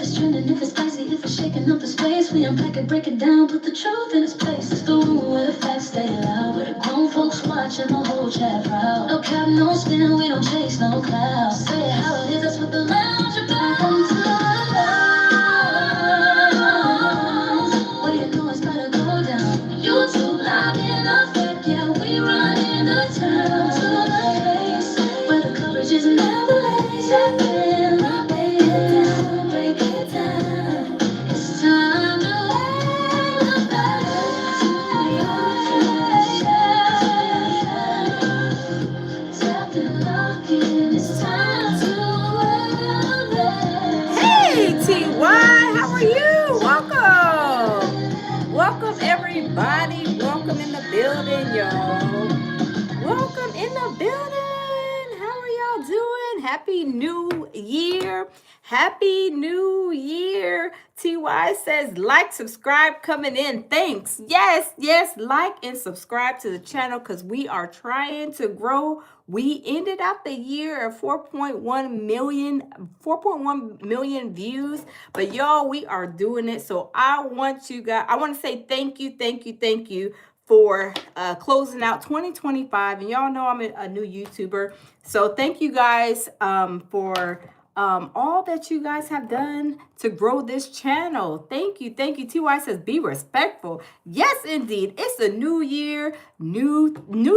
it's trending, if it's spicy, if it's shaking up the space, we unpack it, break it down, put the truth in its place. It's the room where the facts stay loud, where the grown folks watching the whole chat proud. No cap, no spin, we don't chase no clouds. Say it how it is, that's what the lounge about. Welcome to the lounge, where you know it's better go down. YouTube live in effect, yeah, we running the town. To the place where the coverage is never late. Step in, break it down, break it down. It's time to lay the facts. Tap and lock in, it's time to elevate. Hey, TY, how are you? Welcome everybody. Welcome in the building, y'all. Welcome in the building. How are y'all doing? Happy New Year. Happy New Year. TY says like, subscribe, coming in. Thanks. Yes, like and subscribe to the channel because we are trying to grow. We ended out the year at 4.1 million views. But y'all, we are doing it. So I want to say thank you for closing out 2025. And y'all know I'm a new YouTuber. So thank you guys for all that you guys have done to grow this channel. Thank you. TY says be respectful. Yes, indeed. It's a new year, new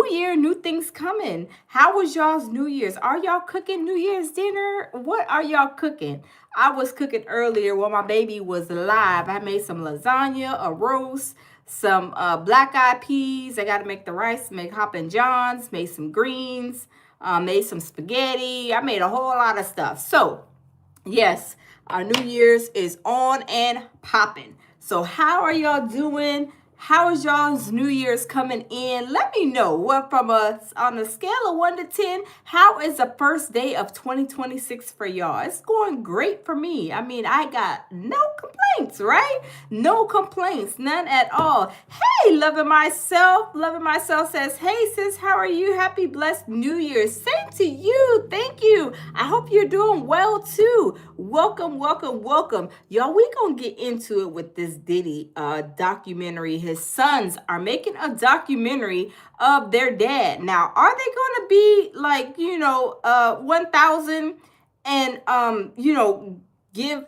year, new things coming. How was y'all's New Year's? Are y'all cooking New Year's dinner? What are y'all cooking? I was cooking earlier while my baby was alive. I made some lasagna, a roast, some black eyed peas. I got to make the rice, make Hoppin' Johns, made some greens, made some spaghetti. I made a whole lot of stuff. So, yes, our New Year's is on and popping. So, how are y'all doing? How is y'all's New Year's coming in? Let me know. What on a scale of 1 to 10, how is the first day of 2026 for y'all? It's going great for me. I mean, I got no complaints, right? No complaints, none at all. Hey, Loving Myself says, hey sis, how are you? Happy blessed New Year. Same to you. Thank you. I hope you're doing well too. Welcome. Y'all, we gonna get into it with this Diddy documentary. His sons are making a documentary of their dad. Now, are they gonna be like, 1,000 and give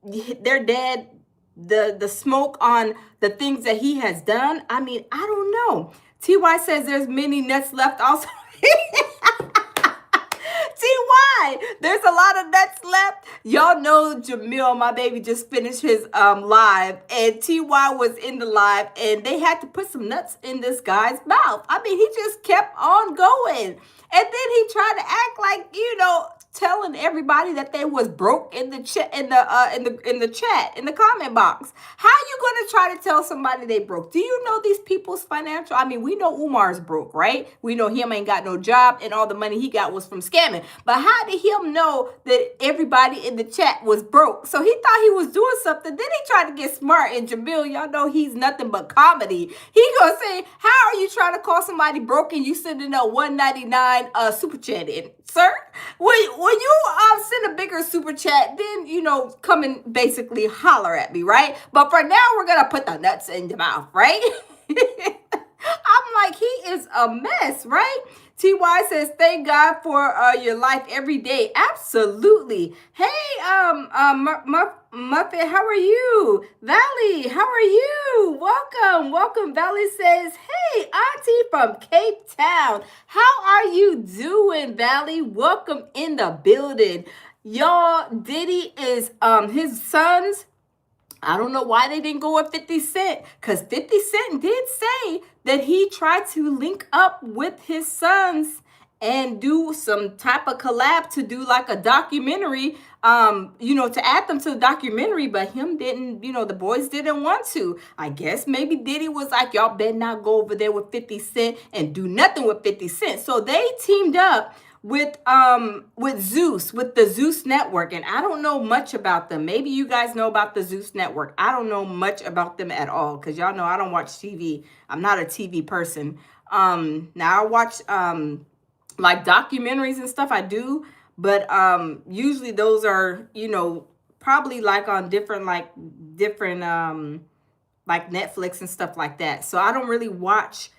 their dad the smoke on the things that he has done? I mean, I don't know. TY says there's many nuts left also. TY, there's a lot of nuts left. Y'all know Jamil, my baby, just finished his live, and TY was in the live, and they had to put some nuts in this guy's mouth. I mean, he just kept on going. And then he tried to act like, telling everybody that they was broke in the chat, in the comment box. How you gonna try to tell somebody they broke? Do you know these people's financial? I mean, we know Umar's broke, right? We know him ain't got no job, and all the money he got was from scamming. But how did him know that everybody in the chat was broke? So he thought he was doing something. Then he tried to get smart. And Jamil, y'all know he's nothing but comedy. He gonna say, "How are you trying to call somebody broke and you sending a $1.99 super chat in, sir? When you send a bigger super chat, then come and basically holler at me, right? But for now, we're gonna put the nuts in your mouth, right?" I'm like, he is a mess, right? TY says, thank God for your life every day. Absolutely. Hey, Muffet, how are you? Valley, how are you? Welcome. Valley says, hey, Auntie from Cape Town. How are you doing, Valley? Welcome in the building. Y'all, Diddy is his sons. I don't know why they didn't go with 50 Cent, because 50 Cent did say that he tried to link up with his sons and do some type of collab to do like a documentary, to add them to the documentary, but him didn't, the boys didn't want to. I guess maybe Diddy was like, y'all better not go over there with 50 Cent and do nothing with 50 Cent. So they teamed up with Zeus, with the Zeus Network. And I don't know much about them. Maybe you guys know about the Zeus Network. I don't know much about them at all, because y'all know I don't watch TV. I'm not a TV person. Now I watch like documentaries and stuff, I do, but usually those are, probably like on different like Netflix and stuff like that. So I don't really watch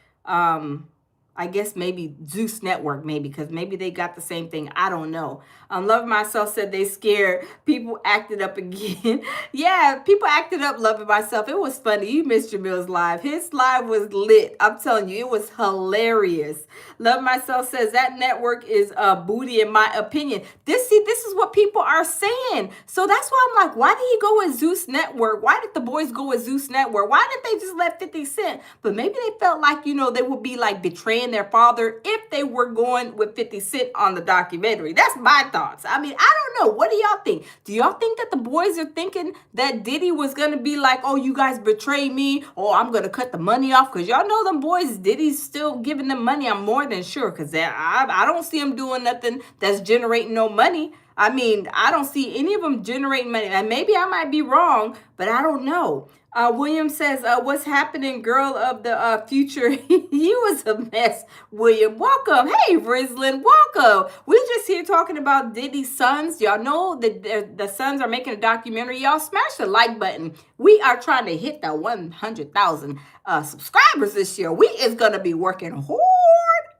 I guess maybe Zeus Network, maybe, because maybe they got the same thing. I don't know. Love Myself said they scared. People acted up again. Yeah, people acted up Loving Myself. It was funny. You missed Jamil's live. His live was lit. I'm telling you, it was hilarious. Love Myself says that network is booty in my opinion. This is what people are saying. So that's why I'm like, why did he go with Zeus Network? Why did the boys go with Zeus Network? Why didn't they just let 50 Cent? But maybe they felt like, they would be like betraying their father if they were going with 50 Cent on the documentary. That's my thoughts. I mean, I don't know. What do y'all think? Do y'all think that the boys are thinking that Diddy was going to be like, oh, you guys betrayed me, or I'm going to cut the money off? Because y'all know them boys, Diddy's still giving them money. I'm more than sure, because I don't see him doing nothing that's generating no money. I mean, I don't see any of them generating money. And maybe I might be wrong, but I don't know. William says, what's happening, girl of the future? He was a mess, William. Welcome. Hey, Rislin, welcome. We're just here talking about Diddy's sons. Y'all know that the sons are making a documentary. Y'all smash the like button. We are trying to hit the 100,000 subscribers this year. We is going to be working hard.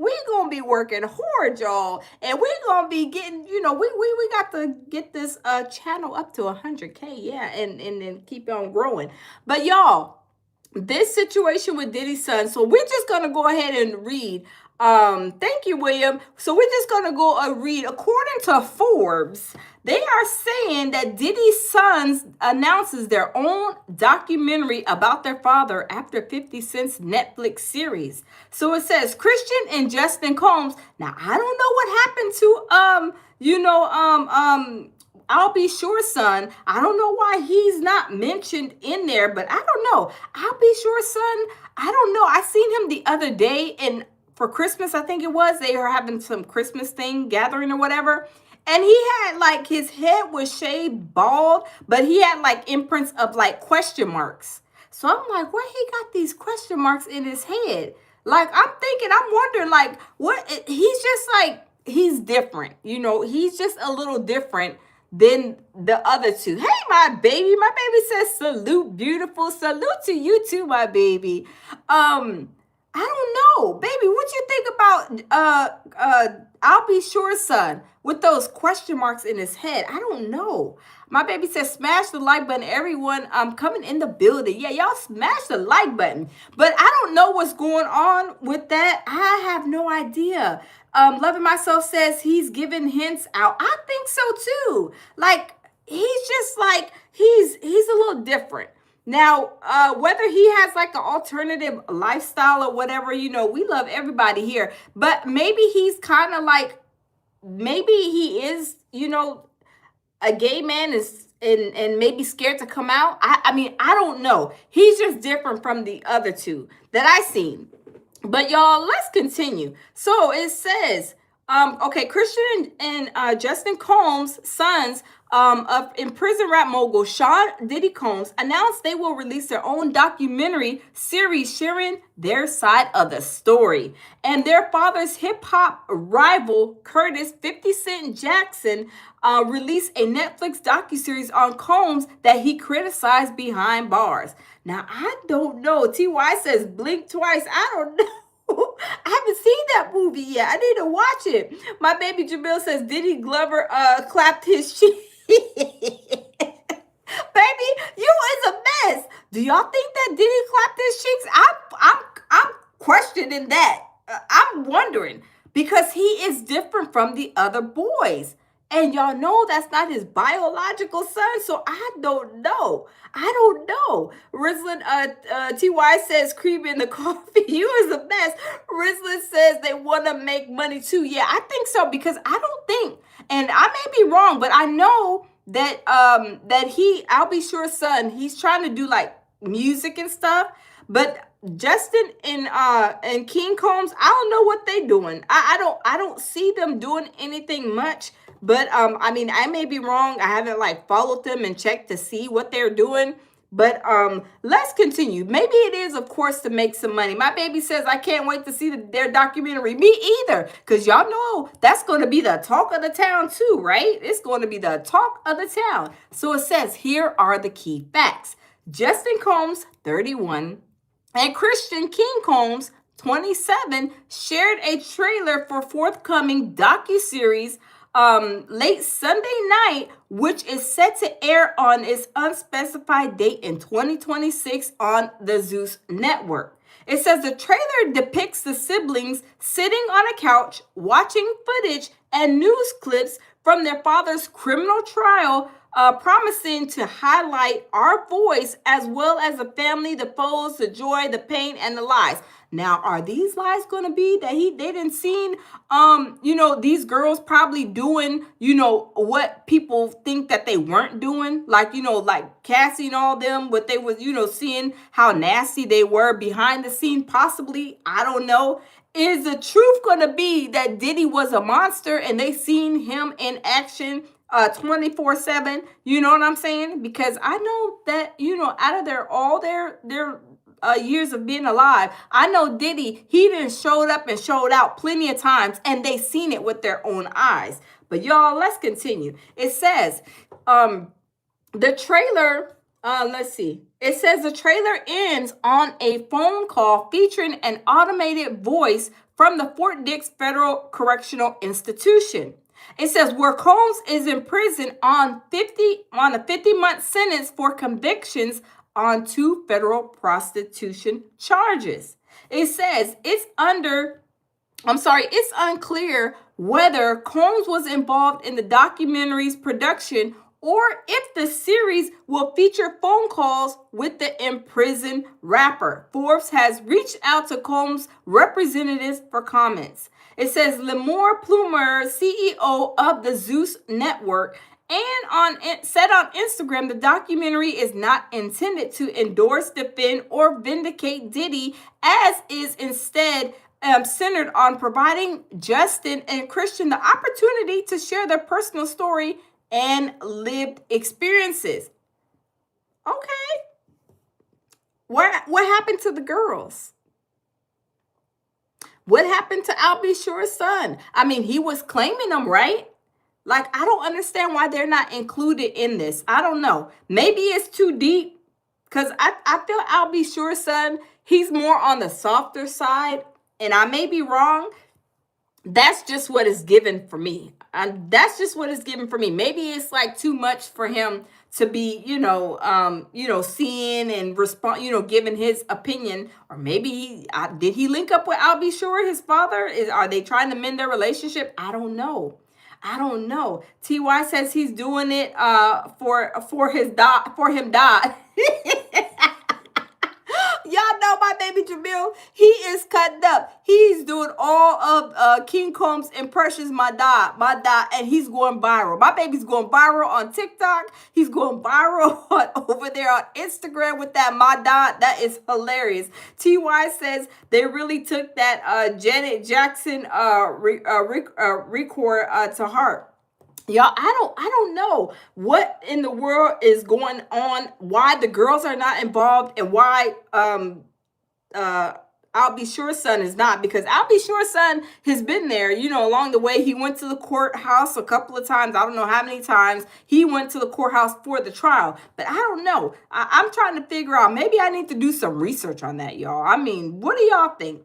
We gonna be working hard, y'all, and we gonna be getting, we got to get this channel up to 100K, yeah, and then keep on growing. But y'all, this situation with Diddy's son, so we're just gonna go ahead and read. Thank you, William. So we're just gonna go read. According to Forbes, they are saying that Diddy's sons announces their own documentary about their father after 50 Cent's Netflix series. So it says Christian and Justin Combs. Now I don't know what happened to I'll Be Sure son. I don't know why he's not mentioned in there, but I don't know. I'll Be Sure son. I don't know. I seen him the other day, and for Christmas, I think it was, they were having some Christmas thing gathering or whatever. And he had like, his head was shaved bald, but he had like imprints of like question marks. So I'm like, where he got these question marks in his head? Like, I'm wondering like, what, he's just like, he's different. He's just a little different than the other two. Hey, my baby says salute, beautiful. Salute to you too, my baby. I don't know, baby. What you think about I'll Be Sure son with those question marks in his head? I don't know. My baby says smash the like button. Everyone coming in the building. Yeah, y'all smash the like button. But I don't know what's going on with that. I have no idea. Loving Myself says he's giving hints out. I think so too. Like, he's just like, he's a little different. Now, whether he has like an alternative lifestyle or whatever, we love everybody here. But maybe he's kind of like, maybe he is, a gay man is and maybe scared to come out. I mean, I don't know. He's just different from the other two that I seen. But y'all, let's continue. So it says, okay, Christian and Justin Combs' sons of imprisoned rap mogul Sean Diddy Combs announced they will release their own documentary series sharing their side of the story. And their father's hip-hop rival, Curtis 50 Cent Jackson, released a Netflix docuseries on Combs that he criticized behind bars. Now, I don't know. TY says blink twice. I don't know. I haven't seen that movie yet. I need to watch it. My baby Jamil says Diddy Glover clapped his cheek. Baby, you is a mess. Do y'all think that Diddy clapped his cheeks? I'm questioning that. I'm wondering, because he is different from the other boys. And y'all know that's not his biological son, so I don't know. Rislin, TY says, cream in the coffee. You is a mess. Rislin says they want to make money too. Yeah, I think so, because I don't think, and I may be wrong, but I know that I'll Be Sure son, he's trying to do like music and stuff, but Justin and King Combs, I don't know what they doing. I don't see them doing anything much. But I mean, I may be wrong. I haven't like followed them and checked to see what they're doing. But let's continue. Maybe it is, of course, to make some money. My baby says, I can't wait to see their documentary. Me either. Because y'all know that's going to be the talk of the town too, right? It's going to be the talk of the town. So it says, here are the key facts. Justin Combs, 31, and Christian King Combs, 27, shared a trailer for forthcoming docuseries late Sunday night, which is set to air on its unspecified date in 2026 on the Zeus network. It says the trailer depicts the siblings sitting on a couch watching footage and news clips from their father's criminal trial, promising to highlight our voice as well as the family, the foes, the joy, the pain, and the lies. Now, are these lies going to be that they didn't seen, these girls probably doing, what people think that they weren't doing, like, like Cassie and all them, what they was, seeing how nasty they were behind the scene, possibly, I don't know. Is the truth going to be that Diddy was a monster and they seen him in action 24/7? You know what I'm saying? Because I know that, out of their years of being alive, I know Diddy, he done showed up and showed out plenty of times and they seen it with their own eyes. But y'all, let's continue. It says, the trailer, let's see. It says the trailer ends on a phone call featuring an automated voice from the Fort Dix Federal Correctional Institution. It says where Combs is in prison on a 50-month sentence for convictions on 2 federal prostitution charges. It says it's unclear whether Combs was involved in the documentary's production or if the series will feature phone calls with the imprisoned rapper. Forbes has reached out to Combs' representatives for comments. It says Lemore Plumer, CEO of the Zeus Network, and said on Instagram, the documentary is not intended to endorse, defend, or vindicate Diddy, as is instead centered on providing Justin and Christian the opportunity to share their personal story and lived experiences. Okay. What happened to the girls? What happened to Al B. Sure's son? I mean, he was claiming them, right? Like, I don't understand why they're not included in this. I don't know. Maybe it's too deep because I feel Al B. Sure's son, he's more on the softer side. And I may be wrong. That's just what is given for me. That's just what is given for me. Maybe it's like too much for him to be, seeing and respond, giving his opinion. Or maybe did he link up with Al B. Sure, his father? Are they trying to mend their relationship? I don't know. TY says he's doing it for him dot. Y'all know my baby Jamil, he is cutting up. He's doing all of King Combs' impressions, my dad, and he's going viral. My baby's going viral on TikTok. He's going viral over there on Instagram with that, my dad. That is hilarious. TY says they really took that Janet Jackson record to heart. Y'all, I don't know what in the world is going on, why the girls are not involved, and why I'll Be Sure's son is not, because I'll Be Sure's son has been there, along the way. He went to the courthouse a couple of times. I don't know how many times he went to the courthouse for the trial, but I don't know. I'm trying to figure out, maybe I need to do some research on that, y'all. I mean, what do y'all think?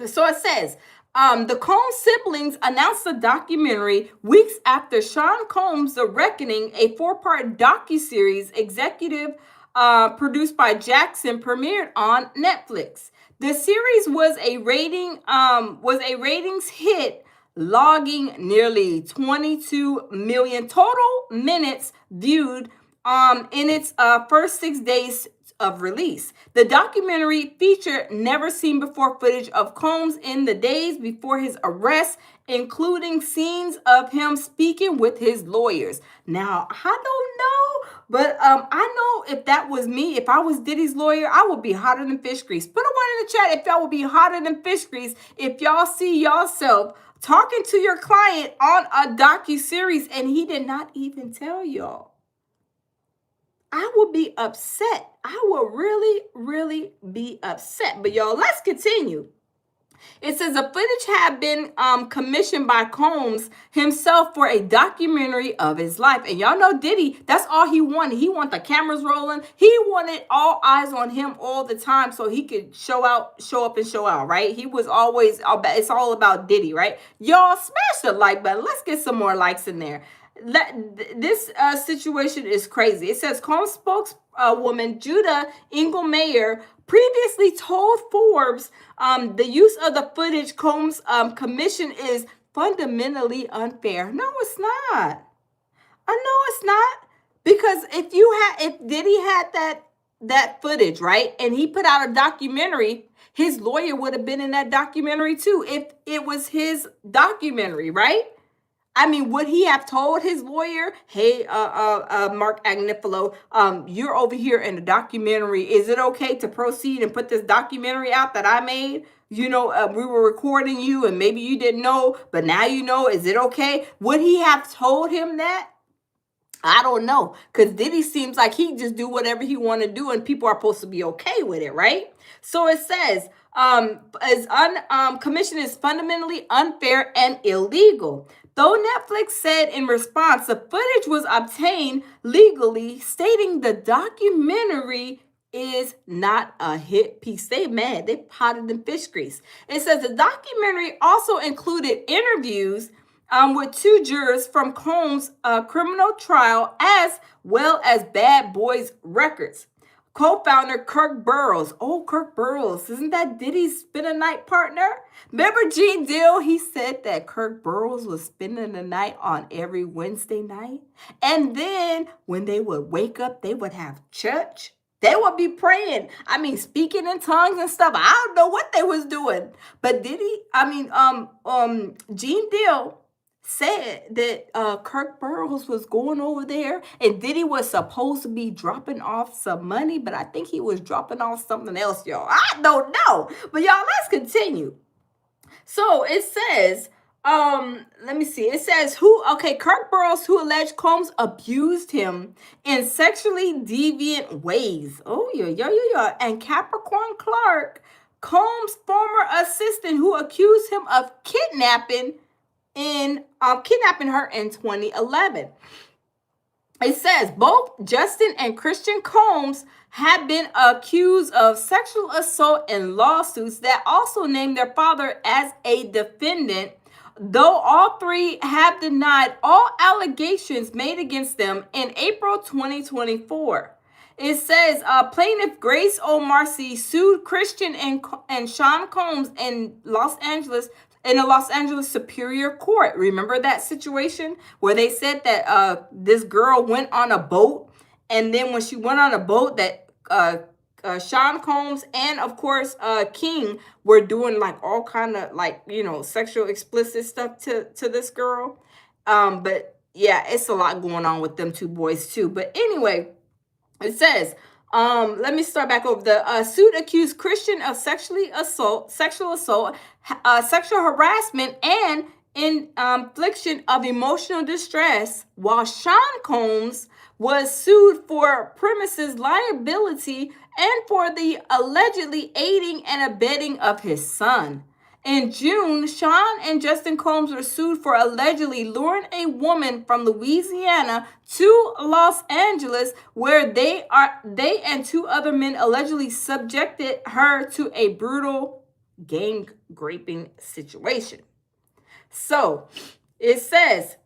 So it says, the Combs siblings announced the documentary weeks after Sean Combs' The Reckoning, a 4-part docuseries executive produced by Jackson, premiered on Netflix. The series was a ratings hit, logging nearly 22 million total minutes viewed in its first 6 days of release. The documentary featured never seen before footage of Combs in the days before his arrest, including scenes of him speaking with his lawyers. Now, I don't know, but I know if that was me, if I was Diddy's lawyer, I would be hotter than fish grease. Put a one in the chat if y'all would be hotter than fish grease if y'all see yourself talking to your client on a docuseries and he did not even tell y'all. I would be upset. I would really, really be upset. But y'all, let's continue. It says the footage had been commissioned by Combs himself for a documentary of his life. And y'all know Diddy, that's all he wanted. He wanted the cameras rolling. He wanted all eyes on him all the time so he could show up and show out, right? He was always, it's all about Diddy, right? Y'all smash the like button. Let's get some more likes in there. This situation is crazy. It says Combs spokeswoman Judah Engelmeyer previously told Forbes the use of the footage Combs commission is fundamentally unfair. No, it's not. I know it's not, because if Diddy had that footage, right, and he put out a documentary, his lawyer would have been in that documentary too. If it was his documentary, right? I mean, would he have told his lawyer, hey, Mark Agnifilo, you're over here in the documentary. Is it okay to proceed and put this documentary out that I made? You know, we were recording you and maybe you didn't know, but now you know. Is it okay? Would he have told him that? I don't know, because Diddy seems like he just do whatever he want to do and people are supposed to be okay with it, right? So it says, commission is fundamentally unfair and illegal. Though Netflix said in response the footage was obtained legally, stating the documentary is not a hit piece. They mad. They potted in fish grease. It says the documentary also included interviews with two jurors from Combs' criminal trial, as well as Bad Boys Records. Co-founder Kirk Burrows. Oh, Kirk Burrows. Isn't that Diddy's spend a night partner? Remember Gene Deal? He said that Kirk Burrows was spending the night on every Wednesday night. And then when they would wake up, they would have church. They would be praying. I mean, speaking in tongues and stuff. I don't know what they was doing. But Gene Deal said that Kirk Burrows was going over there and Diddy was supposed to be dropping off some money, but I think he was dropping off something else, y'all. I don't know. But y'all, let's continue. So it says, let me see. It says Kirk Burrows, who alleged Combs abused him in sexually deviant ways. Oh, yeah. And Capricorn Clark, Combs' former assistant, who accused him of kidnapping her in 2011. It says both Justin and Christian Combs have been accused of sexual assault in lawsuits that also named their father as a defendant, though all three have denied all allegations made against them in April 2024. It says plaintiff Grace O'Marcy sued Christian and Sean Combs in the Los Angeles Superior Court. Remember that situation where they said that this girl went on a boat, and then when she went on a boat, that Sean Combs and of course King were doing like all kind of like, you know, sexual explicit stuff to this girl. But yeah, it's a lot going on with them two boys too. But anyway, it says, let me start back over. The suit accused Christian of sexual assault, sexual harassment, and infliction of emotional distress, while Sean Combs was sued for premises liability and for the allegedly aiding and abetting of his son. In June, Sean and Justin Combs were sued for allegedly luring a woman from Louisiana to Los Angeles, where they and two other men allegedly subjected her to a brutal gang raping situation. So it says,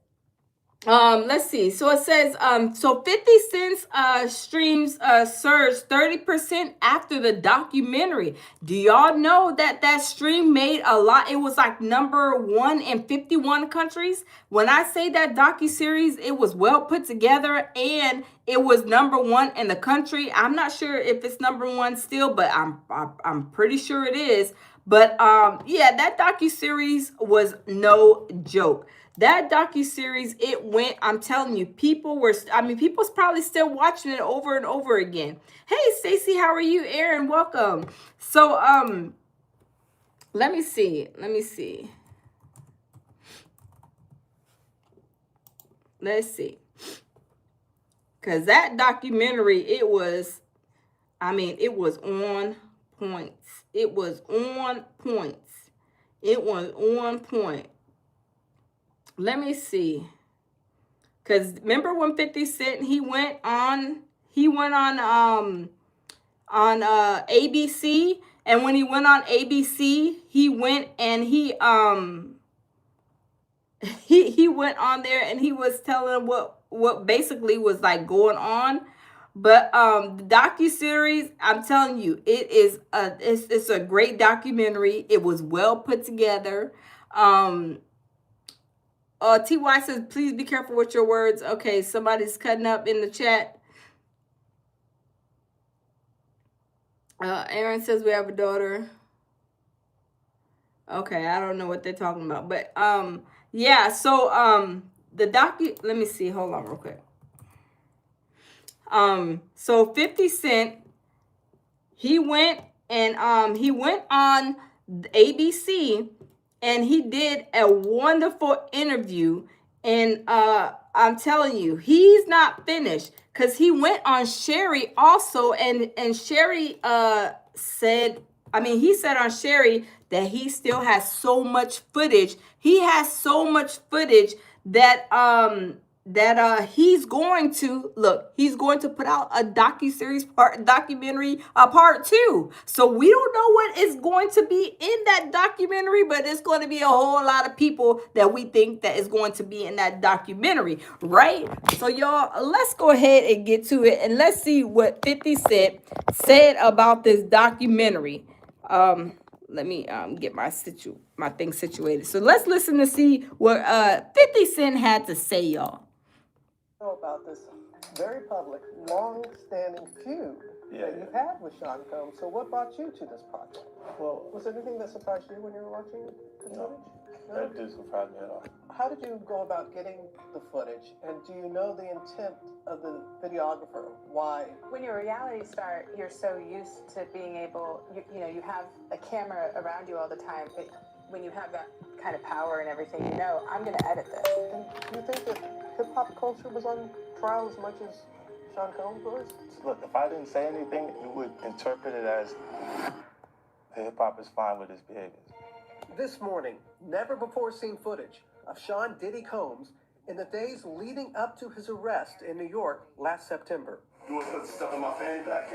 let's see. So it says, 50 Cent's streams surged 30% after the documentary. Do y'all know that stream made a lot? It was like number 1 in 51 countries. When I say that docuseries, it was well put together and it was number 1 in the country. I'm not sure if it's number 1 still, but I'm pretty sure it is. But yeah, that docuseries was no joke. That docuseries, it went, I'm telling you, people's probably still watching it over and over again. Hey, Stacy, how are you? Aaron, welcome. So, let me see. Let's see. Because that documentary, it was on points. It was on points. It was on point. Let me see. Because remember when 50 Cent, he went on ABC, and when he went on ABC, he went and he went on there and he was telling what basically was like going on. But the docuseries, I'm telling you, it's a great documentary. It was well put together. TY says, please be careful with your words. Okay, somebody's cutting up in the chat. Aaron says we have a daughter. Okay, I don't know what they're talking about, but yeah. So let me see. Hold on, real quick. So 50 Cent, he went on ABC, and he did a wonderful interview. And I'm telling you, he's not finished, because he went on Sherry also, and Sherry said, he said on Sherry that he still has so much footage. He has so much footage that he's going to put out a documentary part 2. So we don't know what is going to be in that documentary, but it's going to be a whole lot of people that we think that is going to be in that documentary, right? So y'all, let's go ahead and get to it, and let's see what 50 Cent said about this documentary. Let me get my thing situated. So let's listen to see what 50 Cent had to say, y'all. About this very public, long-standing feud that you've had with Sean Combs. So what brought you to this project? Well, was there anything that surprised you when you were watching the footage? No, that didn't surprise me at all. How did you go about getting the footage, and do you know the intent of the videographer? Why? When you're a reality star, you're so used to being able, you have a camera around you all the time. When you have that kind of power and everything, I'm going to edit this. And do you think that hip-hop culture was on trial as much as Sean Combs was? Look, if I didn't say anything, you would interpret it as hip-hop is fine with his behaviors. This morning, never-before-seen footage of Sean Diddy Combs in the days leading up to his arrest in New York last September. You want to put stuff in my fanny pack?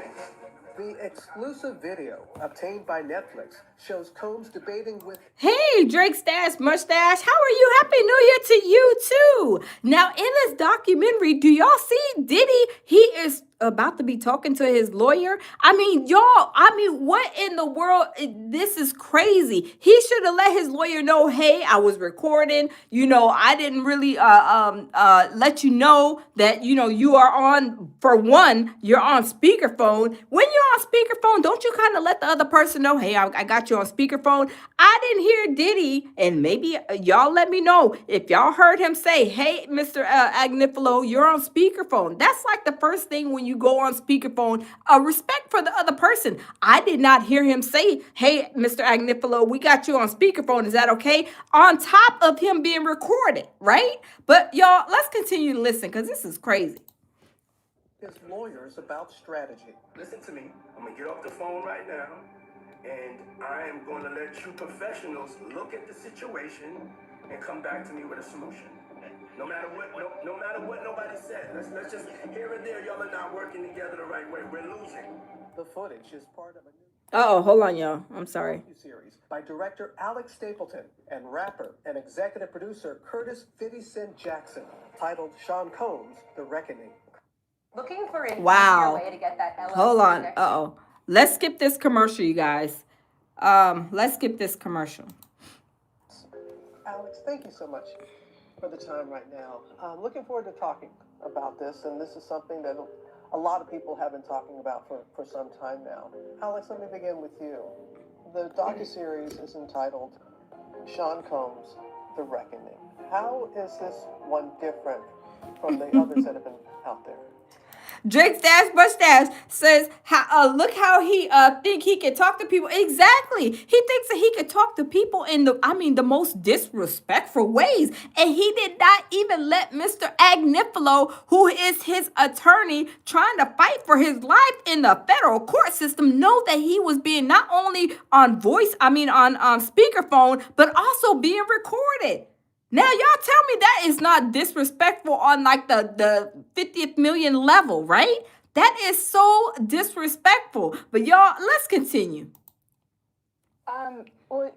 The exclusive video obtained by Netflix shows Combs debating with... Hey, Drake Stash Mustache, how are you? Happy New Year to you, too. Now, in this documentary, do y'all see Diddy? He is about to be talking to his lawyer. What in the world? This is crazy. He should have let his lawyer know, hey, I was recording. I didn't really let you know that, you are on, for one, you're on speakerphone. When you're on speakerphone, don't you kind of let the other person know, hey, I got you on speakerphone. I didn't hear Diddy, and maybe y'all let me know if y'all heard him say, hey, Mr. Agnifilo, you're on speakerphone. That's like the first thing when you go on speakerphone, respect for the other person. I did not hear him say, hey, Mr. Agnifilo, we got you on speakerphone. Is that okay? On top of him being recorded, right? But y'all, let's continue to listen, because this is crazy. His lawyers about strategy. Listen to me. I'm going to get off the phone right now, and I am going to let you professionals look at the situation and come back to me with a solution. No matter what nobody said. Let's just, here and there, y'all are not working together the right way. We're losing. The footage is part of a new... Uh-oh, hold on, y'all. I'm sorry. ...series by director Alex Stapleton and rapper and executive producer Curtis 50 Cent Jackson, titled Sean Combs, The Reckoning. Looking for an Wow. easier way to get that LLC Hold on. connection. Uh-oh. Let's skip this commercial, you guys. Let's skip this commercial. Alex, thank you so much for the time right now. I'm looking forward to talking about this, and this is something that a lot of people have been talking about for some time now. Alex, let me begin with you. The docuseries is entitled Sean Combs, The Reckoning. How is this one different from the others that have been out there? Drake Stash Mustache says, look how he think he can talk to people. Exactly. He thinks that he could talk to people in the most disrespectful ways. And he did not even let Mr. Agnifilo, who is his attorney trying to fight for his life in the federal court system, know that he was being not only on speakerphone, but also being recorded. Now y'all tell me that is not disrespectful on like the 50th million level, right? That is so disrespectful. But y'all, let's continue. Well,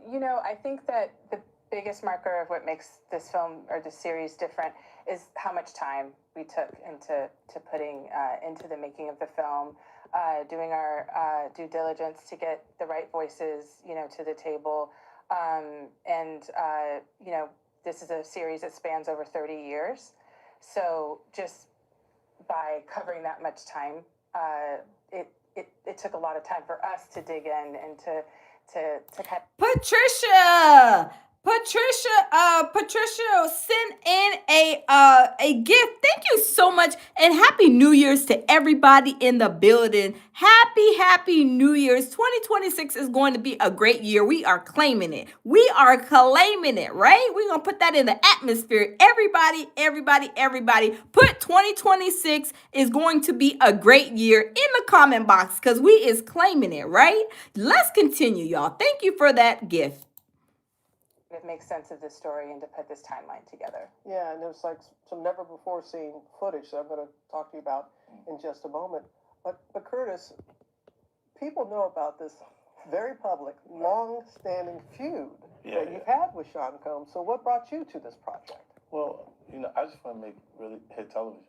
I think that the biggest marker of what makes this film or this series different is how much time we took into putting into the making of the film, doing our due diligence to get the right voices, to the table, and this is a series that spans over 30 years. So just by covering that much time, it took a lot of time for us to dig in and to kind Patricia sent in a gift. Thank you so much, and happy New Year's to everybody in the building. Happy New Year's. 2026 is going to be a great year. We are claiming it. We are claiming it, right? We're gonna put that in the atmosphere. Everybody, put 2026 is going to be a great year in the comment box, because we is claiming it, right? Let's continue, y'all. Thank you for that gift. of make sense of this story and to put this timeline together. Yeah, and there's like some never before seen footage that I'm going to talk to you about in just a moment. But Curtis, people know about this very public, long-standing feud that you've had with Sean Combs. So what brought you to this project? Well, I just want to make really hit television.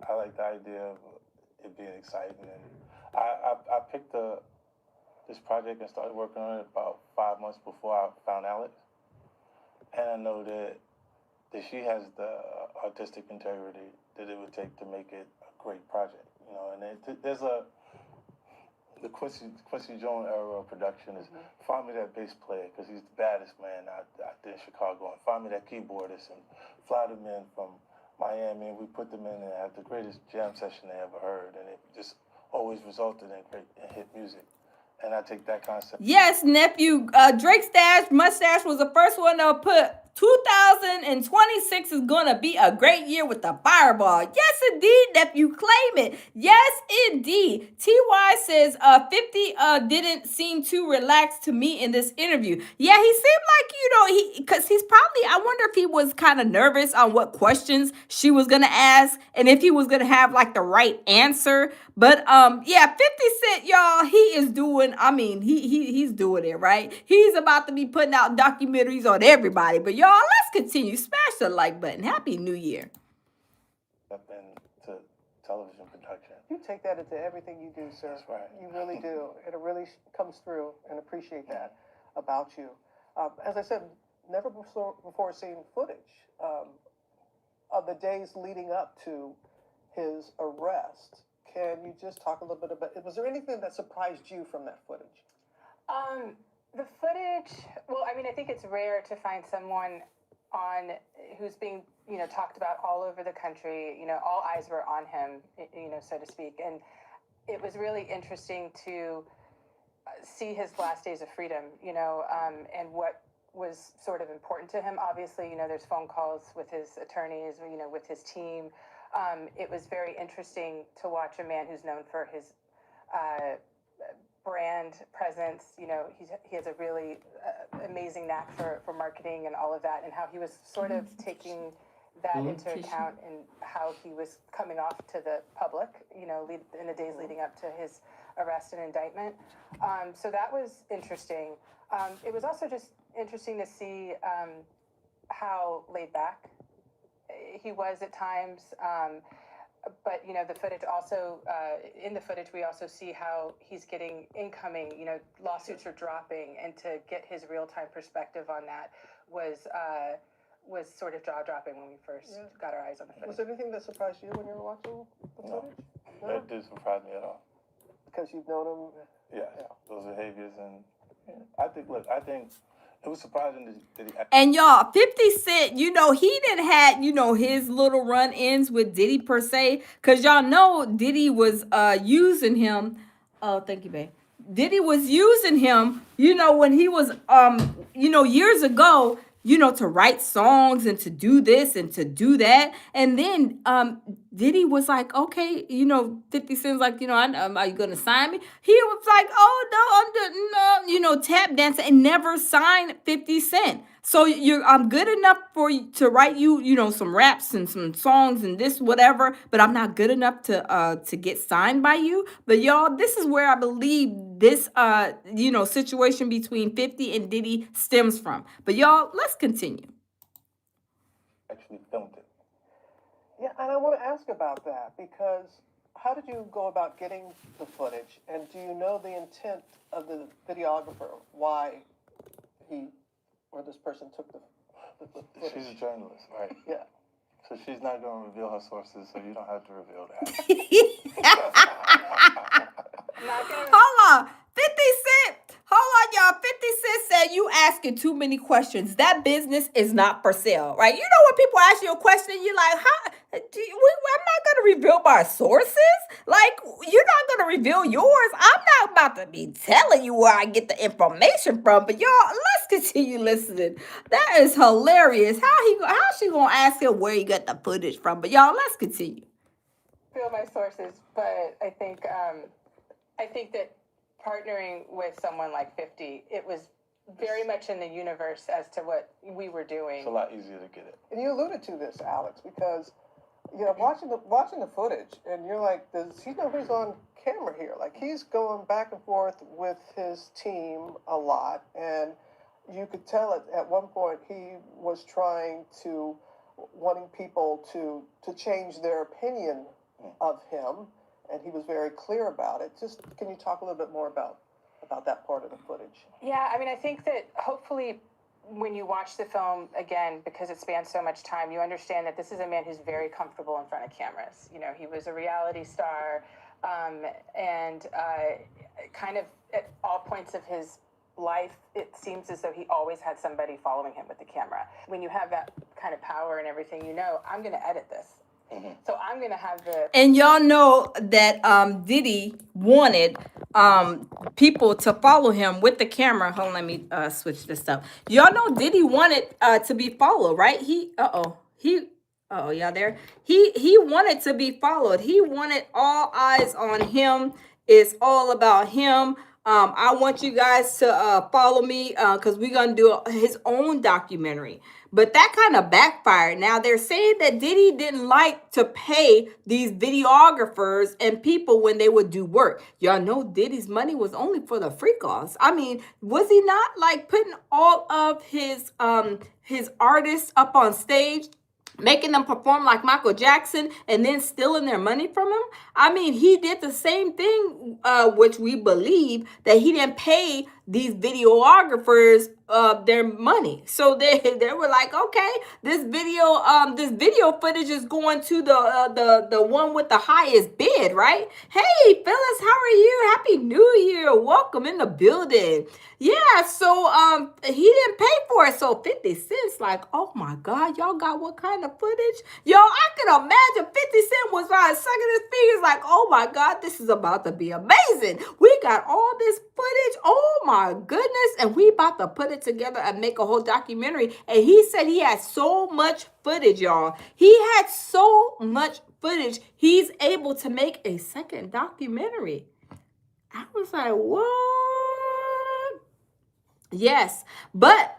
I like the idea of it being exciting, and I picked this project and started working on it about 5 months before I found Alex, and I know that she has the artistic integrity that it would take to make it a great project, and there's the Quincy Jones era of production is find me that bass player because he's the baddest man out there in Chicago, and find me that keyboardist and fly them in from Miami, and we put them in and have the greatest jam session they ever heard, and it just always resulted in great hit music. And I take that concept. Yes, nephew. Drake Stash Mustache was the first one to put 2026 is gonna be a great year with the fireball. Yes, indeed, nephew. Claim it. Yes, indeed. TY says 50 didn't seem too relaxed to me in this interview. Yeah, he seemed like, because he's probably, I wonder if he was kind of nervous on what questions she was gonna ask and if he was gonna have like the right answer. But yeah, 50 Cent, y'all, he is doing, he's doing it, right? He's about to be putting out documentaries on everybody. But y'all, let's continue. Smash the like button. Happy New Year. Up into television production. You take that into everything you do, sir. That's right. You really do. And it really comes through, and appreciate that about you. As I said, never before seen footage of the days leading up to his arrest. Can you just talk a little bit about, was there anything that surprised you from that footage? The footage, well, I think it's rare to find someone who's being, talked about all over the country. All eyes were on him, so to speak. And it was really interesting to see his last days of freedom, and what was sort of important to him. Obviously, there's phone calls with his attorneys, with his team. It was very interesting to watch a man who's known for his brand presence. He has a really amazing knack for marketing and all of that, and how he was sort of taking that into account and how he was coming off to the public, in the days leading up to his arrest and indictment. So that was interesting. It was also just interesting to see how laid back he was at times. But, the footage also, in the footage, we also see how he's getting incoming, lawsuits are dropping, and to get his real-time perspective on that was sort of jaw-dropping when we first got our eyes on the footage. Was there anything that surprised you when you were watching the footage? No, that didn't surprise me at all. Because you've known him? Yeah. Those behaviors, and I think It was surprising that he And y'all, 50 Cent, you know, he didn't had, you know, his little run-ins with Diddy per se. Cause y'all know Diddy was using him. Oh, thank you, babe. Diddy was using him, you know, when he was you know, years ago, you know, to write songs and to do this and to do that. And then Diddy was like, okay, you know, 50 Cent's like, you know, are you gonna sign me? He was like, oh no, I'm just no, you know, tap dancing and never signed 50 Cent. So I'm good enough for you to write you, you know, some raps and some songs and this whatever, but I'm not good enough to get signed by you. But y'all, this is where I believe this you know, situation between 50 and Diddy stems from. But y'all, let's continue. actually filmed it. Yeah, and I want to ask about that because how did you go about getting the footage? And do you know the intent of the videographer? Why he or this person took the footage? She's a journalist, right? Yeah. So she's not going to reveal her sources, so you don't have to reveal that. Hold on. 50 Cent. Hold on, y'all. 50 Cent said you asking too many questions. That business is not for sale, right? You know when people ask you a question, you're like, how? I'm not going to reveal my sources. Like, you're not going to reveal yours. I'm not about to be telling you where I get the information from. But y'all, let's continue listening. That is hilarious. How's she going to ask him where he got the footage from? But y'all, let's continue. Feel my sources, but I think that partnering with someone like 50, it was very much in the universe as to what we were doing. It's a lot easier to get it. And you alluded to this, Alex, because you know watching the footage, and you're like, does he know who's on camera here? Like he's going back and forth with his team a lot, and you could tell at one point he was wanting people to change their opinion of him, and he was very clear about it. Just can you talk a little bit more about that part of the footage? Yeah, I mean, I think that hopefully when you watch the film again, because it spans so much time, you understand that this is a man who's very comfortable in front of cameras. You know, he was a reality star, and kind of at all points of his life, it seems as though he always had somebody following him with the camera. When you have that kind of power and everything, you know, I'm going to edit this. So I'm going to have And y'all know that Diddy wanted people to follow him with the camera. Hold on, let me switch this up. Y'all know Diddy wanted to be followed, right? Y'all there? He wanted to be followed. He wanted all eyes on him. It's all about him. I want you guys to follow me because we're going to do his own documentary. But that kind of backfired. Now, they're saying that Diddy didn't like to pay these videographers and people when they would do work. Y'all know Diddy's money was only for the freak-offs. I mean, was he not like putting all of his artists up on stage, making them perform like Michael Jackson and then stealing their money from him? I mean, he did the same thing, which we believe that he didn't pay these videographers their money. So they were like, okay, this video footage is going to the one with the highest bid, right? Hey, Phyllis, how are you? Happy New Year. Welcome in the building. Yeah, so he didn't pay for it. So 50 Cent's like, oh my God, y'all got what kind of footage? Yo, I can imagine 50 Cent was like sucking his fingers like, oh my God, this is about to be amazing. We got all this footage. Oh my goodness. And we about to put it together and make a whole documentary. And he said he had so much footage, y'all. He had so much footage. He's able to make a second documentary. I was like, what? Yes, but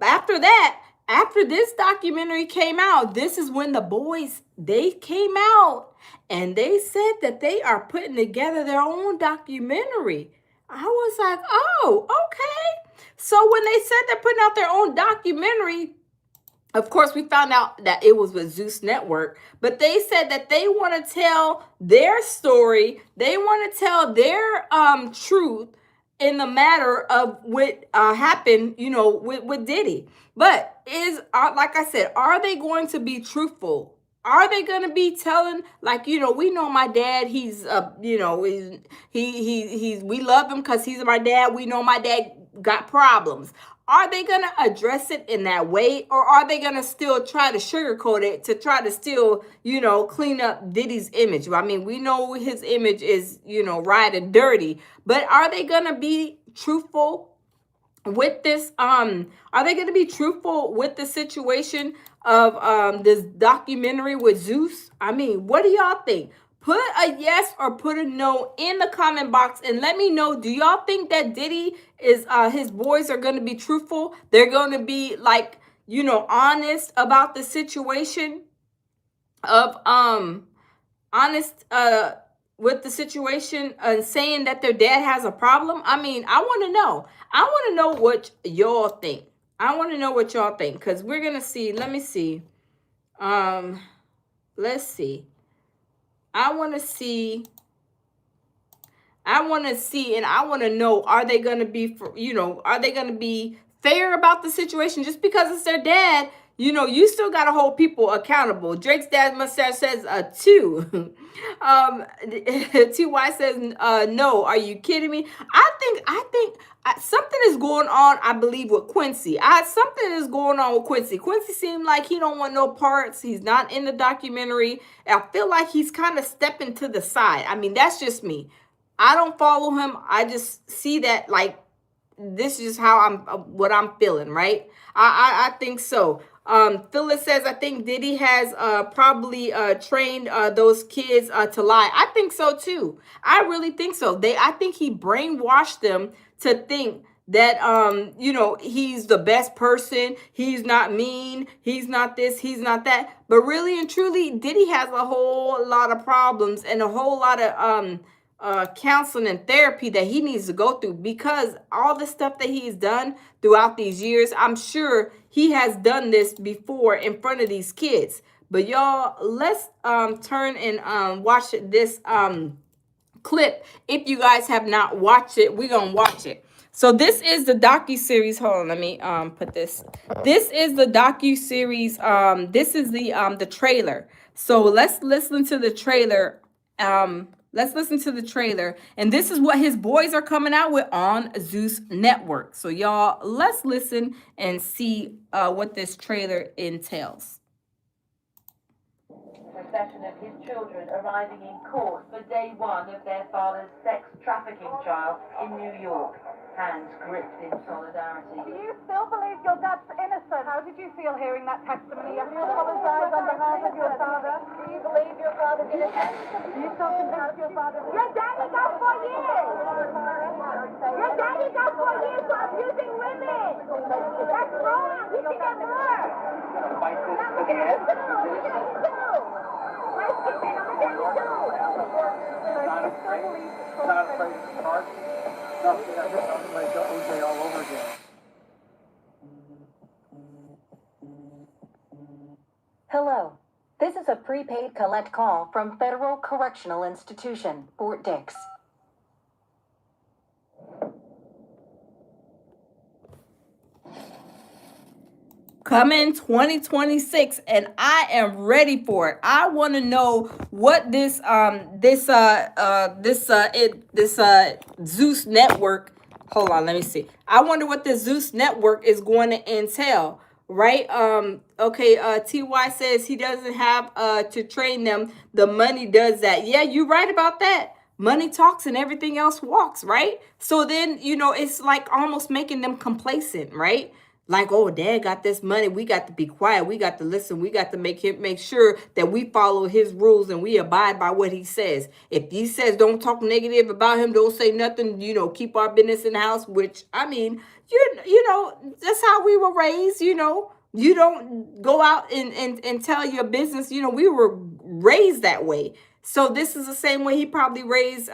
after that, after this documentary came out, this is when the boys, they came out and they said that they are putting together their own documentary. I was like, oh, okay. So when they said they're putting out their own documentary, of course, we found out that it was with Zeus Network, but they said that they want to tell their story. They want to tell their truth in the matter of what happened, you know, with Diddy. But like I said, are they going to be truthful? Are they gonna be telling, like, we know my dad, he's we love him because he's my dad. We know my dad got problems. Are they gonna address it in that way, or are they gonna still try to sugarcoat it to try to still, clean up Diddy's image? I mean, we know his image is, riding dirty, but are they gonna be truthful with this? Are they going to be truthful with the situation of this documentary with Zeus? I mean, what do y'all think? Put a yes or put a no in the comment box and let me know. Do y'all think that Diddy is his boys are going to be truthful? They're going to be, like, honest about the situation of honest with the situation and saying that their dad has a problem? I mean, I want to know. I want to know what y'all think. I want to know what y'all think, because we're gonna see. Let me see. Let's see. I want to see, and I want to know, are they gonna be are they gonna be fair about the situation? Just because it's their dad, you still gotta hold people accountable. Drake's dad mustache says 2. Ty says no. Are you kidding me? I think something is going on, I believe, with Quincy. Something is going on with Quincy. Quincy seemed like he don't want no parts. He's not in the documentary. I feel like he's kind of stepping to the side. I mean, that's just me. I don't follow him. I just see that, like, this is how what I'm feeling, right? I think so. Phyllis says, I think Diddy has probably trained those kids to lie. I think so too. I really think so. I think he brainwashed them to think that he's the best person. He's not mean. He's not this. He's not that. But really and truly, Diddy has a whole lot of problems and a whole lot of counseling and therapy that he needs to go through, because all the stuff that he's done throughout these years, I'm sure he has done this before in front of these kids. But y'all, let's turn and watch this clip. If you guys have not watched it, we're gonna watch it. So this is the docu-series. Hold on, let me put this. This is the docu-series. This is the trailer. So let's listen to the trailer. Let's listen to the trailer. And this is what his boys are coming out with on Zeus Network. So y'all, let's listen and see what this trailer entails. Confession of his children arriving in court for day 1 of their father's sex trafficking trial in New York. Hands gripped in solidarity. Do you still believe your dad's innocent? How did you feel hearing that testimony? You apologize on behalf of your father. Do you believe your father's innocent? Do you still consider your father? Your daddy got 4 years. Your daddy got 4 years for abusing women. That's wrong. You should get more. Fight this to the end. Not afraid to charge. Nothing like OJ all over again. Hello. This is a prepaid collect call from Federal Correctional Institution, Fort Dix. Coming 2026, and I am ready for it. I want to know what this Zeus Network. Hold on, let me see. I wonder what the Zeus Network is going to entail, right? Okay. Ty says he doesn't have to train them. The money does that. Yeah, you're right about that. Money talks and everything else walks, right? So then, it's like almost making them complacent, right? Like, oh, dad got this money. We got to be quiet. We got to listen. We got to make sure that we follow his rules and we abide by what he says. If he says don't talk negative about him, don't say nothing, keep our business in the house, which, I mean, that's how we were raised, You don't go out and tell your business. We were raised that way. So this is the same way he probably raised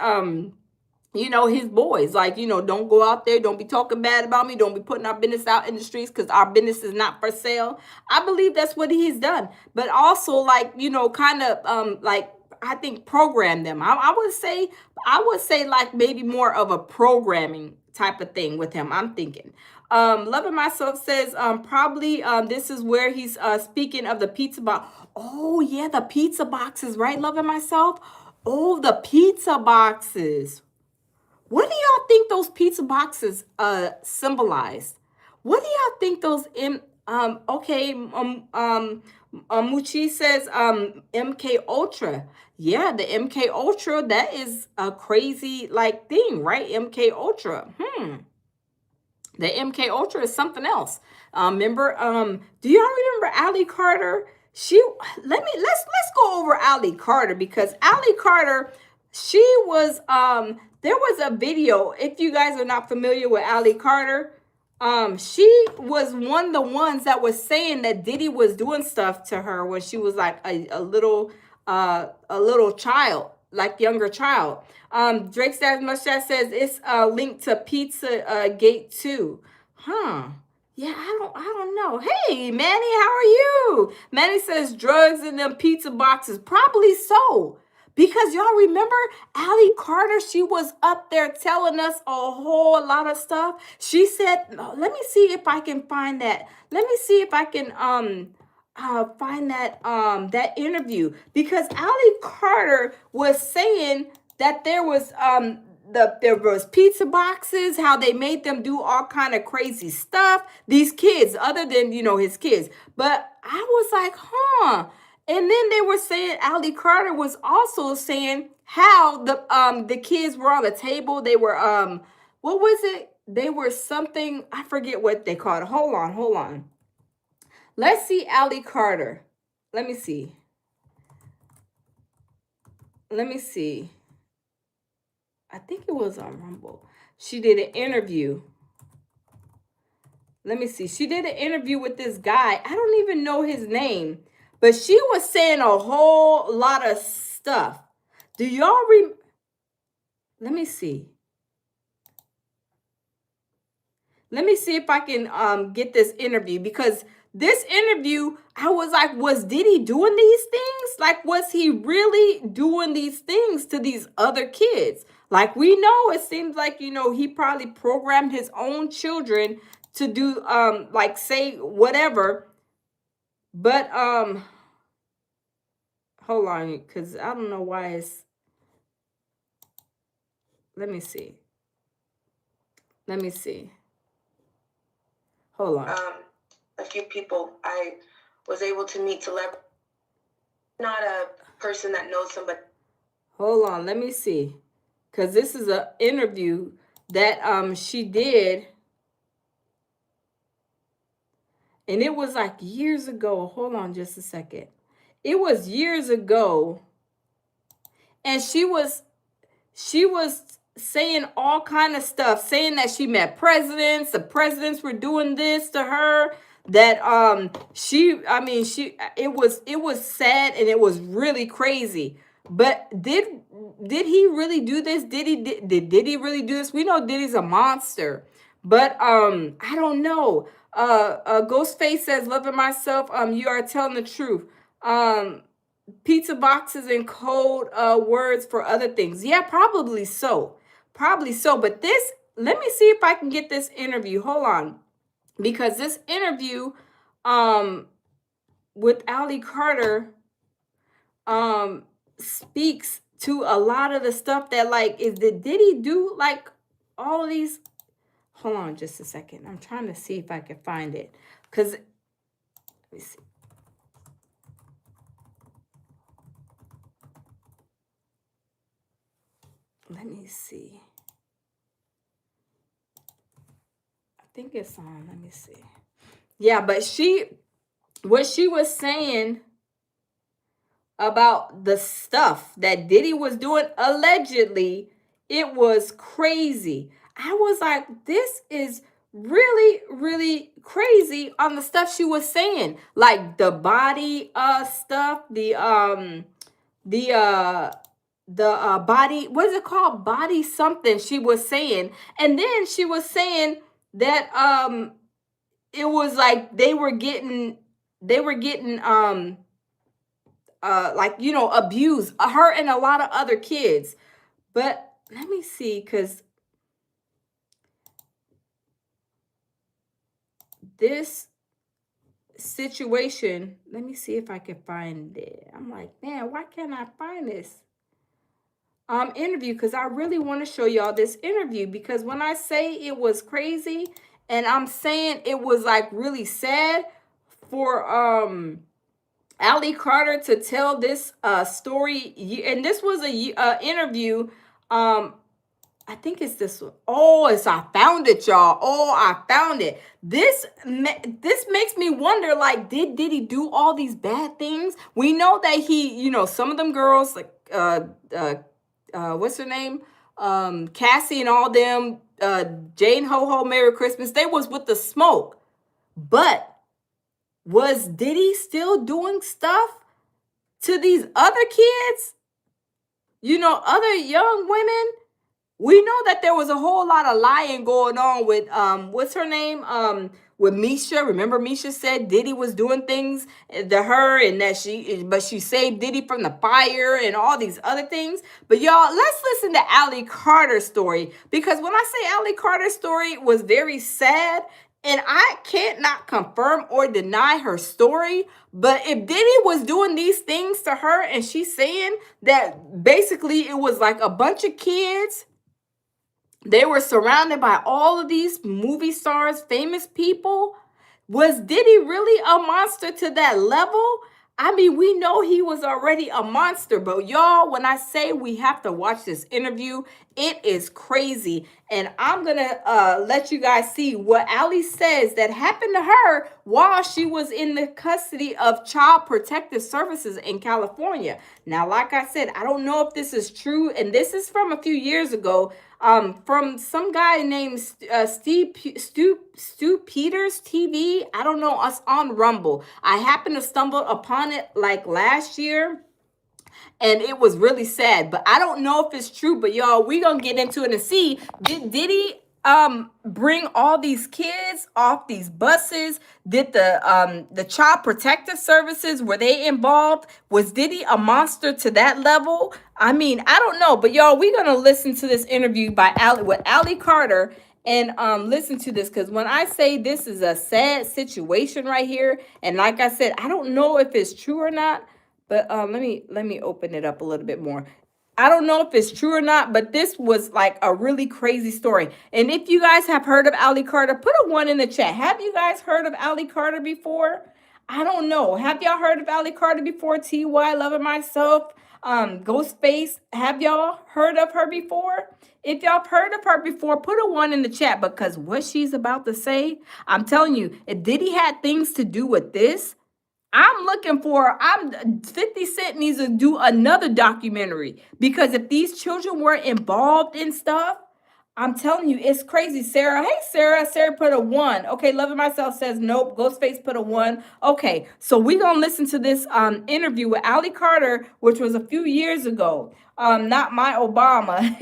his boys. Like, don't go out there, don't be talking bad about me, don't be putting our business out in the streets because our business is not for sale. I believe that's what he's done. But also, like, kind of like I think, program them. I would say like maybe more of a programming type of thing with him. I'm thinking. Loving Myself says probably this is where he's speaking of the pizza box. Oh yeah, the pizza boxes, right? Loving Myself. Oh, the pizza boxes. What do y'all think those pizza boxes symbolize? What do y'all think those Muchi says MK Ultra. Yeah, the MK Ultra, that is a crazy like thing, right? MK Ultra. The MK Ultra is something else. Remember, do y'all remember Allie Carter? Let's go over Allie Carter, because Allie Carter, she was there was a video. If you guys are not familiar with Allie Carter, she was one of the ones that was saying that Diddy was doing stuff to her when she was like a little child, like younger child. Drake Stars Mustache says it's linked to Pizza Gate too. Huh. Yeah, I don't know. Hey, Manny, how are you? Manny says drugs in them pizza boxes. Probably so. Because y'all remember Allie Carter, she was up there telling us a whole lot of stuff. She said, let me see if I can find that. Let me see if I can find that interview, because Allie Carter was saying that there was there was pizza boxes, how they made them do all kind of crazy stuff. These kids, other than his kids, but I was like, huh. And then they were saying Allie Carter was also saying how the kids were on the table. They were what was it? They were something, I forget what they called it. Hold on. Let's see Allie Carter. Let me see. I think it was on Rumble. She did an interview. Let me see. She did an interview with this guy. I don't even know his name. But she was saying a whole lot of stuff. Do y'all Let me see. Let me see if I can get this interview, because this interview, I was like, was Diddy doing these things? Like, was he really doing these things to these other kids? Like, we know, it seems like, he probably programmed his own children to do, like, say whatever. But, hold on, because I don't know why it's, let me see. Hold on. A few people I was able to meet not a person that knows somebody. Hold on, let me see. Because this is an interview that she did. And it was like years ago. Hold on just a second. It was years ago. And she was saying all kind of stuff, saying that she met presidents, the presidents were doing this to her, that it was sad and it was really crazy. But did he really do this? Did Diddy really do this? We know Diddy's a monster, but I don't know. Ghostface says, loving myself, you are telling the truth. Pizza boxes and code words for other things. Yeah, probably so. But this, let me see if I can get this interview. Hold on. Because this interview with Allie Carter speaks to a lot of the stuff that, like, did Diddy do like all of these? Hold on just a second. I'm trying to see if I can find it. Because, let me see. Let me see. I think it's on. Let me see. Yeah, but what she was saying about the stuff that Diddy was doing, allegedly, it was crazy. I was like, this is really, really crazy on the stuff she was saying. Like the body stuff, the body, what is it called? Body something she was saying. And then she was saying that it was like they were getting like, you know, abuse her and a lot of other kids. But let me see, because this situation, let me see if I can find it. I'm like, man, why can't I find this interview? Because I really want to show y'all this interview, because when I say it was crazy, and I'm saying it was like really sad for Ali Carter to tell this story, and this was a interview. I think it's this one. Oh, I found it, y'all. Oh, I found it. This makes me wonder, like, did he do all these bad things? We know that he, you know, some of them girls, like what's her name? Cassie and all them, Jane Ho Ho, Merry Christmas, they was with the smoke. But was Diddy still doing stuff to these other kids? You know, other young women? We know that there was a whole lot of lying going on with what's her name? With Misha. Remember, Misha said Diddy was doing things to her, and that she saved Diddy from the fire and all these other things. But y'all, let's listen to Ali Carter's story, because when I say Ali Carter's story was very sad, and I can't not confirm or deny her story, but if Diddy was doing these things to her, and she's saying that basically it was like a bunch of kids, they were surrounded by all of these movie stars, famous people. Was Diddy really a monster to that level? I mean, we know he was already a monster, but y'all, when I say we have to watch this interview, it is crazy. And I'm going to let you guys see what Ali says that happened to her while she was in the custody of Child Protective Services in California. Now, like I said, I don't know if this is true, and this is from a few years ago. From some guy named Stu Peters TV. I don't know, us on Rumble. I happened to stumble upon it like last year, and it was really sad. But I don't know if it's true. But y'all, we gonna get into it and see, did Diddy bring all these kids off these buses? Did the Child Protective Services, were they involved? Was Diddy a monster to that level? I mean, I don't know, but y'all, we're gonna listen to this interview by Ali Carter, and listen to this, because when I say this is a sad situation right here, and like I said, I don't know if it's true or not, but let me open it up a little bit more. I don't know if it's true or not, but this was like a really crazy story. And if you guys have heard of Ali Carter, put a 1 in the chat. Have you guys heard of Ali Carter before? I don't know. Have y'all heard of Ali Carter before? TY, Loving Myself, Ghostface. Have y'all heard of her before? If y'all heard of her before, put a 1 in the chat, because what she's about to say, I'm telling you, if Diddy had things to do with this, 50 Cent needs to do another documentary, because if these children were involved in stuff, I'm telling you, it's crazy. Sarah, hey Sarah put a 1. Okay, Loving Myself says nope. Ghostface put a 1. Okay, so we're gonna listen to this interview with Ali Carter, which was a few years ago. Not my Obama.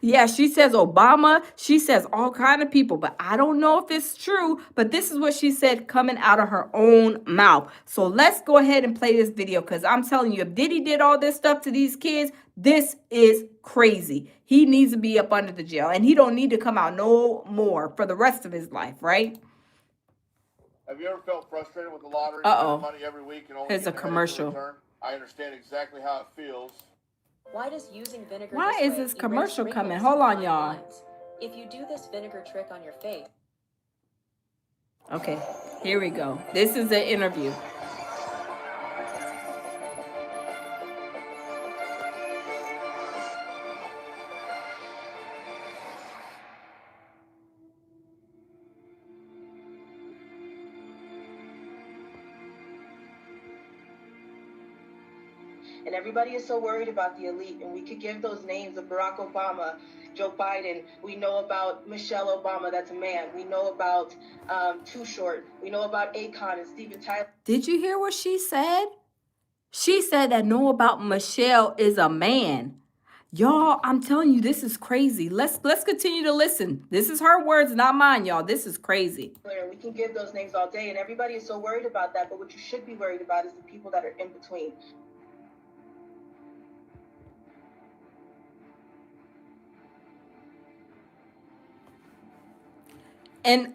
Yeah, she says Obama. She says all kind of people, but I don't know if it's true. But this is what she said coming out of her own mouth. So let's go ahead and play this video, because I'm telling you, if Diddy did all this stuff to these kids, this is crazy. He needs to be up under the jail, and he don't need to come out no more for the rest of his life, right? Have you ever felt frustrated with the lottery? Uh-oh. Money every week and only Here's a get commercial. return? I understand exactly how it feels. Why does using vinegar Why is this commercial coming? Hold on, y'all. If you do this vinegar trick on your face. Okay, here we go. This is the interview. And everybody is so worried about the elite, and we could give those names of Barack Obama, Joe Biden. We know about Michelle Obama, that's a man. We know about Too Short. We know about Akon and Steven Tyler. Did you hear what she said? She said that know about Michelle is a man. Y'all, I'm telling you, this is crazy. Let's continue to listen. This is her words, not mine, y'all. This is crazy. We can give those names all day, and everybody is so worried about that, but what you should be worried about is the people that are in between. And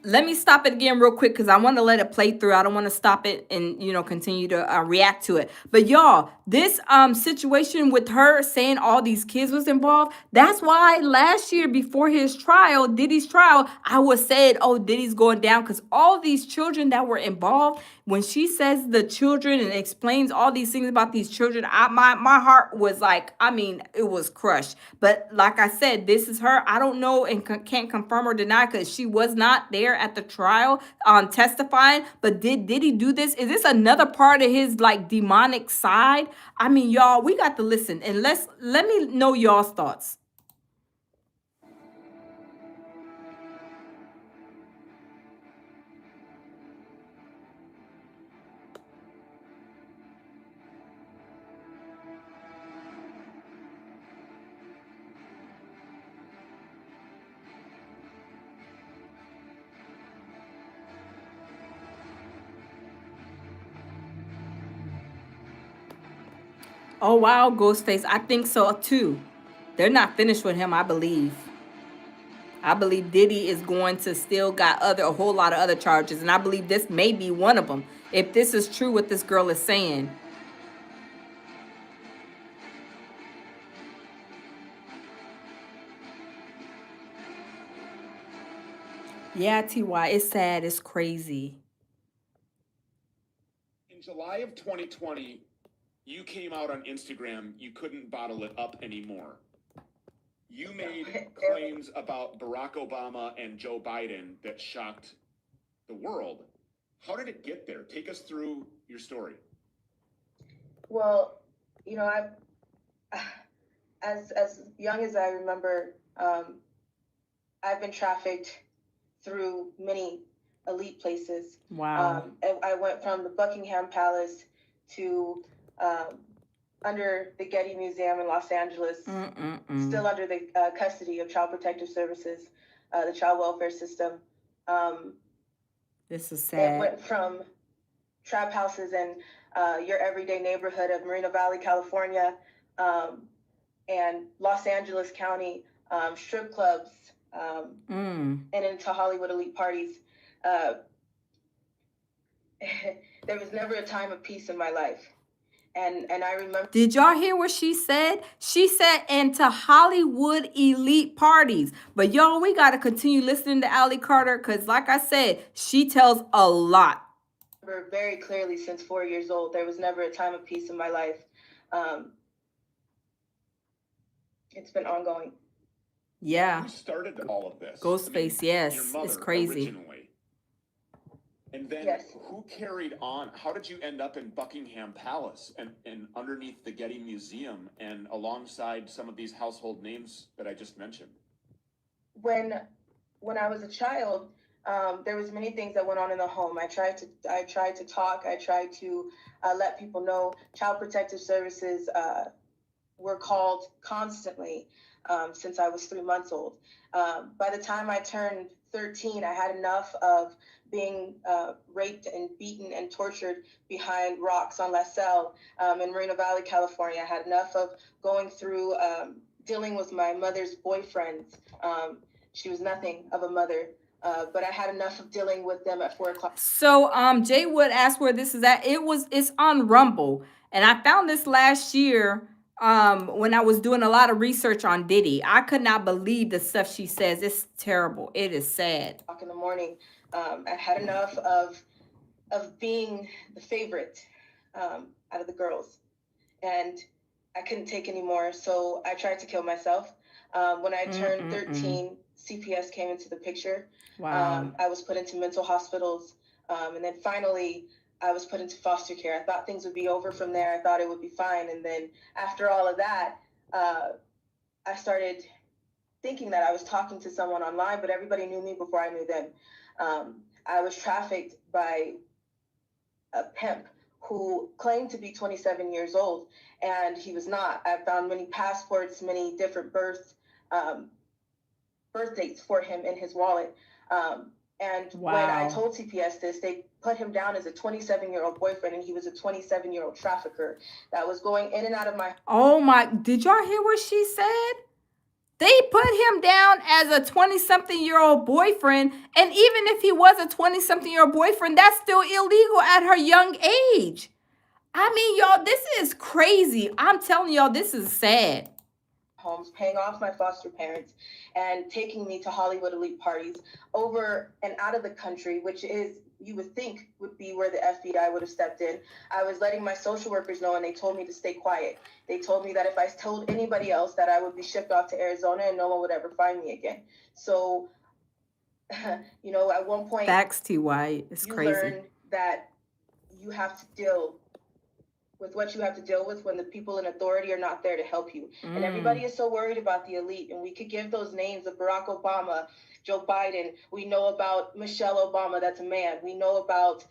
let me stop it again real quick because I want to let it play through. I don't want to stop it and continue to react to it. But y'all, this situation with her saying all these kids was involved. That's why last year before his trial, Diddy's trial, I was said, oh, Diddy's going down because all these children that were involved. When she says the children and explains all these things about these children, my heart was like, I mean, it was crushed. But like I said, this is her. I don't know and can't confirm or deny because she was not there at the trial testifying. But did he do this? Is this another part of his like demonic side? I mean, y'all, we got to listen and let me know y'all's thoughts. Oh wow, Ghostface. I think so too. They're not finished with him, I believe. I believe Diddy is going to still got a whole lot of other charges, and I believe this may be one of them. If this is true, what this girl is saying. Yeah, TY, it's sad. It's crazy. In July of 2020, you came out on Instagram. You couldn't bottle it up anymore. You made claims about Barack Obama and Joe Biden that shocked the world. How did it get there? Take us through your story. Well, as young as I remember, I've been trafficked through many elite places. Wow. I went from the Buckingham Palace to under the Getty Museum in Los Angeles, still under the custody of Child Protective Services, the child welfare system. This is sad. It went from trap houses in your everyday neighborhood of Moreno Valley, California, and Los Angeles County, strip clubs, and into Hollywood elite parties. There was never a time of peace in my life. And I remember. Did y'all hear what she said? She said into Hollywood elite parties. But y'all, we got to continue listening to Allie Carter because like I said, she tells a lot. I remember very clearly since 4 years old, there was never a time of peace in my life. It's been ongoing. Yeah. Who started all of this? Ghostface, yes. Your mother, it's crazy. Originally. And then who carried on? How did you end up in Buckingham Palace and underneath the Getty Museum and alongside some of these household names that I just mentioned? When I was a child, there was many things that went on in the home. I tried to talk. I tried to let people know. Child Protective Services were called constantly since I was 3 months old. By the time I turned 13, I had enough of being raped and beaten and tortured behind rocks on La Salle in Moreno Valley, California. I had enough of going through dealing with my mother's boyfriends. She was nothing of a mother, but I had enough of dealing with them at 4 o'clock. So Jay Wood asked where this is at. It's on Rumble. And I found this last year when I was doing a lot of research on Diddy. I could not believe the stuff she says. It's terrible. It is sad. In the morning, I had enough of being the favorite out of the girls, and I couldn't take anymore. So I tried to kill myself. When I turned 13, CPS came into the picture. Wow. I was put into mental hospitals, and then finally I was put into foster care. I thought things would be over from there. I thought it would be fine. And then after all of that, I started thinking that I was talking to someone online, but everybody knew me before I knew them. I was trafficked by a pimp who claimed to be 27 years old, and he was not. I found many passports, many different birth dates for him in his wallet. And when I told CPS this, they put him down as a 27-year-old boyfriend, and he was a 27-year-old trafficker that was going in and out of my. Oh my! Did y'all hear what she said? They put him down as a 20-something-year-old boyfriend. And even if he was a 20-something-year-old boyfriend, that's still illegal at her young age. I mean, y'all, this is crazy. I'm telling y'all, this is sad. Homes, paying off my foster parents, and taking me to Hollywood elite parties over and out of the country, which is, you would think, would be where the FBI would have stepped in. I was letting my social workers know, and they told me to stay quiet. They told me that if I told anybody else, that I would be shipped off to Arizona and no one would ever find me again. So, you know, at one point, Facts, T.Y. It's you crazy. learn that you have to deal with what you have to deal with when the people in authority are not there to help you. And everybody is so worried about the elite, and we could give those names of Barack Obama, Joe Biden. We know about Michelle Obama, that's a man. We know about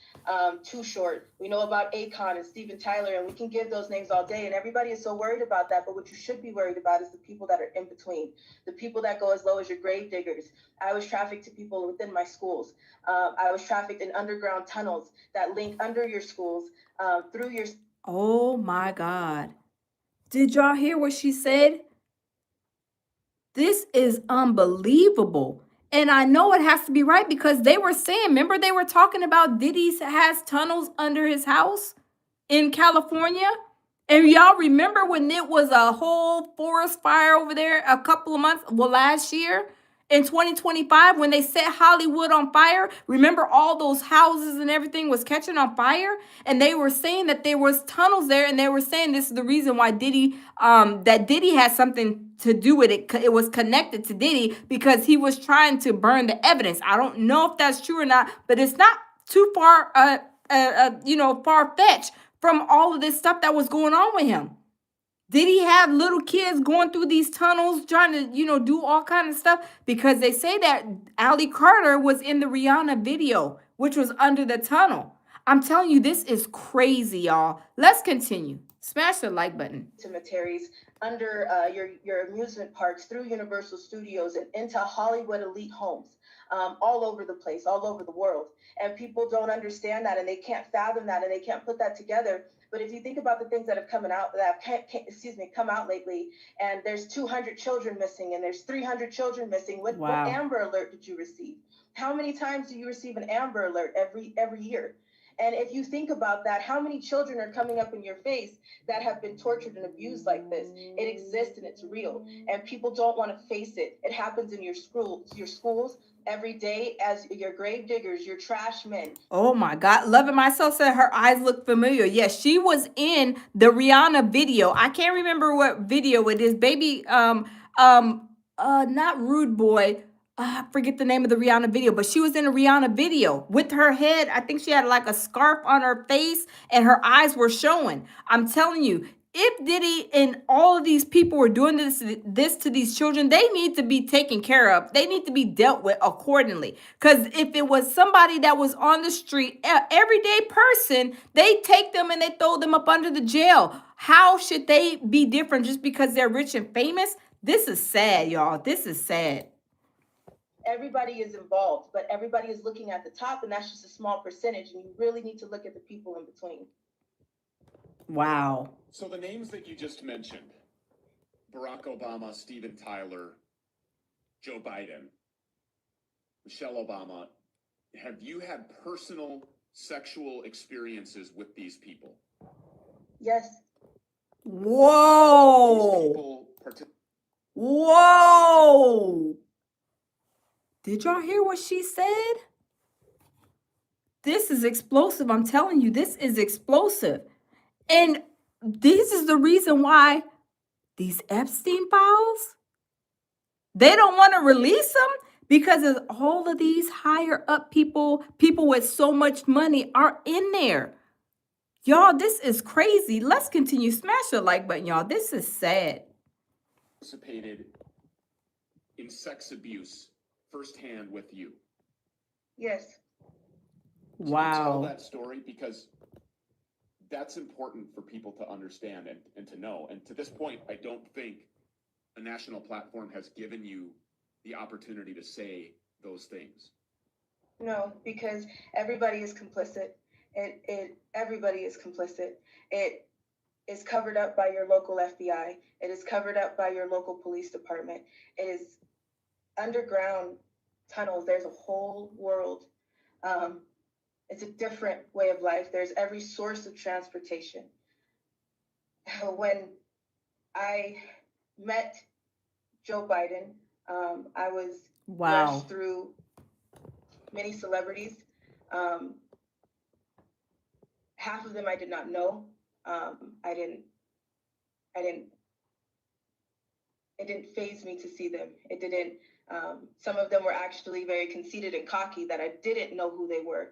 Too Short. We know about Akon and Steven Tyler, and we can give those names all day, and everybody is so worried about that. But what you should be worried about is the people that are in between, the people that go as low as your grave diggers. I was trafficked to people within my schools. I was trafficked in underground tunnels that link under your schools, through your... Oh my God. Did y'all hear what she said? This is unbelievable. And I know it has to be right because they were saying, remember they were talking about Diddy has tunnels under his house in California? And y'all remember when it was a whole forest fire over there a couple of months, well, last year? In 2025, when they set Hollywood on fire, remember all those houses and everything was catching on fire? And they were saying that there was tunnels there, and they were saying this is the reason why Diddy, that Diddy has something to do with it. It was connected to Diddy because he was trying to burn the evidence. I don't know if that's true or not, but it's not too far, far-fetched from all of this stuff that was going on with him. Did he have little kids going through these tunnels trying to, do all kind of stuff? Because they say that Ali Carter was in the Rihanna video, which was under the tunnel. I'm telling you, this is crazy, y'all. Let's continue. Smash the like button. Cemeteries, under your amusement parks, through Universal Studios, and into Hollywood elite homes, all over the place, all over the world. And people don't understand that, and they can't fathom that, and they can't put that together. But if you think about the things that have come out lately, and there's 200 children missing, and there's 300 children missing. What Amber Alert did you receive? How many times do you receive an Amber Alert every year? And if you think about that, how many children are coming up in your face that have been tortured and abused like this? It exists and it's real. And people don't want to face it. It happens in your schools every day as your grave diggers, your trash men. Oh my God. Loving Myself said her eyes look familiar. Yes, she was in the Rihanna video. I can't remember what video it is. Baby, not Rude Boy. I forget the name of the Rihanna video, but she was in a Rihanna video with her head. I think she had like a scarf on her face and her eyes were showing. I'm telling you, if Diddy and all of these people were doing this to these children, they need to be taken care of. They need to be dealt with accordingly. Because if it was somebody that was on the street, an everyday person, they take them and they throw them up under the jail. How should they be different just because they're rich and famous? This is sad, y'all. This is sad. Everybody is involved, but everybody is looking at the top, and that's just a small percentage. And you really need to look at the people in between. Wow. So the names that you just mentioned, Barack Obama, Steven Tyler, Joe Biden, Michelle Obama, have you had personal sexual experiences with these people? Yes. Whoa. Whoa. Did y'all hear what she said? This is explosive. I'm telling you, this is explosive. And this is the reason why these Epstein files, they don't want to release them because of all of these higher up people with so much money are in there. Y'all, this is crazy. Let's continue. Smash the like button, y'all. This is sad. Participated in sex abuse firsthand with you. Yes. Wow. Tell that story because that's important for people to understand and to know. And to this point, I don't think a national platform has given you the opportunity to say those things. No, because everybody is complicit. Everybody is complicit. is covered up by your local FBI. It is covered up by your local police department. It is underground tunnels. There's a whole world. It's a different way of life. There's every source of transportation. When I met Joe Biden, I was brushed through many celebrities. Half of them I did not know. It didn't faze me to see them. It didn't. Some of them were actually very conceited and cocky that I didn't know who they were.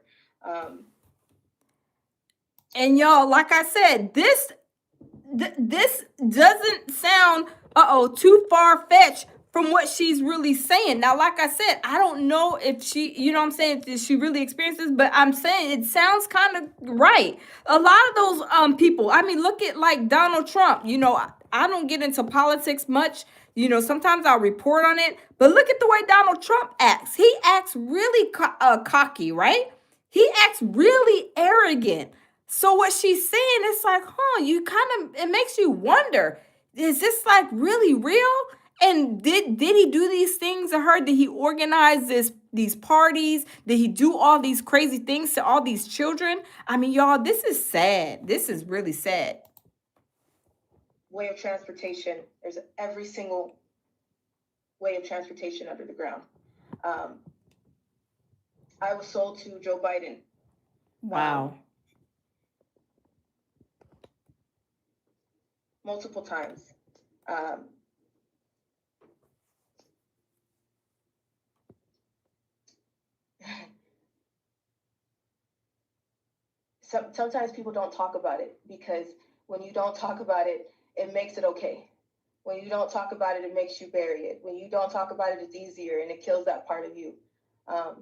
And y'all, like I said, this doesn't sound too far-fetched from what she's really saying. Now, like I said, I don't know if she, you know what I'm saying, if she really experienced this, but I'm saying it sounds kind of right. A lot of those people, I mean, look at like Donald Trump. You know, I don't get into politics much. You know, sometimes I'll report on it, but look at the way Donald Trump acts. He acts really cocky, right? He acts really arrogant. So what she's saying, it's like, you kind of, it makes you wonder, is this like really real? And did he do these things to her? Did he organize these parties? Did he do all these crazy things to all these children? I mean, y'all, this is sad. This is really sad. Way of transportation. There's every single way of transportation under the ground. I was sold to Joe Biden. Wow. Multiple times. Sometimes people don't talk about it, because when you don't talk about it, it makes it okay. When you don't talk about it, it makes you bury it. When you don't talk about it, it's easier and it kills that part of you. I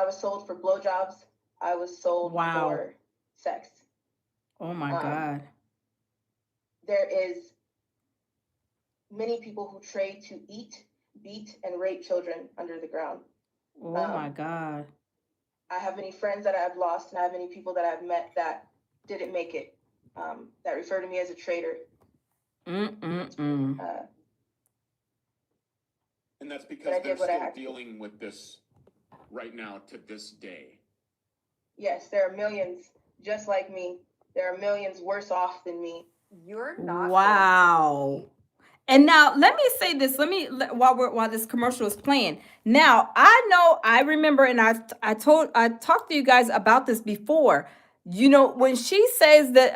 was sold for blowjobs. I was sold for sex. Oh my God. There is many people who trade to eat, beat, and rape children under the ground. Oh my God. I have many friends that I've lost, and I have many people that I've met that didn't make it, that refer to me as a traitor. And that's because they're still dealing with this right now to this day. Yes, there are millions just like me. There are millions worse off than me. You're not. Wow. And now let me say this. While this commercial is playing. Now I remember, and I talked to you guys about this before. You know, when she says that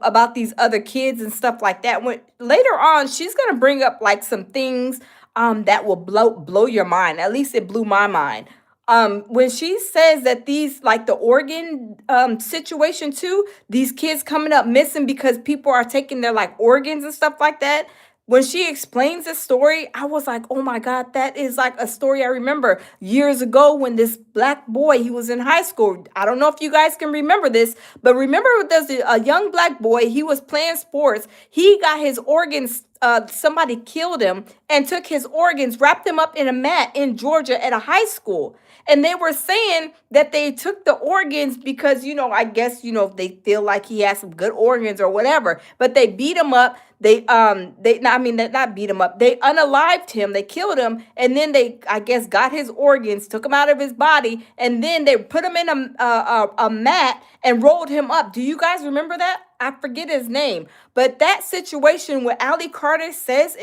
about these other kids and stuff like that, when later on she's gonna bring up like some things that will blow your mind. At least it blew my mind. When she says that these, like the organ situation too, these kids coming up missing because people are taking their like organs and stuff like that. When she explains this story, I was like, oh my God, that is like a story I remember years ago when this black boy, he was in high school. I don't know if you guys can remember this, but remember there's a young black boy, he was playing sports. He got his organs, somebody killed him and took his organs, wrapped him up in a mat in Georgia at a high school. And they were saying that they took the organs because, I guess, they feel like he has some good organs or whatever, but they beat him up. They not beat him up. They unalived him. They killed him. And then they, I guess, got his organs, took him out of his body. And then they put him in a mat and rolled him up. Do you guys remember that? I forget his name. But that situation where Allie Carter says,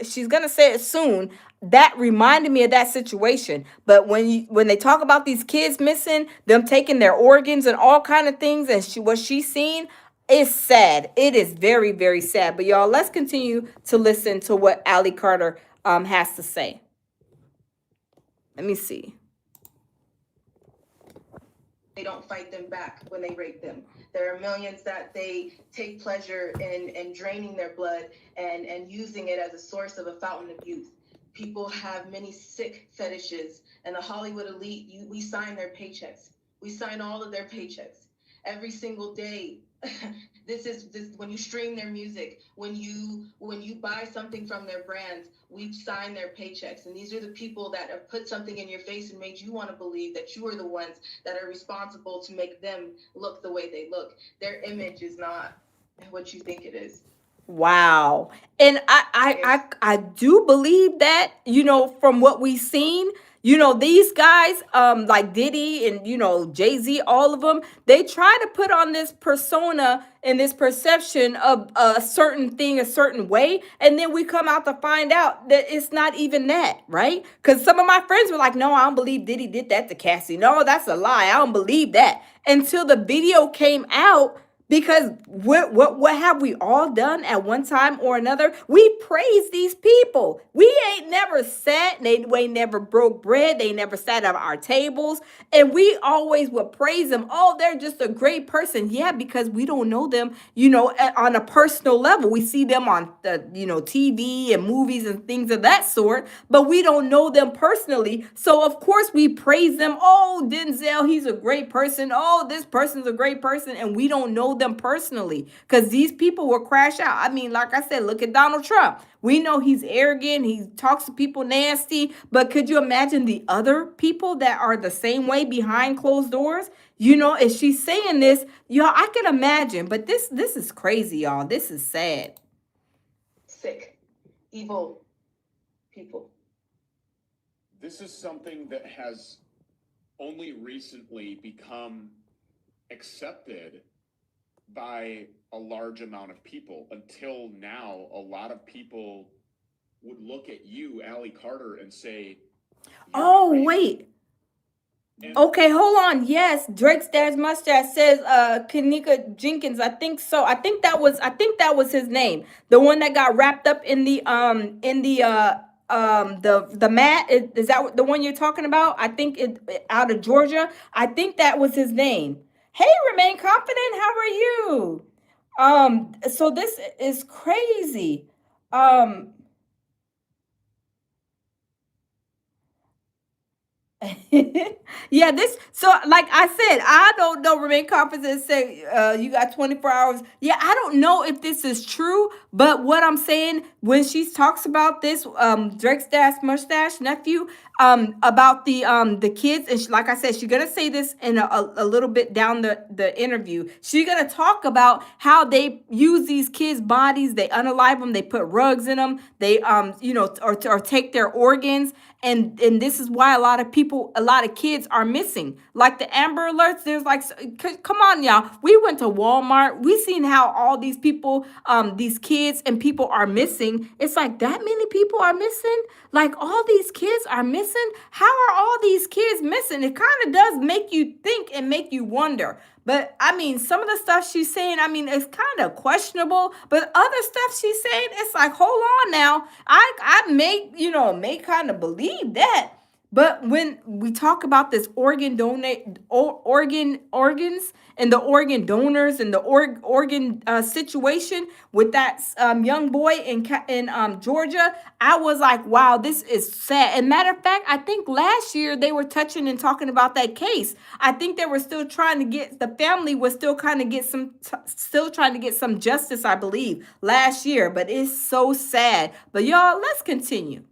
she's going to say it soon, that reminded me of that situation. But when they talk about these kids missing, them taking their organs and all kind of things, and what she's seen, it's sad. It is very, very sad. But y'all, let's continue to listen to what Allie Carter has to say. Let me see. They don't fight them back when they rape them. There are millions that they take pleasure in draining their blood and using it as a source of a fountain of youth. People have many sick fetishes, and the Hollywood elite, we sign their paychecks. We sign all of their paychecks. every single day. This when you stream their music, when you buy something from their brands, we sign their paychecks, and these are the people that have put something in your face and made you want to believe that you are the ones that are responsible to make them look the way they look. Their image is not what you think it is. Wow. And I do believe that, from what we've seen, these guys, like Diddy and, Jay-Z, all of them, they try to put on this persona and this perception of a certain thing a certain way. And then we come out to find out that it's not even that, right? Because some of my friends were like, no, I don't believe Diddy did that to Cassie. No, that's a lie. I don't believe that. Until the video came out. Because what have we all done at one time or another? We praise these people. We ain't never sat, they ain't never broke bread, they never sat at our tables, and we always would praise them. Oh, they're just a great person. Yeah, because we don't know them, on a personal level. We see them on the, TV and movies and things of that sort, but we don't know them personally. So of course we praise them. Oh, Denzel, he's a great person. Oh, this person's a great person, and we don't know them personally, because these people will crash out. I mean, like I said, look at Donald Trump. We know he's arrogant, he talks to people nasty, but could you imagine the other people that are the same way behind closed doors? If she's saying this, y'all, I can imagine, but this is crazy, y'all. This is sad. Sick, evil people. This is something that has only recently become accepted by a large amount of people. Until now, a lot of people would look at you, Allie Carter, and say, oh, crazy. Wait. Okay, hold on. Yes, Drake's dad's mustache says Kanika Jenkins. I think so. I think that was his name. The one that got wrapped up in the mat. Is that the one you're talking about? I think it out of Georgia. I think that was his name. Hey, Remain Confident. How are you? So this is crazy. Yeah, so like I said, I don't know. Remain confident. Say you got 24 hours. Yeah, I don't know if this is true, but what I'm saying, when she talks about this, Drake's dad's mustache nephew, about the kids, and like I said, she's gonna say this in a little bit down the interview. She's gonna talk about how they use these kids' bodies, they unalive them, they put rugs in them, they or take their organs. And this is why a lot of kids are missing. Like the Amber Alerts, there's like, come on, y'all. We went to Walmart. We seen how all these people, these kids and people are missing. It's like that many people are missing. Like all these kids are missing. How are all these kids missing? It kind of does make you think and make you wonder. But I mean, some of the stuff she's saying, I mean, it's kind of questionable. But other stuff she's saying, it's like, hold on now. I may kind of believe that. But when we talk about this organs and the organ donors and the organ situation with that young boy in Georgia, I was like, wow, this is sad. And matter of fact, I think last year they were touching and talking about that case. I think they were still trying to get, the family was still kind of still trying to get some justice, I believe, last year. But it's so sad. But y'all, let's continue.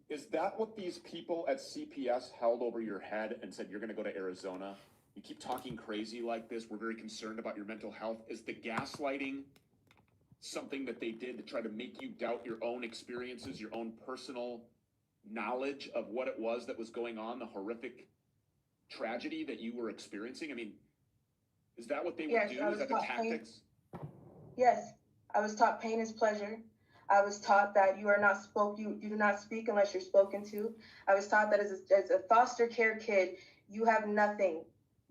Is that what these people at CPS held over your head and said, you're going to go to Arizona? You keep talking crazy like this. We're very concerned about your mental health. Is the gaslighting something that they did to try to make you doubt your own experiences, your own personal knowledge of what it was that was going on, the horrific tragedy that you were experiencing? I mean, is that what they would do? Is that the tactics? Yes, I was taught pain is pleasure. I was taught that you do not speak unless you're spoken to. I was taught that as a foster care kid, you have nothing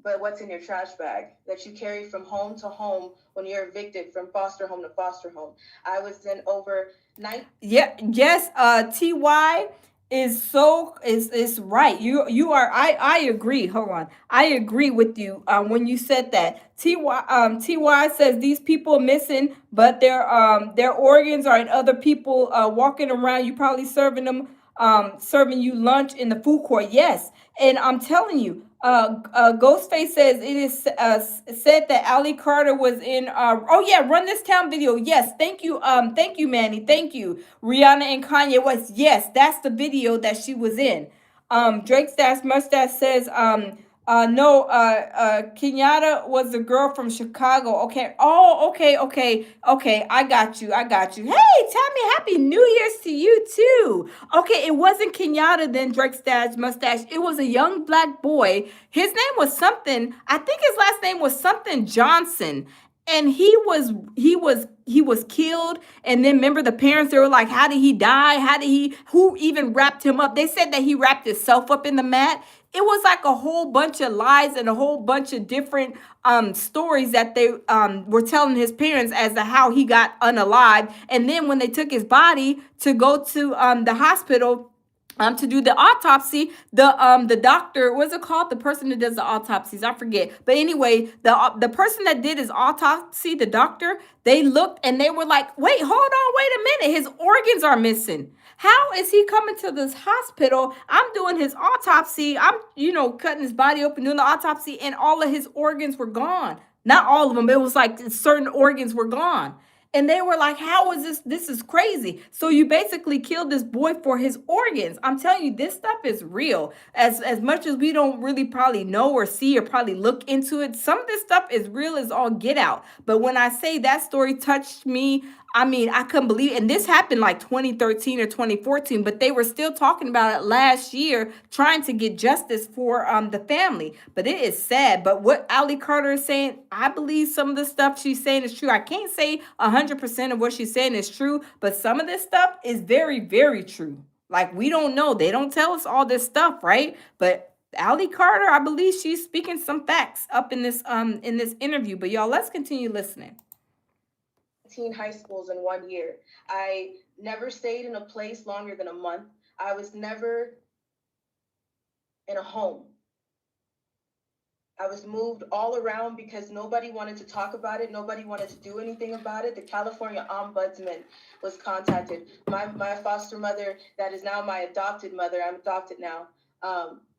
but what's in your trash bag that you carry from home to home when you're evicted from foster home to foster home. I was in over 9. Yeah, yes, TY is right. You are, I agree. Hold on. I agree with you when you said that. TY says these people missing, but their organs are in other people walking around. You probably serving you lunch in the food court. Yes. And I'm telling you, Ghostface says it is said that Ali Carter was in. Oh yeah, Run This Town video. Yes, thank you, Manny. Thank you. Rihanna and Kanye West. Yes, that's the video that she was in. Drake Stash Mustache says no, Kenyatta was the girl from Chicago. Okay. Oh, okay. I got you. Hey, Tammy, happy New Year's to you too. Okay, it wasn't Kenyatta then, Drake Stash Mustache. It was a young black boy. His name was something. I think his last name was something Johnson. And he was killed. And then remember the parents, they were like, how did he die? Who even wrapped him up? They said that he wrapped himself up in the mat. It was like a whole bunch of lies and a whole bunch of different stories that they were telling his parents as to how he got unalived. And then when they took his body to go to the hospital to do the autopsy, the doctor, what's it called? The person that does the autopsies, I forget. But anyway, the person that did his autopsy, the doctor, they looked and they were like, wait, hold on, wait a minute. His organs are missing. How is he coming to this hospital? I'm doing his autopsy. I'm, cutting his body open, doing the autopsy, and all of his organs were gone. Not all of them. It was like certain organs were gone. And they were like, how is this? This is crazy. So you basically killed this boy for his organs. I'm telling you, this stuff is real. As much as we don't really probably know or see or probably look into it, some of this stuff is real as all get out. But when I say that story touched me, I mean, I couldn't believe it. And this happened like 2013 or 2014, but they were still talking about it last year, trying to get justice for the family. But it is sad. But what Ali Carter is saying, I believe some of the stuff she's saying is true. I can't say 100% of what she's saying is true, but some of this stuff is very, very true. Like, we don't know. They don't tell us all this stuff, right? But Ali Carter, I believe she's speaking some facts up in this interview. But y'all, let's continue listening. High schools in 1 year. I never stayed in a place longer than a month. I was never in a home. I was moved all around because nobody wanted to talk about it. Nobody wanted to do anything about it. The California Ombudsman was contacted. My foster mother, that is now my adopted mother, I'm adopted now,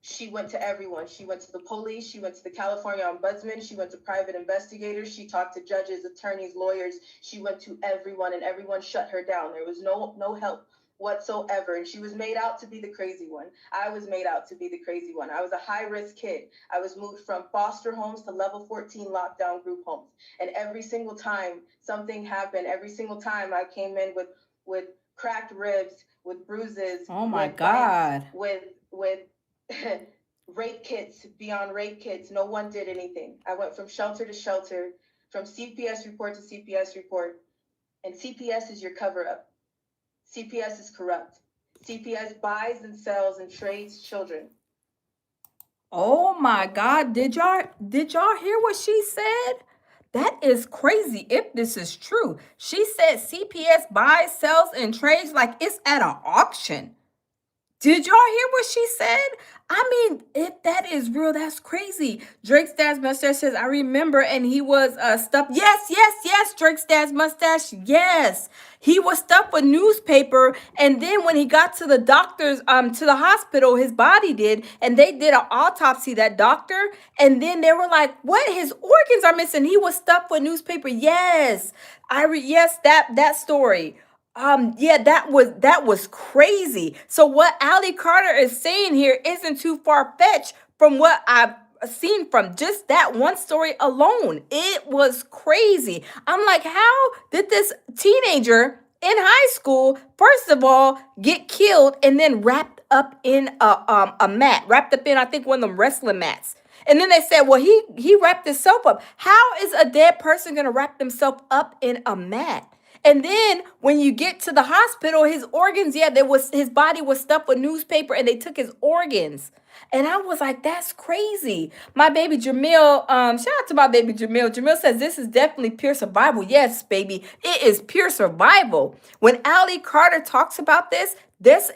she went to everyone. She went to the police. She went to the California Ombudsman. She went to private investigators. She talked to judges, attorneys, lawyers. She went to everyone, and everyone shut her down. There was no help whatsoever. And she was made out to be the crazy one. I was made out to be the crazy one. I was a high-risk kid. I was moved from foster homes to level 14 lockdown group homes. And every single time something happened, every single time I came in with cracked ribs, with bruises. Oh my God. Bites, with rape kits beyond rape kits. No one did anything. I went from shelter to shelter, from CPS report to CPS report. And CPS is your cover-up. CPS is corrupt. CPS buys and sells and trades children. Oh my God. Did y'all hear what she said? That is crazy if this is true. She said CPS buys, sells, and trades like it's at an auction. Did y'all hear what she said? I mean, if that is real, that's crazy. Drake Stash Mustache says, I remember, and he was stuffed. Yes, Drake Stash Mustache, yes. He was stuffed with newspaper, and then when he got to the doctors, to the hospital, his body did, and they did an autopsy, that doctor, and then they were like, what? His organs are missing. He was stuffed with newspaper. Yes, yes, that story. Yeah, that was crazy. So what Ali Carter is saying here isn't too far-fetched from what I've seen from just that one story alone. It was crazy. I'm like, how did this teenager in high school, first of all, get killed and then wrapped up in a mat, wrapped up in, I think, one of them wrestling mats? And then they said, well, he wrapped himself up. How is a dead person gonna wrap themselves up in a mat? And then when you get to the hospital, his organs, his body was stuffed with newspaper and they took his organs. And I was like, that's crazy. My baby Jamil, shout out to my baby Jamil. Jamil says this is definitely pure survival. Yes, baby, it is pure survival. When Ali Carter talks about this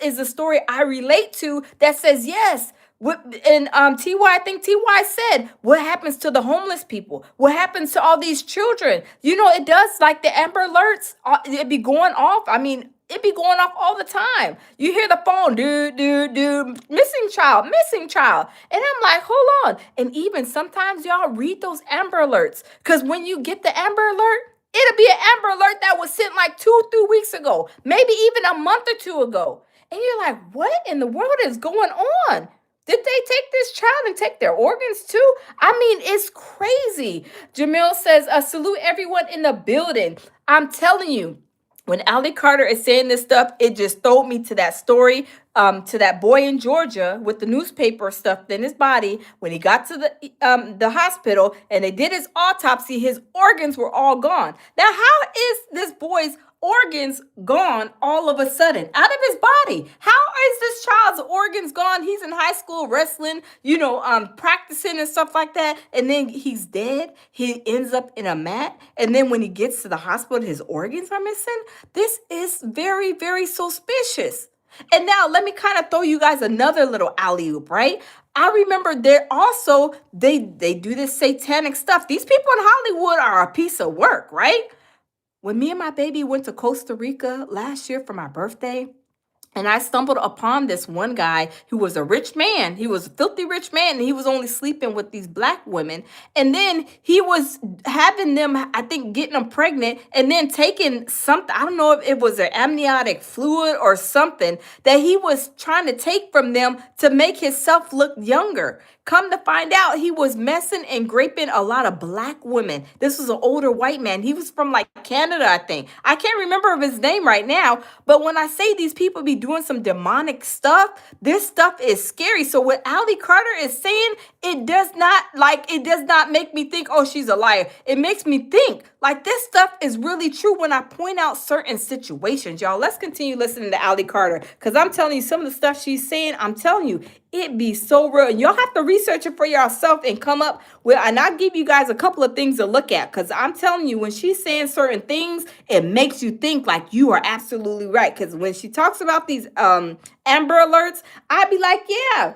is a story I relate to that says, yes. And I think TY said, what happens to the homeless people? What happens to all these children? It does, like the Amber Alerts, it be going off. I mean, it be going off all the time. You hear the phone, dude, missing child, missing child. And I'm like, hold on. And even sometimes y'all read those Amber Alerts. Because when you get the Amber Alert, it'll be an Amber Alert that was sent like 2-3 weeks ago, maybe even a month or two ago. And you're like, what in the world is going on? Did they take this child and take their organs too? I mean, it's crazy. Jamil says, salute everyone in the building. I'm telling you, when Ali Carter is saying this stuff, it just throwed me to that story, to that boy in Georgia with the newspaper stuffed in his body. When he got to the hospital and they did his autopsy, his organs were all gone. Now, how is this boy's organs gone all of a sudden out of his body? How is this child's organs gone? He's in high school wrestling, practicing and stuff like that, and then he's dead. He ends up in a mat, and then when he gets to the hospital, his organs are missing. This is very, very suspicious. And now let me kind of throw you guys another little alley-oop, right? I remember they're also, they do this satanic stuff. These people in Hollywood are a piece of work, right? When me and my baby went to Costa Rica last year for my birthday, and I stumbled upon this one guy who was a rich man. He was a filthy rich man, and he was only sleeping with these black women. And then he was having them, I think, getting them pregnant, and then taking something, I don't know if it was an amniotic fluid or something, that he was trying to take from them to make himself look younger. Come to find out, he was messing and raping a lot of black women. This was an older white man. He was from like Canada, I think. I can't remember his name right now. But when I say these people be doing some demonic stuff, this stuff is scary. So what Ali Carter is saying, it does not make me think, oh, she's a liar. It makes me think like this stuff is really true when I point out certain situations, y'all. Let's continue listening to Ali Carter, because I'm telling you, some of the stuff she's saying, I'm telling you, it be so real. And y'all have to research it for yourself and come up with, and I'll give you guys a couple of things to look at, because I'm telling you, when she's saying certain things, it makes you think like you are absolutely right. Because when she talks about these Amber Alerts, I'd be like, yeah,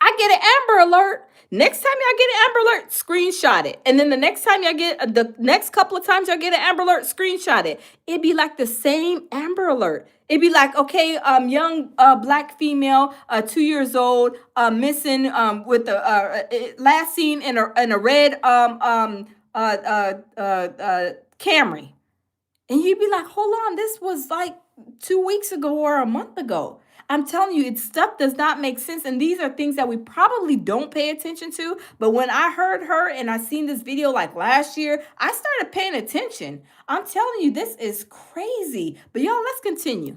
I get an Amber Alert. Next time y'all get an Amber Alert, screenshot it. And then the next time y'all get, the next couple of times y'all get an Amber Alert, screenshot it. It'd be like the same Amber Alert. It'd be like, okay, young black female, 2 years old, missing with the last seen in a red Camry. And you'd be like, hold on, this was like 2 weeks ago or a month ago. I'm telling you, stuff does not make sense. And these are things that we probably don't pay attention to. But when I heard her and I seen this video like last year, I started paying attention. I'm telling you, this is crazy. But y'all, let's continue.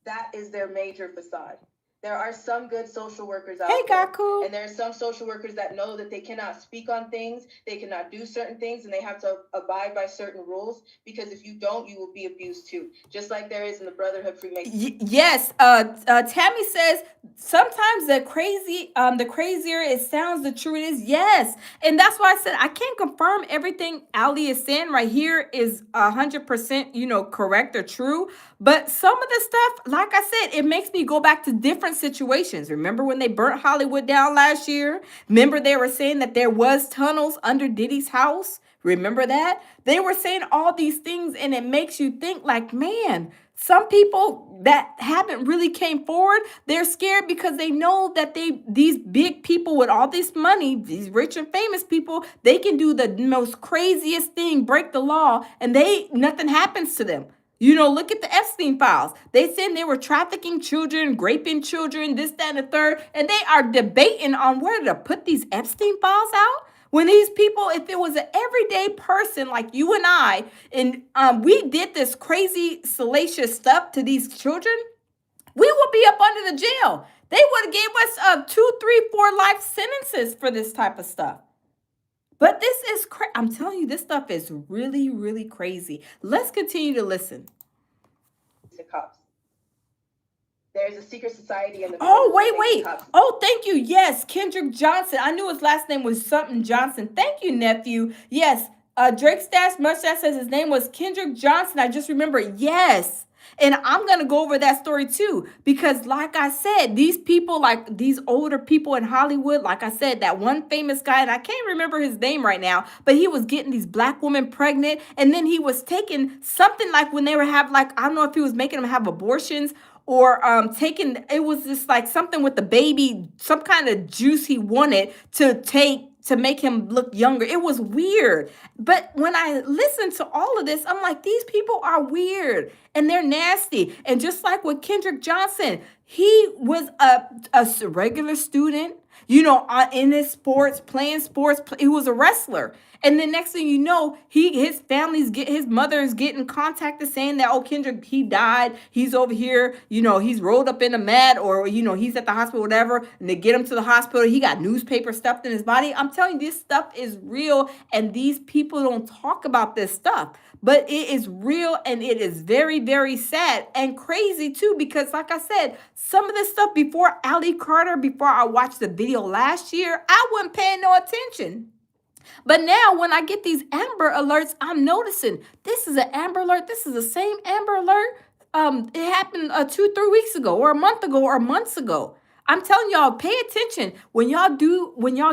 That is their major facade. There are some good social workers out Hey, there. Gaku. And there are some social workers that know that they cannot speak on things, they cannot do certain things, and they have to abide by certain rules, because if you don't, you will be abused too. Just like there is in the Brotherhood Freemasonry. Yes. Tammy says sometimes the crazier it sounds, the truer it is. Yes. And that's why I said I can't confirm everything Ali is saying right here is 100%, correct or true. But some of the stuff, like I said, it makes me go back to different situations. Remember when they burnt Hollywood down last year? Remember they were saying that there was tunnels under Diddy's house? Remember that? They were saying all these things, and it makes you think like, man, some people that haven't really came forward, they're scared because they know that these big people with all this money, these rich and famous people, they can do the most craziest thing, break the law, and nothing happens to them. Look at the Epstein files. They said they were trafficking children, raping children, this, that, and the third. And they are debating on where to put these Epstein files out. When these people, if it was an everyday person like you and I, and we did this crazy, salacious stuff to these children, we would be up under the jail. They would have gave us 2, 3, 4 life sentences for this type of stuff. But this is crazy. I'm telling you, this stuff is really, really crazy. Let's continue to listen. The cops. There's a secret society in the. Oh, wait. Oh, thank you. Yes, Kendrick Johnson. I knew his last name was something Johnson. Thank you, nephew. Yes, Drake Stash Mustache says his name was Kendrick Johnson. I just remember. Yes. And I'm going to go over that story too, because like I said, these people, like these older people in Hollywood, like I said, that one famous guy, and I can't remember his name right now, but he was getting these black women pregnant. And then he was taking something like when they were have like, I don't know if he was making them have abortions or taking, it was just like something with the baby, some kind of juice he wanted to take to make him look younger. It was weird. But when I listened to all of this, I'm like, these people are weird and they're nasty. And just like with Kendrick Johnson, he was a regular student, you know, in his sports, playing sports. He was a wrestler. And then next thing you know, his mother is getting contacted saying that, oh, Kendrick, he died. He's over here, you know, he's rolled up in a mat, or, you know, he's at the hospital, whatever. And they get him to the hospital. He got newspaper stuffed in his body. I'm telling you, this stuff is real. And these people don't talk about this stuff. But it is real, and it is very, very sad and crazy too, because like I said, some of this stuff before Ali Carter, before I watched the video last year, I wasn't paying no attention. But now when I get these Amber Alerts, I'm noticing this is an Amber Alert. This is the same Amber Alert. It happened 2-3 weeks ago, or a month ago, or months ago. I'm telling y'all, pay attention. When y'all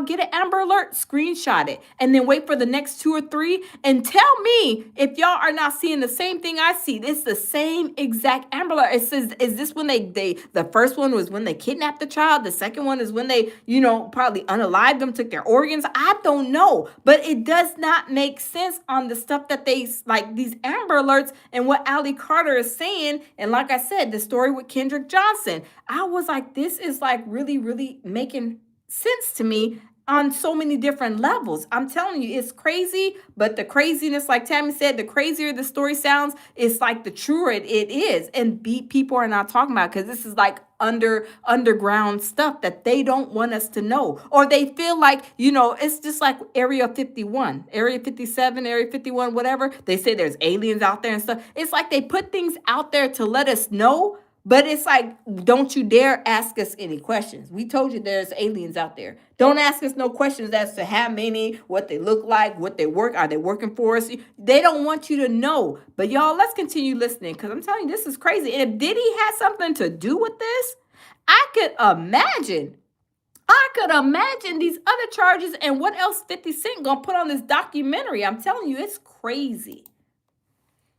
get an Amber Alert, screenshot it and then wait for the next 2 or 3 and tell me if y'all are not seeing the same thing I see. It's the same exact Amber Alert. It says, is this when the first one was when they kidnapped the child? The second one is when they, you know, probably unalived them, took their organs. I don't know, but it does not make sense on the stuff that they, like these Amber Alerts and what Ali Carter is saying. And like I said, the story with Kendrick Johnson, I was like, this is like really, really making sense to me on so many different levels. I'm telling you, it's crazy, but the craziness, like Tammy said, the crazier the story sounds, it's like the truer it is. And people are not talking about, because this is like underground stuff that they don't want us to know, or they feel like, you know, it's just like Area 51, Area 57, Area 51, whatever. They say there's aliens out there and stuff. It's like they put things out there to let us know. But it's like, don't you dare ask us any questions. We told you there's aliens out there. Don't ask us no questions as to how many, what they look like, what they work. Are they working for us? They don't want you to know. But y'all, let's continue listening, because I'm telling you, this is crazy. And if Diddy has something to do with this, I could imagine these other charges and what else 50 Cent gonna put on this documentary. I'm telling you, it's crazy.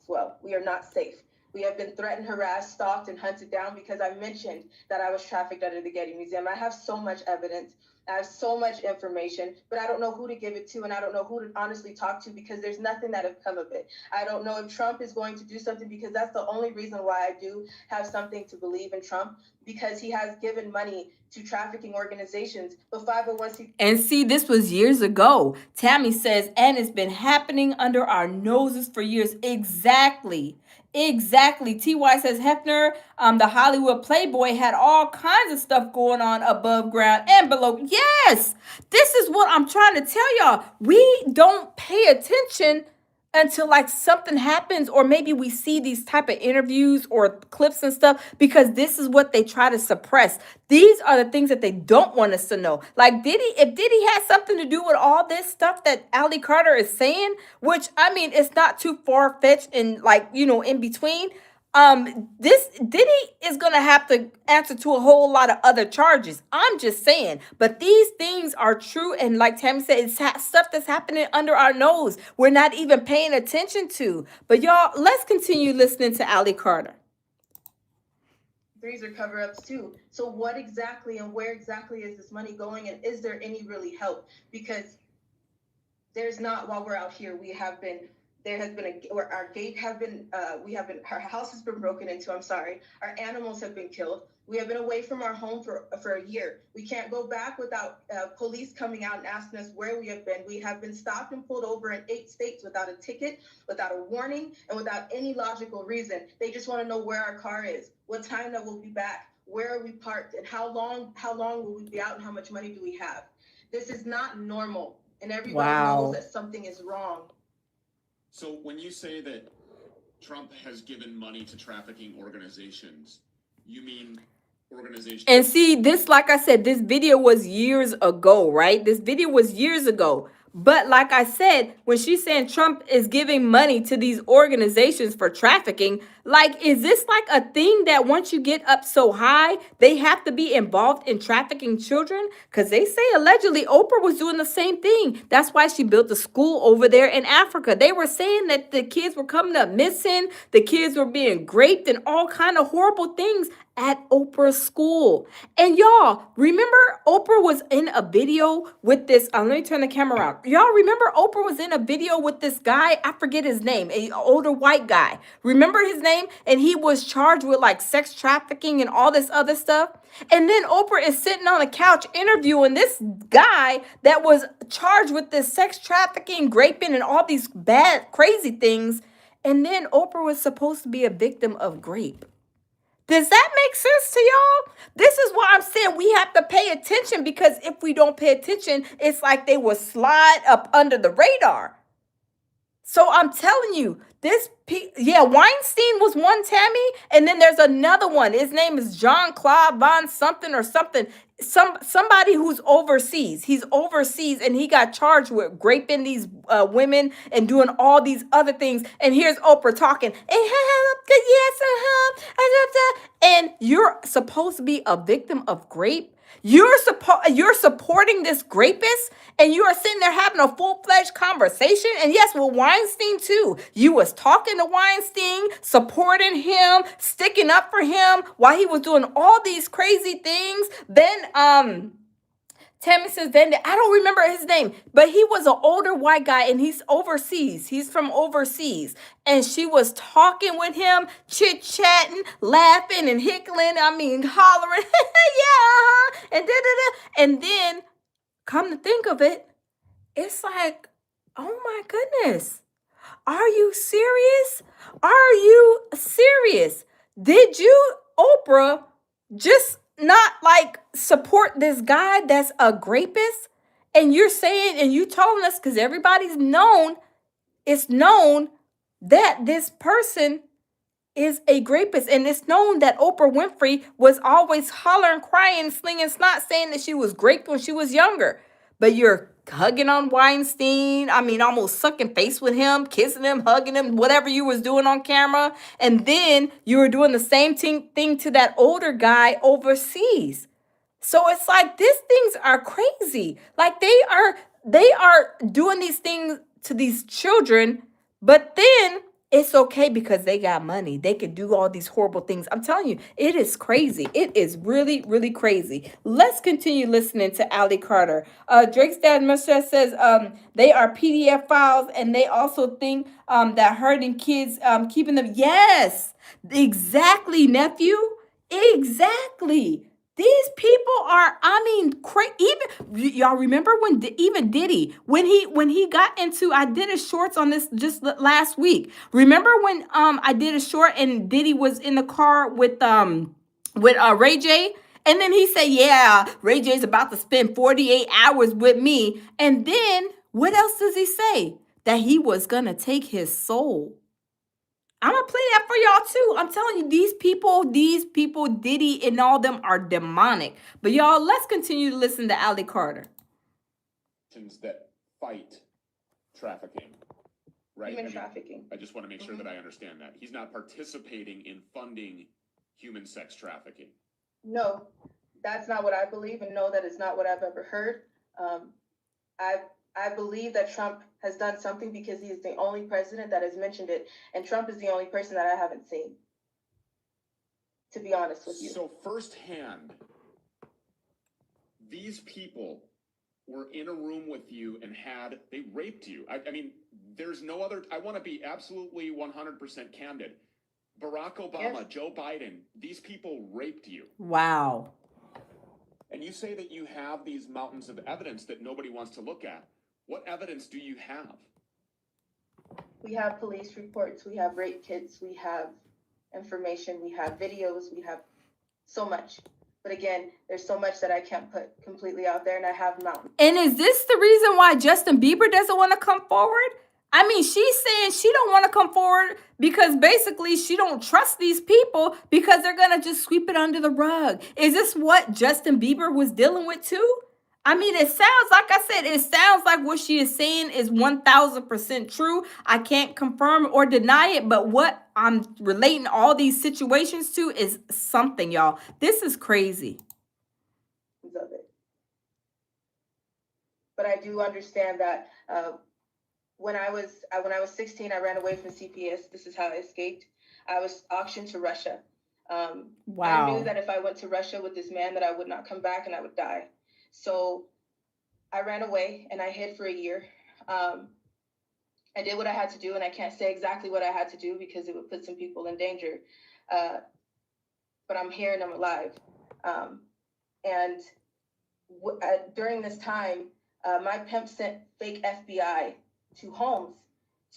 Well, we are not safe. We have been threatened, harassed, stalked, and hunted down because I mentioned that I was trafficked under the Getty Museum. I have so much evidence. I have so much information, but I don't know who to give it to, and I don't know who to honestly talk to, because there's nothing that have come of it. I don't know if Trump is going to do something, because that's the only reason why I do have something to believe in Trump, because he has given money to trafficking organizations, but 501c. And see, this was years ago. Tammy says, and it's been happening under our noses for years. Exactly. TY says, Hefner, the Hollywood Playboy, had all kinds of stuff going on above ground and below. Yes, this is what I'm trying to tell y'all. We don't pay attention until like something happens, or maybe we see these type of interviews or clips and stuff, because this is what they try to suppress. These are the things that they don't want us to know. Like if Diddy has something to do with all this stuff that Ali Carter is saying, which I mean, it's not too far-fetched and like, you know, in between. This Diddy is gonna have to answer to a whole lot of other charges. I'm just saying, but these things are true, and like Tammy said, it's stuff that's happening under our nose. We're not even paying attention to. But y'all, let's continue listening to Ali Carter. These are cover-ups too. So what exactly and where exactly is this money going, and is there any really help? Because there's not. While we're out here, our house has been broken into. I'm sorry. Our animals have been killed. We have been away from our home for a year. We can't go back without police coming out and asking us where we have been. We have been stopped and pulled over in 8 states without a ticket, without a warning, and without any logical reason. They just want to know where our car is, what time that we'll be back, where are we parked, and how long will we be out, and how much money do we have. This is not normal, and everybody knows that something is wrong. So when you say that Trump has given money to trafficking organizations, you mean organizations? And see, this, like I said, this video was years ago, right? This video was years ago. But like I said, when she's saying Trump is giving money to these organizations for trafficking, Like, is this like a thing that once you get up so high, they have to be involved in trafficking children? Because they say allegedly Oprah was doing the same thing. That's why she built a school over there in Africa. They were saying that the kids were coming up missing, the kids were being raped and all kind of horrible things at Oprah's school. And y'all, remember Oprah was in a video with this, let me turn the camera around. Y'all remember Oprah was in a video with this guy, I forget his name, an older white guy. Remember his name? And he was charged with like sex trafficking and all this other stuff. And then Oprah is sitting on the couch interviewing this guy that was charged with this sex trafficking, raping, and all these bad, crazy things. And then Oprah was supposed to be a victim of rape. Does that make sense to y'all? This is why I'm saying we have to pay attention, because if we don't pay attention, it's like they will slide up under the radar. So I'm telling you, Weinstein was one, Tammy, and then there's another one. His name is Jean-Claude Van something or something. Somebody who's overseas. He's overseas, and he got charged with raping these women and doing all these other things. And here's Oprah talking. And you're supposed to be a victim of rape. You're supporting this rapist, and you are sitting there having a full-fledged conversation. And yes, with Weinstein too. You was talking to Weinstein, supporting him, sticking up for him while he was doing all these crazy things. Then Tammy says, then I don't remember his name, but he was an older white guy, and he's overseas. He's from overseas. And she was talking with him, chit-chatting, laughing and hickling. I mean, hollering, yeah, and da-da-da. And then, come to think of it, it's like, oh my goodness. Are you serious? Are you serious? Did you, Oprah, just not like support this guy that's a rapist? And you're saying, and you telling us, because everybody's known, it's known that this person is a rapist. And it's known that Oprah Winfrey was always hollering, crying, slinging snot, saying that she was raped when she was younger. But you're hugging on Weinstein. I mean, almost sucking face with him, kissing him, hugging him, whatever you was doing on camera. And then you were doing the same thing to that older guy overseas. So it's like, these things are crazy. Like they are doing these things to these children, but then it's okay because they got money. They could do all these horrible things. I'm telling you, it is crazy. It is really, really crazy. Let's continue listening to Allie Carter. Drake's dad, Mr. says they are PDF files, and they also think that hurting kids, keeping them. Yes, exactly, nephew. Exactly. These people are, I mean, even y'all remember when even Diddy, when he got into, I did a shorts on this just last week. Remember when I did a short and Diddy was in the car with Ray J, and then he said, yeah, Ray J's about to spend 48 hours with me, and then what else does he say? That he was gonna take his soul. I'm going to play that for y'all too. I'm telling you, these people, Diddy and all them are demonic. But y'all, let's continue to listen to Allie Carter. That fight trafficking, right? Human trafficking. I just want to make sure that I understand that. He's not participating in funding human sex trafficking. No, that's not what I believe, and no, that is not what I've ever heard. I believe that Trump has done something because he is the only president that has mentioned it, and Trump is the only person that I haven't seen, to be honest with you. So firsthand, these people were in a room with you and they raped you. I mean, there's no other, I want to be absolutely 100% candid. Barack Obama, yes. Joe Biden, these people raped you. Wow. And you say that you have these mountains of evidence that nobody wants to look at. What evidence do you have? We have police reports, we have rape kits, we have information, we have videos, we have so much. But again, there's so much that I can't put completely out there, and I have mountains. And is this the reason why Justin Bieber doesn't want to come forward? I mean, she's saying she don't want to come forward because basically she don't trust these people because they're going to just sweep it under the rug. Is this what Justin Bieber was dealing with too? I mean, it sounds like I said, it sounds like what she is saying is 1000% true. I can't confirm or deny it, but what I'm relating all these situations to is something, y'all. This is crazy. Of it. But I do understand that when I was 16, I ran away from CPS. This is how I escaped. I was auctioned to Russia. I knew that if I went to Russia with this man, that I would not come back and I would die. So I ran away and I hid for a year. I did what I had to do, and I can't say exactly what I had to do because it would put some people in danger. But I'm here and I'm alive. And during this time, my pimp sent fake FBI to homes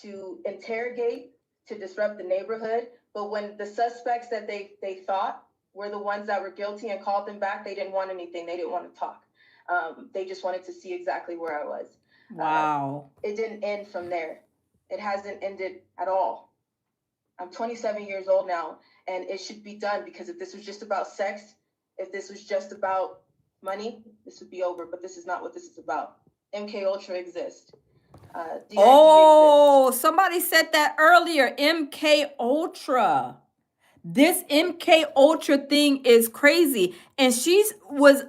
to interrogate, to disrupt the neighborhood. But when the suspects that they thought were the ones that were guilty and called them back, they didn't want anything. They didn't want to talk. They just wanted to see exactly where I was. Wow. It didn't end from there. It hasn't ended at all. I'm 27 years old now, and it should be done, because if this was just about sex, if this was just about money, this would be over. But this is not what this is about. MK Ultra exists. DID exists. Somebody said that earlier. MK Ultra. This MK Ultra thing is crazy, and she's was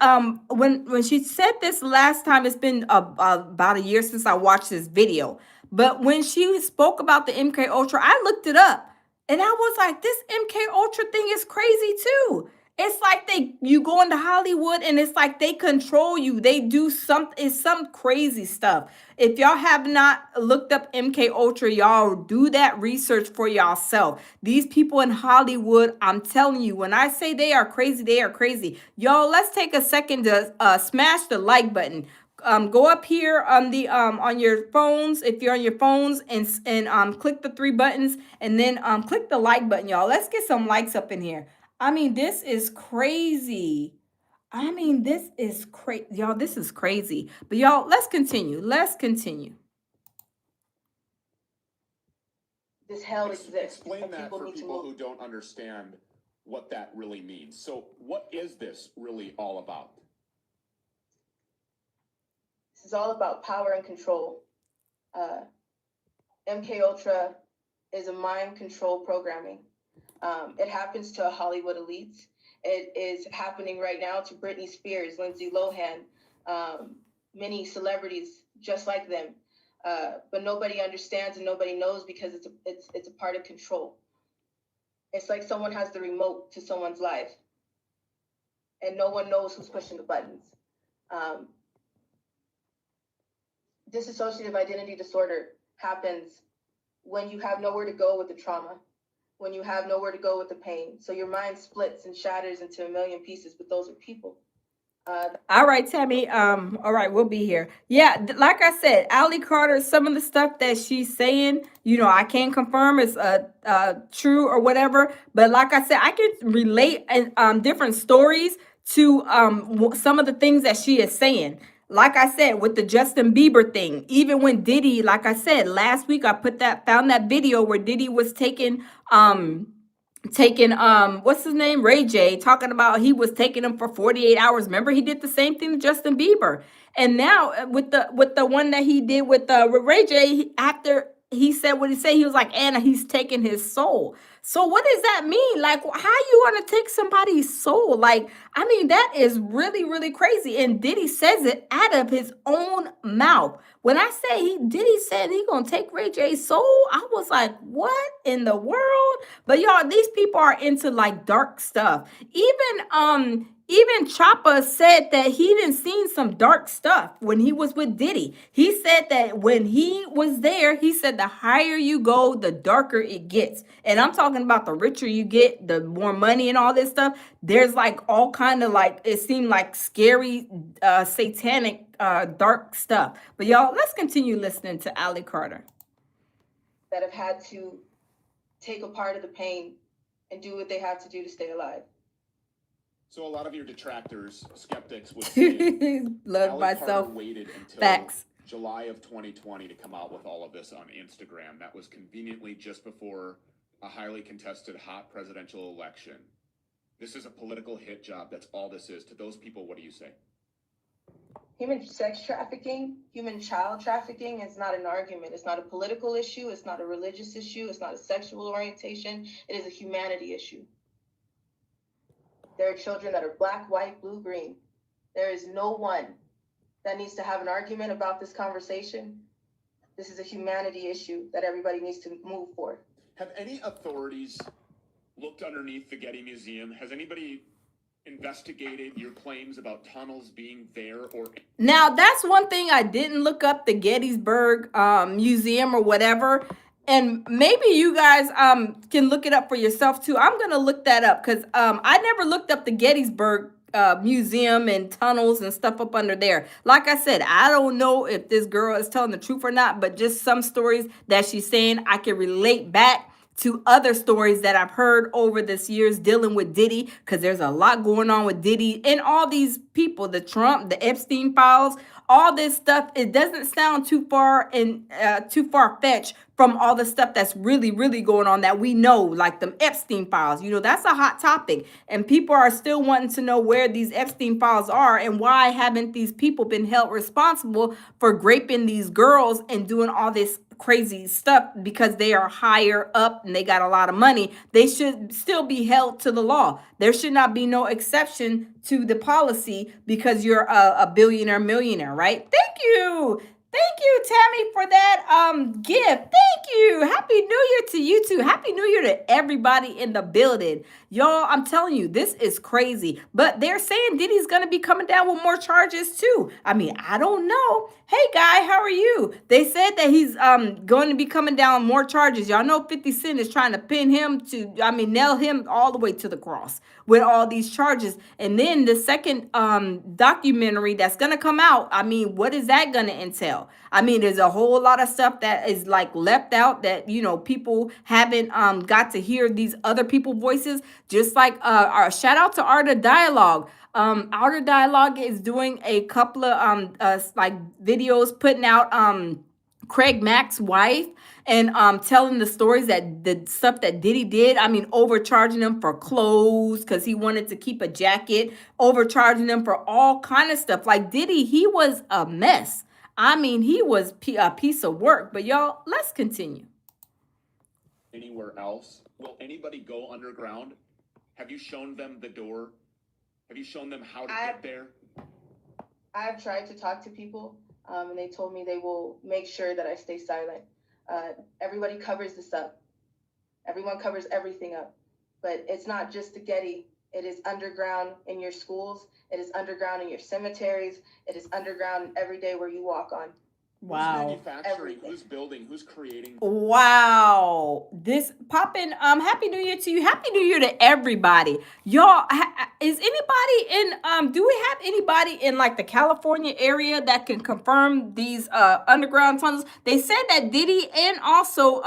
when she said this last time. It's been about a year since I watched this video, but when she spoke about the MK Ultra, I looked it up, and I was like, this MK Ultra thing is crazy too. It's like you go into Hollywood and it's like they control you. They do it's some crazy stuff. If y'all have not looked up MK Ultra, y'all do that research for yourself. These people in Hollywood, I'm telling you, when I say they are crazy, they are crazy. Y'all, let's take a second to smash the like button. Go up here on the on your phones, if you're on your phones, and click the three buttons, and then click the like button, y'all. Let's get some likes up in here. I mean, this is crazy. I mean, this is crazy. Y'all, this is crazy. But y'all, let's continue. Let's continue. This hell exists. Explain that people for need to people move. who don't understand what that really means. So what is this really all about? This is all about power and control. MK Ultra is a mind control programming. It happens to Hollywood elites. It is happening right now to Britney Spears, Lindsay Lohan, many celebrities just like them. But nobody understands and nobody knows, because it's a part of control. It's like someone has the remote to someone's life, and no one knows who's pushing the buttons. Dissociative identity disorder happens when you have nowhere to go with the trauma, when you have nowhere to go with the pain. So your mind splits and shatters into a million pieces, but those are people. All right, Tammy. All right, we'll be here. Yeah, like I said, Ali Carter, some of the stuff that she's saying, I can't confirm it's true or whatever. But like I said, I can relate different stories to some of the things that she is saying. Like I said, with the Justin Bieber thing, even when Diddy, like I said, last week I found that video where Diddy was taking what's his name, Ray J, talking about he was taking him for 48 hours. Remember, he did the same thing to Justin Bieber. And now with the one that he did with Ray J, after he said what he said, he was like, Anna, he's taking his soul. So what does that mean? Like, how you want to take somebody's soul? Like, I mean, that is really, really crazy. And Diddy says it out of his own mouth. When I say Diddy said he gonna take Ray J's soul, I was like, what in the world? But y'all, these people are into like dark stuff. Even Choppa said that he didn't seen some dark stuff when he was with Diddy. He said that when he was there, he said the higher you go, the darker it gets. And I'm talking about the richer you get, the more money and all this stuff. There's like all kind of like, it seemed like scary, satanic, dark stuff. But y'all, let's continue listening to Ali Carter. That have had to take a part of the pain and do what they have to do to stay alive. So a lot of your detractors, skeptics would say love Ali myself. Carter waited until Facts. July of 2020 to come out with all of this on Instagram. That was conveniently just before a highly contested hot presidential election. This is a political hit job. That's all this is. To those people, what do you say? Human sex trafficking, human child trafficking is not an argument. It's not a political issue. It's not a religious issue. It's not a sexual orientation. It is a humanity issue. There are children that are black, white, blue, green. There is no one that needs to have an argument about this conversation. This is a humanity issue that everybody needs to move for. Have any authorities looked underneath the Getty Museum? Has anybody investigated your claims about tunnels being there? Or now that's one thing I didn't look up, the Gettysburg Museum or whatever. And maybe you guys can look it up for yourself too. I'm gonna look that up because I never looked up the Gettysburg museum and tunnels and stuff up under there. Like I said, I don't know if this girl is telling the truth or not, but just some stories that she's saying I can relate back to other stories that I've heard over this years dealing with Diddy, because there's a lot going on with Diddy and all these people, the Trump, the Epstein files, all this stuff. It doesn't sound too far and too far-fetched from all the stuff that's really, really going on that we know, like them Epstein files. You know, that's a hot topic. And people are still wanting to know where these Epstein files are and why haven't these people been held responsible for raping these girls and doing all this crazy stuff because they are higher up and they got a lot of money. They should still be held to the law. There should not be no exception to the policy because you're a billionaire, millionaire, right? Thank you. Thank you, Tammy, for that gift. Thank you. Happy New Year to you too. Happy New Year to everybody in the building. Y'all, I'm telling you, this is crazy. But they're saying Diddy's going to be coming down with more charges too. I mean, I don't know. Hey, guy, how are you? They said that he's going to be coming down with more charges. Y'all know 50 Cent is trying to pin him to, nail him all the way to the cross with all these charges. And then the second documentary that's going to come out, what is that going to entail? There's a whole lot of stuff that is like left out that, people haven't got to hear these other people's voices. Just like our shout out to Art of Dialogue. Art of Dialogue is doing a couple of videos, putting out Craig Mack's wife and telling the stories that the stuff that Diddy did. Overcharging him for clothes because he wanted to keep a jacket, overcharging them for all kind of stuff. Like Diddy, he was a mess. He was a piece of work. But y'all, let's continue. Anywhere else? Will anybody go underground? Have you shown them the door? Have you shown them how to get there? I've tried to talk to people, and they told me they will make sure that I stay silent. Everybody covers this up. Everyone covers everything up. But it's not just the Getty. It is underground in your schools. It is underground in your cemeteries. It is underground every day where you walk on. Wow. Who's manufacturing? Everything. Who's building? Who's creating? Wow. This popping. Happy New Year to you. Happy New Year to everybody. Y'all, is anybody in do we have anybody in like the California area that can confirm these underground tunnels? They said that Diddy and also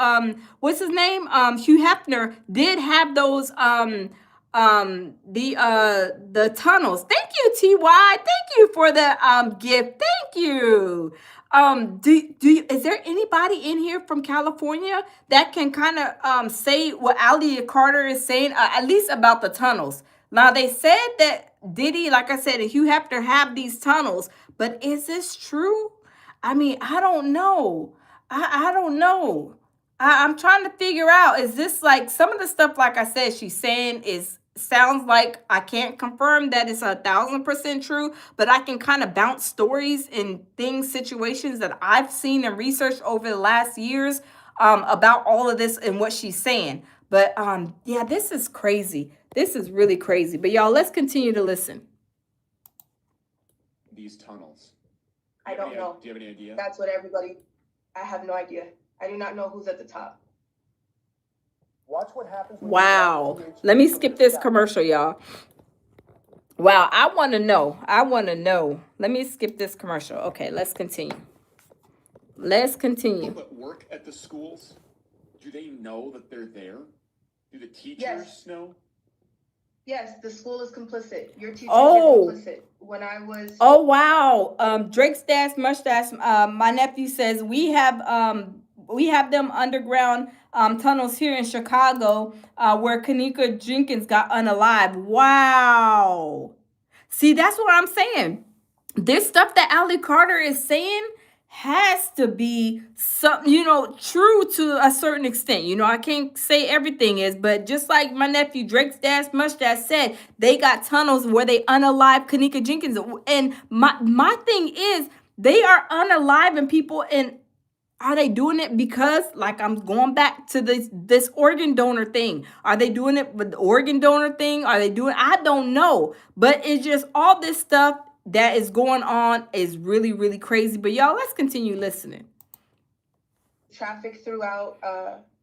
what's his name? Hugh Hefner did have those the tunnels. Thank you, TY. Thank you for the gift. Thank you. Is there anybody in here from California that can kind of say what Alia Carter is saying, at least about the tunnels? Now, they said that Diddy, like I said, and Hugh Hefner have these tunnels, but is this true? I don't know. I don't know. I'm trying to figure out, is this like some of the stuff, like I said, she's saying sounds like I can't confirm that it's 1,000% true, but I can kind of bounce stories and things, situations that I've seen and researched over the last years about all of this and what she's saying. But yeah, this is crazy. This is really crazy. But y'all, let's continue to listen. These tunnels. I don't know. Do you have any idea? That's what I have no idea. I do not know who's at the top. Watch what happens. Wow. Let me skip this commercial, y'all. Wow, I want to know. Let me skip this commercial. Okay, let's continue. People that work at the schools, do they know that they're there? Do the teachers know? Yes, the school is complicit. Your teachers are complicit. When I was... Oh, wow. Drake Stash Mustache, my nephew says, we have them underground tunnels here in Chicago where Kanika Jenkins got unalived. Wow. See, that's what I'm saying. this stuff that Ali Carter is saying has to be some, true to a certain extent. I can't say everything is, but just like my nephew Drake's Dash Mustache said, they got tunnels where they unalive Kanika Jenkins. And my thing is, they are unaliving people, and are they doing it because, like, I'm going back to this organ donor thing? Are they doing it with the organ donor thing? Are they doing? I don't know, but it's just all this stuff that is going on is really, really crazy. But y'all, let's continue listening. Traffic throughout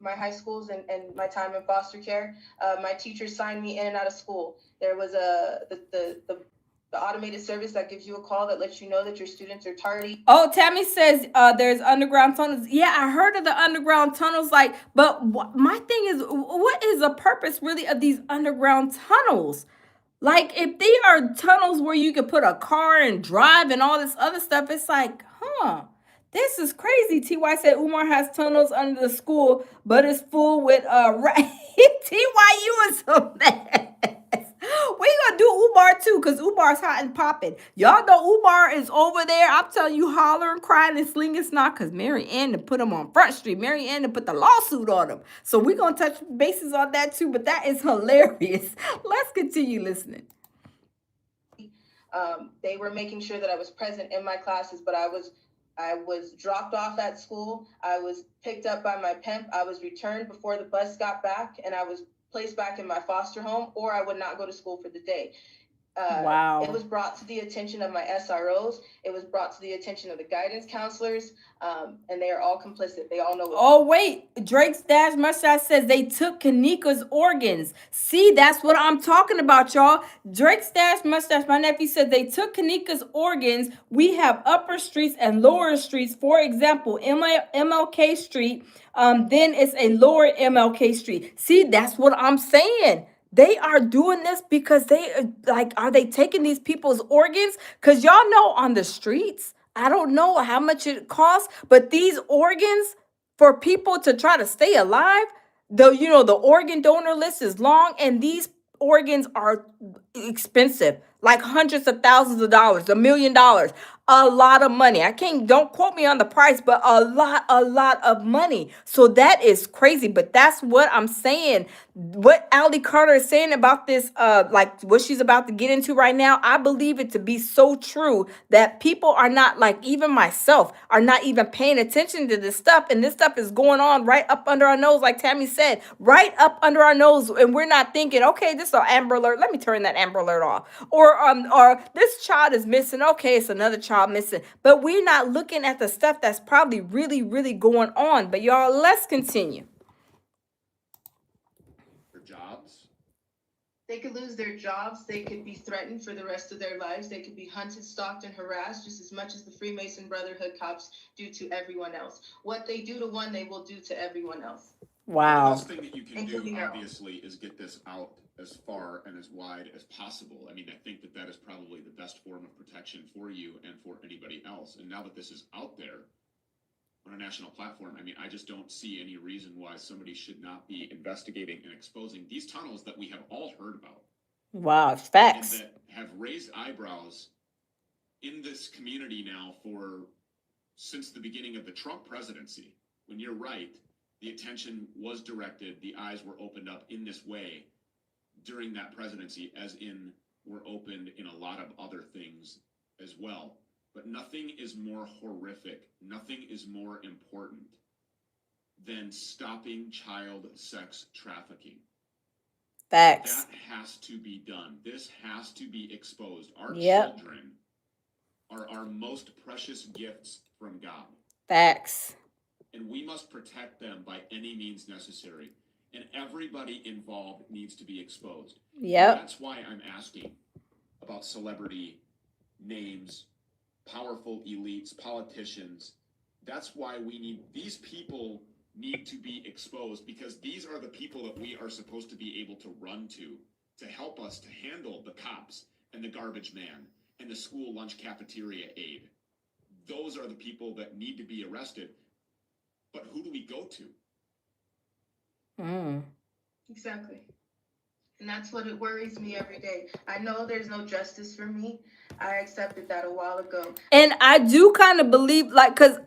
my high schools and my time in foster care. My teachers signed me in and out of school. There was the automated service that gives you a call that lets you know that your students are tardy. Oh, Tammy says there's underground tunnels. Yeah, I heard of the underground tunnels. Like, but my thing is, what is the purpose really of these underground tunnels? Like, if they are tunnels where you could put a car and drive and all this other stuff, it's like, this is crazy. TY said Umar has tunnels under the school, but it's full with TYU is a mess. We gonna do Umar too, because Umar's hot and popping. Y'all know Umar is over there. I'm telling you, hollering, crying, and slinging snot, because Mary Ann to put him on Front Street. Mary Ann to put the lawsuit on him. So we gonna touch bases on that too, but that is hilarious. Let's continue listening. They were making sure that I was present in my classes, but I was dropped off at school. I was picked up by my pimp. I was returned before the bus got back, and I was placed back in my foster home, or I would not go to school for the day. Wow. It was brought to the attention of my SROs. It was brought to the attention of the guidance counselors, and they are all complicit. They all know. Oh, wait. Drake's Dash Mustache says they took Kanika's organs. See, that's what I'm talking about, y'all. Drake's Dash Mustache, my nephew, said they took Kanika's organs. We have upper streets and lower streets. For example, MLK Street, then it's a lower MLK Street. See, that's what I'm saying. They are doing this because are they taking these people's organs? Because y'all know on the streets, I don't know how much it costs, but these organs for people to try to stay alive, the organ donor list is long, and these organs are expensive, like hundreds of thousands of dollars, $1 million, a lot of money. Don't quote me on the price, but a lot of money. So that is crazy. But that's what I'm saying. What Ali Carter is saying about this, like what she's about to get into right now, I believe it to be so true that people are not, like even myself, are not even paying attention to this stuff. And this stuff is going on right up under our nose, like Tammy said, right up under our nose. And we're not thinking, okay, this is an Amber Alert. Let me turn that Amber Alert off. Or this child is missing. Okay, it's another child missing. But we're not looking at the stuff that's probably really, really going on. But y'all, let's continue. Jobs. They could lose their jobs. They could be threatened for the rest of their lives. They could be hunted, stalked, and harassed just as much as the Freemason Brotherhood cops do to everyone else. What they do to one, they will do to everyone else. Wow. The best thing that you can do, obviously, is get this out as far and as wide as possible. I mean, I think that is probably the best form of protection for you and for anybody else. And now that this is out there on a national platform, I mean, I just don't see any reason why somebody should not be investigating and exposing these tunnels that we have all heard about. Wow, facts. And that have raised eyebrows in this community now since the beginning of the Trump presidency. When you're right, the attention was directed, the eyes were opened up in this way during that presidency, as in were opened in a lot of other things as well. But nothing is more horrific, nothing is more important than stopping child sex trafficking. Facts. That has to be done. This has to be exposed. Our children are our most precious gifts from God. Facts. And we must protect them by any means necessary. And everybody involved needs to be exposed. Yep. That's why I'm asking about celebrity names, powerful elites, politicians. That's why these people need to be exposed, because these are the people that we are supposed to be able to run to help us to handle the cops and the garbage man and the school lunch cafeteria aide. Those are the people that need to be arrested. But who do we go to? Exactly. And that's what it worries me every day. I know there's no justice for me. I accepted that a while ago. And I do kind of believe, like, because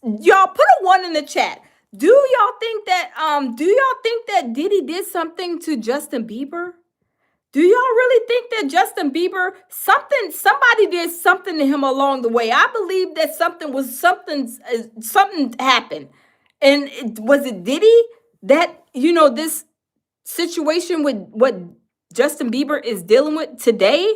y'all put a 1 in the chat. Do y'all think that Diddy did something to Justin Bieber? Do y'all really think that Justin Bieber, somebody did something to him along the way? I believe that something happened. And was it Diddy that, this situation with what Justin Bieber is dealing with today?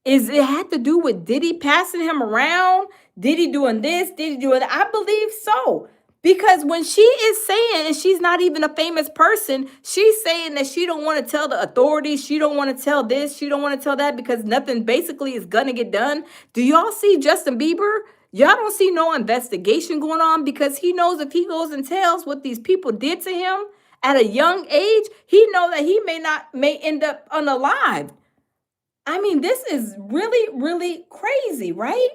Is it had to do with Diddy passing him around? Diddy doing this? Diddy doing that? I believe so. Because when she is saying, and she's not even a famous person, she's saying that she don't want to tell the authorities, she don't want to tell this, she don't want to tell that because nothing basically is gonna get done. Do y'all see Justin Bieber? Y'all don't see no investigation going on because he knows if he goes and tells what these people did to him at a young age, he know that he may end up unalive. I mean, this is really, really crazy, right?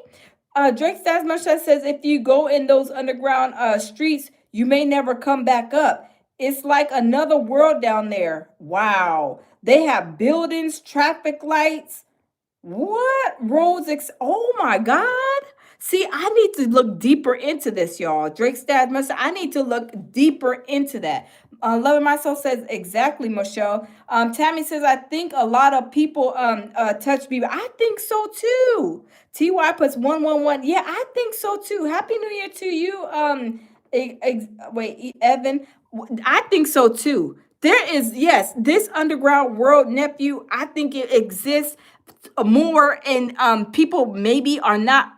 Drake Stats Mushroom says if you go in those underground streets, you may never come back up. It's like another world down there. Wow. They have buildings, traffic lights. What roads? Oh my God. See, I need to look deeper into this, y'all. Drake Stats Mushroom, I need to look deeper into that. Loving Myself says exactly, Michelle. Tammy says, I think a lot of people touch me. I think so too. TY puts 111. Yeah, I think so too. Happy New Year to you. Evan. I think so too. There is, yes, this underground world, nephew. I think it exists more, and people maybe are not.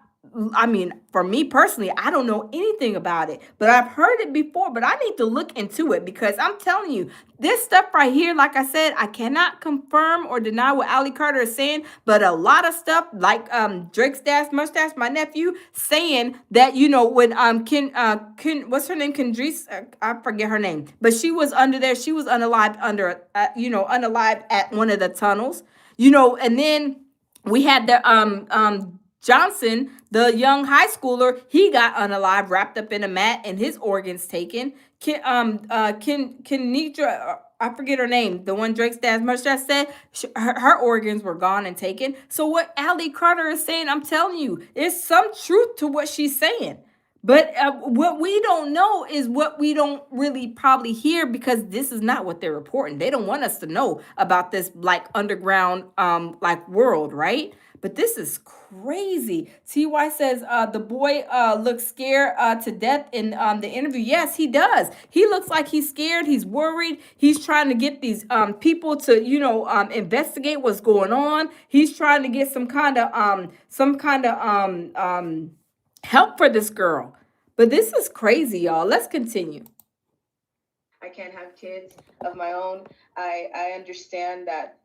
I mean, for me personally, I don't know anything about it, but I've heard it before. But I need to look into it because I'm telling you, this stuff right here, like I said, I cannot confirm or deny what Ali Carter is saying, but a lot of stuff, like Drake Stash Mustache, my nephew, saying that when Ken, what's her name, Kendrice, I forget her name, but she was under there, she was unalived under, unalived at one of the tunnels, and then we had the Johnson, the young high schooler, he got unalive, wrapped up in a mat, and his organs taken. Kenitra, I forget her name, the one Drake Stats Mustache said, her organs were gone and taken. So what Ali Carter is saying, I'm telling you, there's some truth to what she's saying. But what we don't know is what we don't really probably hear because this is not what they're reporting. They don't want us to know about this like underground like world, right? But this is crazy. TY says the boy looks scared to death in the interview. Yes, he does. He looks like he's scared. He's worried. He's trying to get these people to investigate what's going on. He's trying to get some kind of help for this girl. But this is crazy, y'all. Let's continue. I can't have kids of my own. I understand that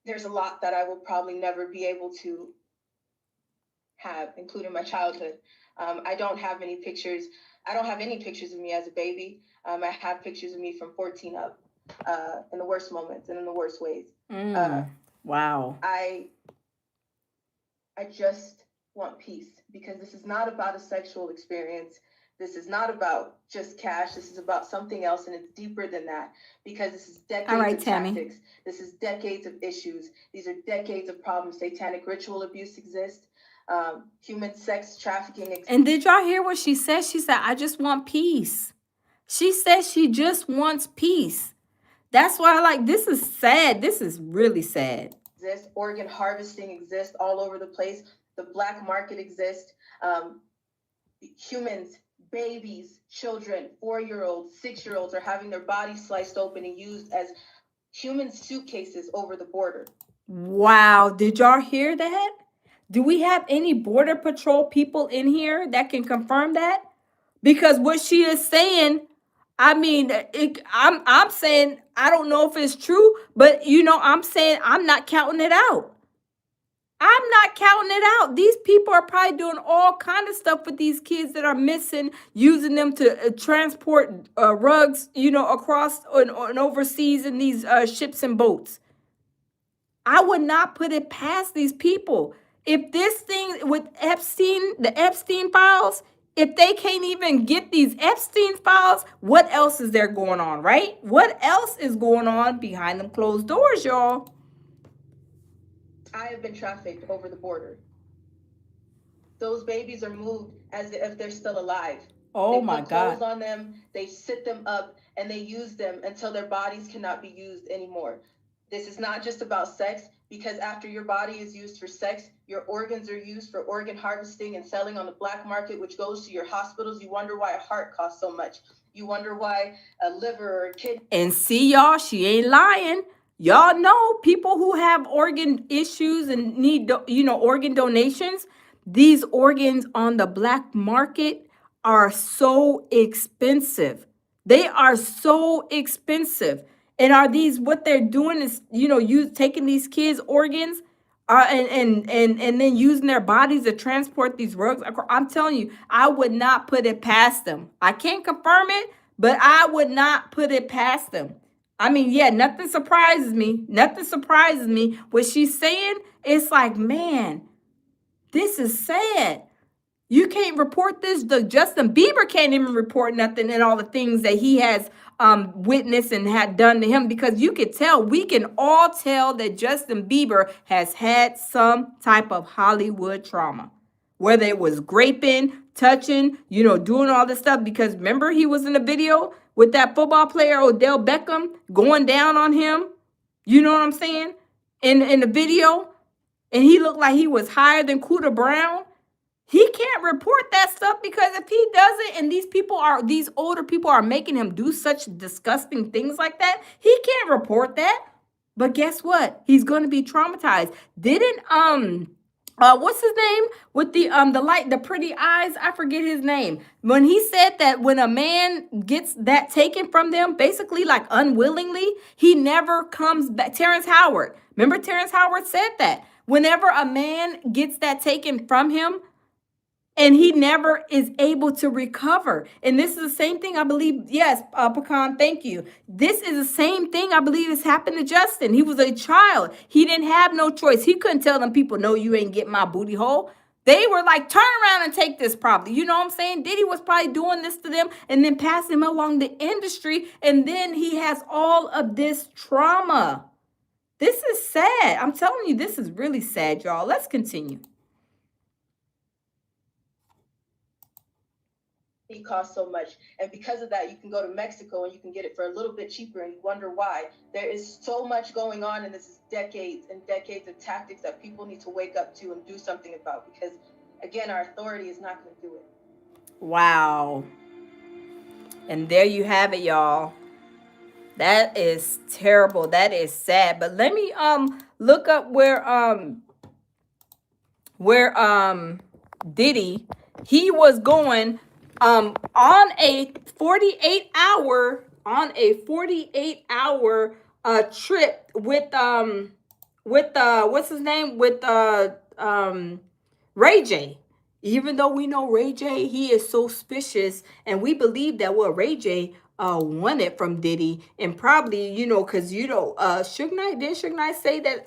there's a lot that I will probably never be able to have, including my childhood. I don't have any pictures. I don't have any pictures of me as a baby. I have pictures of me from 14 up, in the worst moments and in the worst ways. Wow. I just want peace because this is not about a sexual experience. This is not about just cash. This is about something else, and it's deeper than that because this is decades of tactics. This is decades of issues. These are decades of problems. Satanic ritual abuse exists. Human sex trafficking exists. And did y'all hear what she said? She said, I just want peace. She said she just wants peace. That's why this is sad. This is really sad. Organ harvesting exists all over the place. The black market exists. Humans, babies, children, 4-year-olds, 6-year-olds are having their bodies sliced open and used as human suitcases over the border. Wow. Did y'all hear that? Do we have any Border Patrol people in here that can confirm that? Because what she is saying, I mean, I'm saying, I don't know if it's true, but I'm saying I'm not counting it out. I'm not counting it out. These people are probably doing all kind of stuff with these kids that are missing, using them to transport rugs, across and overseas in these ships and boats. I would not put it past these people. If this thing with Epstein, the Epstein files, if they can't even get these Epstein files, what else is there going on, right? What else is going on behind them closed doors, y'all? I have been trafficked over the border. Those babies are moved as if they're still alive. Oh They my put clothes God. on them, they sit them up, and they use them until their bodies cannot be used anymore. This is not just about sex, because after your body is used for sex, your organs are used for organ harvesting and selling on the black market, which goes to your hospitals. You wonder why a heart costs so much. You wonder why a liver or a kidney. And see, y'all, she ain't lying. Y'all know people who have organ issues and need, organ donations. These organs on the black market are so expensive. They are so expensive. And are these what they're doing is, taking these kids' organs and then using their bodies to transport these drugs. I'm telling you, I would not put it past them. I can't confirm it, but I would not put it past them. I mean, yeah, nothing surprises me. Nothing surprises me. What she's saying, it's like, man, this is sad. You can't report this. The Justin Bieber can't even report nothing and all the things that he has witnessed and had done to him, because you could tell, we can all tell that Justin Bieber has had some type of Hollywood trauma, whether it was graping, touching, doing all this stuff. Because remember, he was in a video with that football player, Odell Beckham, going down on him. You know what I'm saying? In the video, and he looked like he was higher than Cooter Brown. He can't report that stuff, because if he does it and these older people are making him do such disgusting things like that, he can't report that. But guess what? He's going to be traumatized. Didn't what's his name with the pretty eyes? I forget his name. When he said that when a man gets that taken from them, basically like unwillingly, he never comes back. Terrence Howard. Remember Terrence Howard said that whenever a man gets that taken from him, and he never is able to recover. And this is the same thing, I believe. Yes, Pecan, thank you. This is the same thing I believe has happened to Justin. He was a child. He didn't have no choice. He couldn't tell them people, no, you ain't getting my booty hole. They were like, turn around and take this property. You know what I'm saying? Diddy was probably doing this to them and then passing them along the industry. And then he has all of this trauma. This is sad. I'm telling you, this is really sad, y'all. Let's continue. Costs so much, and because of that, you can go to Mexico and you can get it for a little bit cheaper, and you wonder why. There is so much going on, and this is decades and decades of tactics that people need to wake up to and do something about, because again, our authority is not going to do it. Wow. And there you have it, y'all. That is terrible. That is sad. But let me look up where Diddy, he was going on a 48-hour trip with what's his name, with Ray J. Even though we know Ray J, he is so suspicious, and we believe that what Ray J wanted from Diddy, and probably, because Suge Knight, didn't Suge Knight say that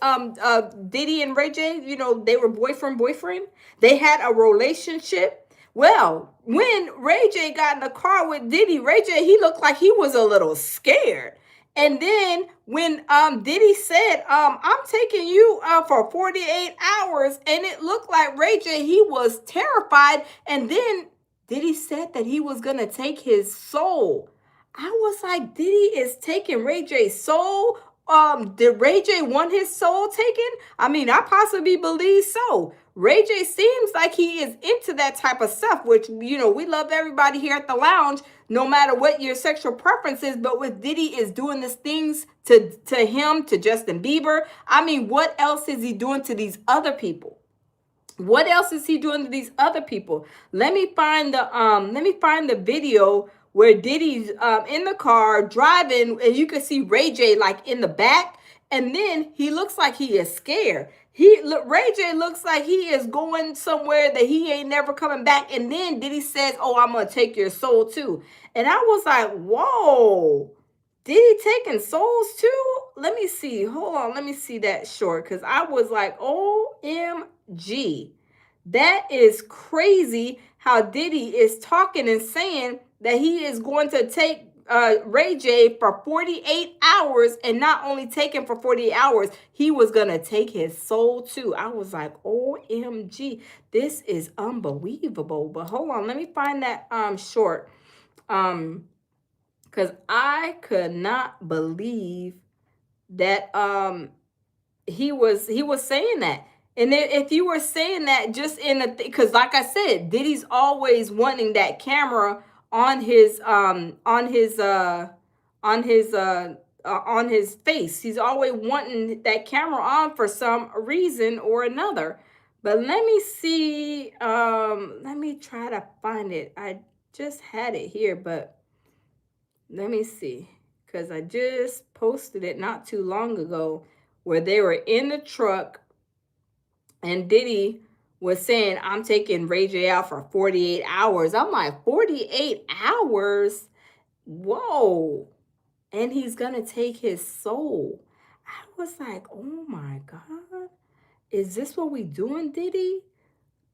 Diddy and Ray J, they were boyfriend, they had a relationship. Well, when Ray J got in the car with Diddy, Ray J, he looked like he was a little scared. And then when Diddy said, I'm taking you for 48 hours, and it looked like Ray J, he was terrified. And then Diddy said that he was going to take his soul. I was like, Diddy is taking Ray J's soul? Did Ray J want his soul taken? I mean, I possibly believe so. Ray J seems like he is into that type of stuff, which, we love everybody here at the lounge, no matter what your sexual preference is. But with Diddy is doing these things to him, to Justin Bieber. I mean, what else is he doing to these other people? What else is he doing to these other people? Let me find the video where Diddy's in the car driving, and you can see Ray J like in the back, and then he looks like he is scared. Ray J looks like he is going somewhere that he ain't never coming back. And then Diddy says, "Oh, I'm gonna take your soul too." And I was like, "Whoa, Diddy taking souls too?" Let me see. Hold on, let me see that short, because I was like, OMG. That is crazy how Diddy is talking and saying that he is going to take Ray J for 48 hours, and not only take him for 48 hours, he was gonna take his soul too. I was like, OMG, this is unbelievable. But hold on, let me find that short. Because I could not believe that he was saying that. And if you were saying that just in a, because like I said, Diddy's always wanting that camera on his face. He's always wanting that camera on for some reason or another. But let me see. Let me try to find it. I just had it here, but let me see, because I just posted it not too long ago, where they were in the truck and Diddy was saying, I'm taking Ray J out for 48 hours. I'm like, 48 hours? Whoa. And he's going to take his soul. I was like, oh my God. Is this what we doing, Diddy?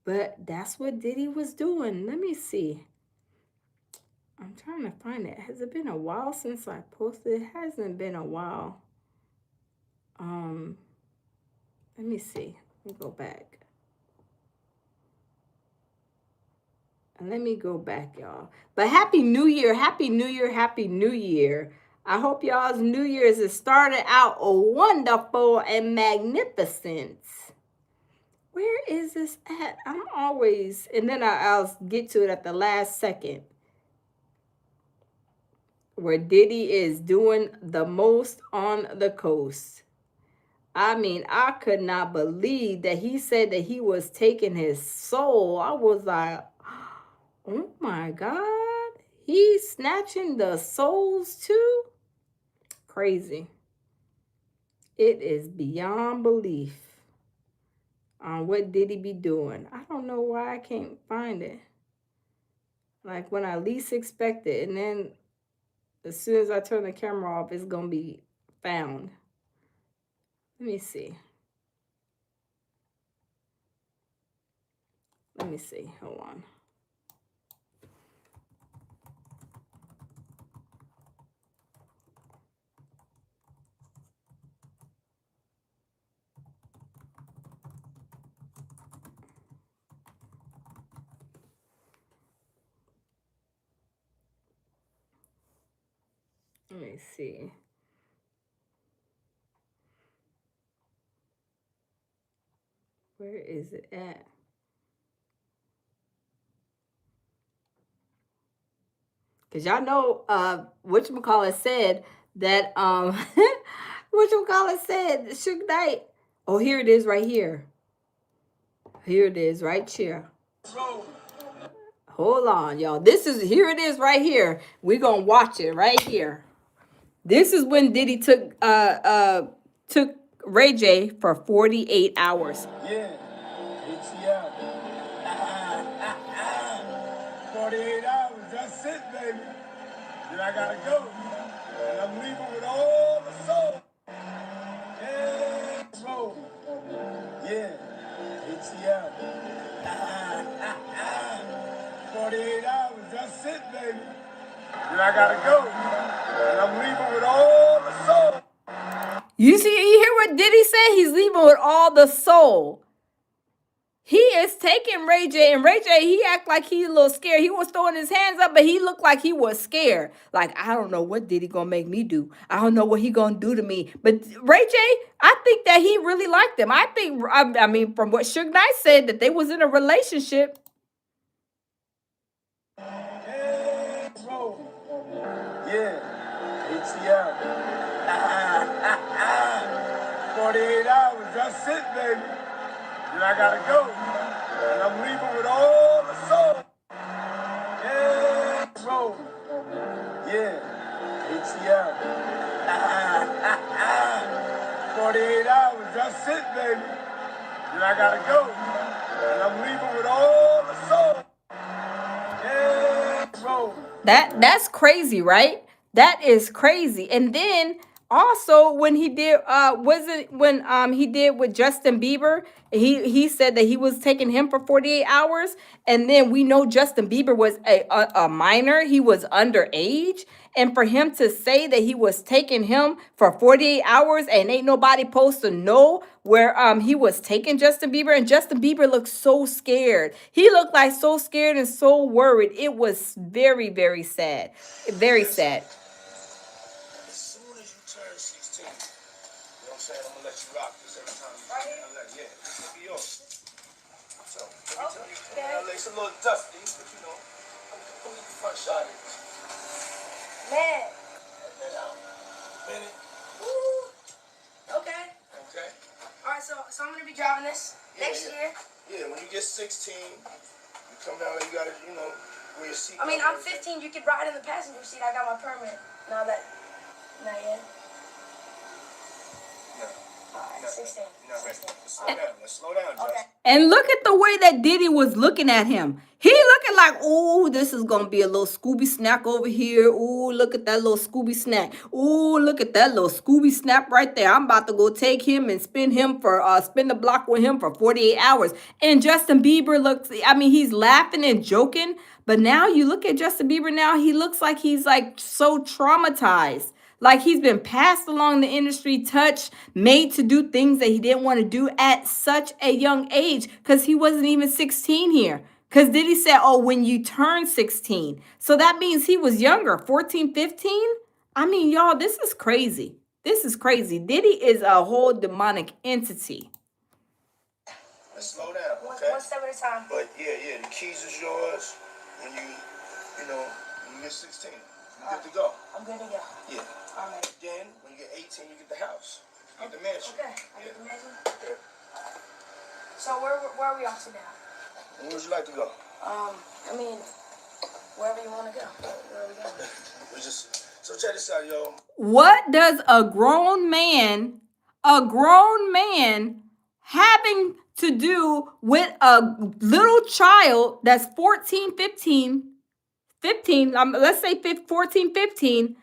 But that's what Diddy was doing. Let me see. I'm trying to find it. Has it been a while since I posted? It hasn't been a while. Let me see. Let me go back. And let me go back, y'all. But Happy New Year. Happy New Year. Happy New Year. I hope y'all's New Year's has started out wonderful and magnificent. Where is this at? I'm always, and then I'll get to it at the last second, where Diddy is doing the most on the coast. I mean, I could not believe that he said that he was taking his soul. I was like, oh my God. He's snatching the souls too? Crazy. It is beyond belief on what Diddy be doing. I don't know why I can't find it. Like when I least expect it, and then as soon as I turn the camera off, it's going to be found. Let me see. Let me see. Hold on. Let me see. Where is it at? Because y'all know whatchamacallit said that whatchamacallit said Suge Knight. Oh, here it is right here. Here it is right here. Hold on, y'all. Here it is right here. We're gonna watch it right here. This is when Diddy took Ray J for 48 hours. Yeah, ATL. 48 hours, that's it, baby. Then I gotta go. And I'm leaving with all the soul. Yeah, roll. Yeah, ATL. 48 hours, that's it, baby. Then I gotta go. And I'm leaving with all the soul. You hear what Diddy said? He's leaving with all the soul. He is taking Ray J, and Ray J, he act like he's a little scared. He was throwing his hands up, but he looked like he was scared. Like, I don't know what Diddy gonna make me do. I don't know what he gonna do to me. But Ray J, I think that he really liked him. I mean, from what Suge Knight said, that they was in a relationship. Yeah, ATL. 48 hours, that's it, baby. Then I gotta go. And I'm leaving with all the soul. Yeah, roll. Yeah, ATL. 48 hours, that's it, baby. Then I gotta go. And I'm leaving with all the soul. Yeah, roll. That's crazy, right? That is crazy. And then also when he did wasn't when he did with Justin Bieber, he said that he was taking him for 48 hours, and then we know Justin Bieber was a minor, he was underage, and for him to say that he was taking him for 48 hours and ain't nobody supposed to know where he was taking Justin Bieber, and Justin Bieber looked so scared. He looked like so scared and so worried. It was very, very sad. Very sad. As soon as you turn 16, you know what I'm saying? I'm gonna let you rock this every time you yeah, this will be yours. So, let me tell you, LA, it's a little dusty, but you know, I'm gonna get the front shot of it. Man. Minute. Okay. Okay. All right, so I'm gonna be driving this next year. Yeah, when you get 16, you come down and you gotta, you know, wear your seat. I mean, I'm 15. You could ride in the passenger seat. I got my permit. Not yet. No. All right, 16. No, 16. Let's slow down, Justin. Okay. And look at the way that Diddy was looking at him. He looking like, oh, this is going to be a little Scooby snack over here. Oh, look at that little Scooby snack. Oh, look at that little Scooby snap right there. I'm about to go take him and spin the block with him for 48 hours. And Justin Bieber looks, I mean, he's laughing and joking. But now you look at Justin Bieber now, he looks like he's like so traumatized. Like he's been passed along the industry, touched, made to do things that he didn't want to do at such a young age, because he wasn't even 16 here. Because Diddy said, oh, when you turn 16. So that means he was younger, 14, 15? I mean, y'all, this is crazy. This is crazy. Diddy is a whole demonic entity. Let's slow down, okay? One step at a time. But yeah, the keys is yours when you get 16. You good to go. I'm good to go. Yeah. All right. Then, when you get 18, you get the house. You get the mansion. Okay. I get the mansion. Yeah. So where are we off to now? Where would you like to go? I mean, wherever you want to go. Where are we going? So check this out, yo. What does a grown man having to do with a little child that's 14, 15, let's say 14, 15,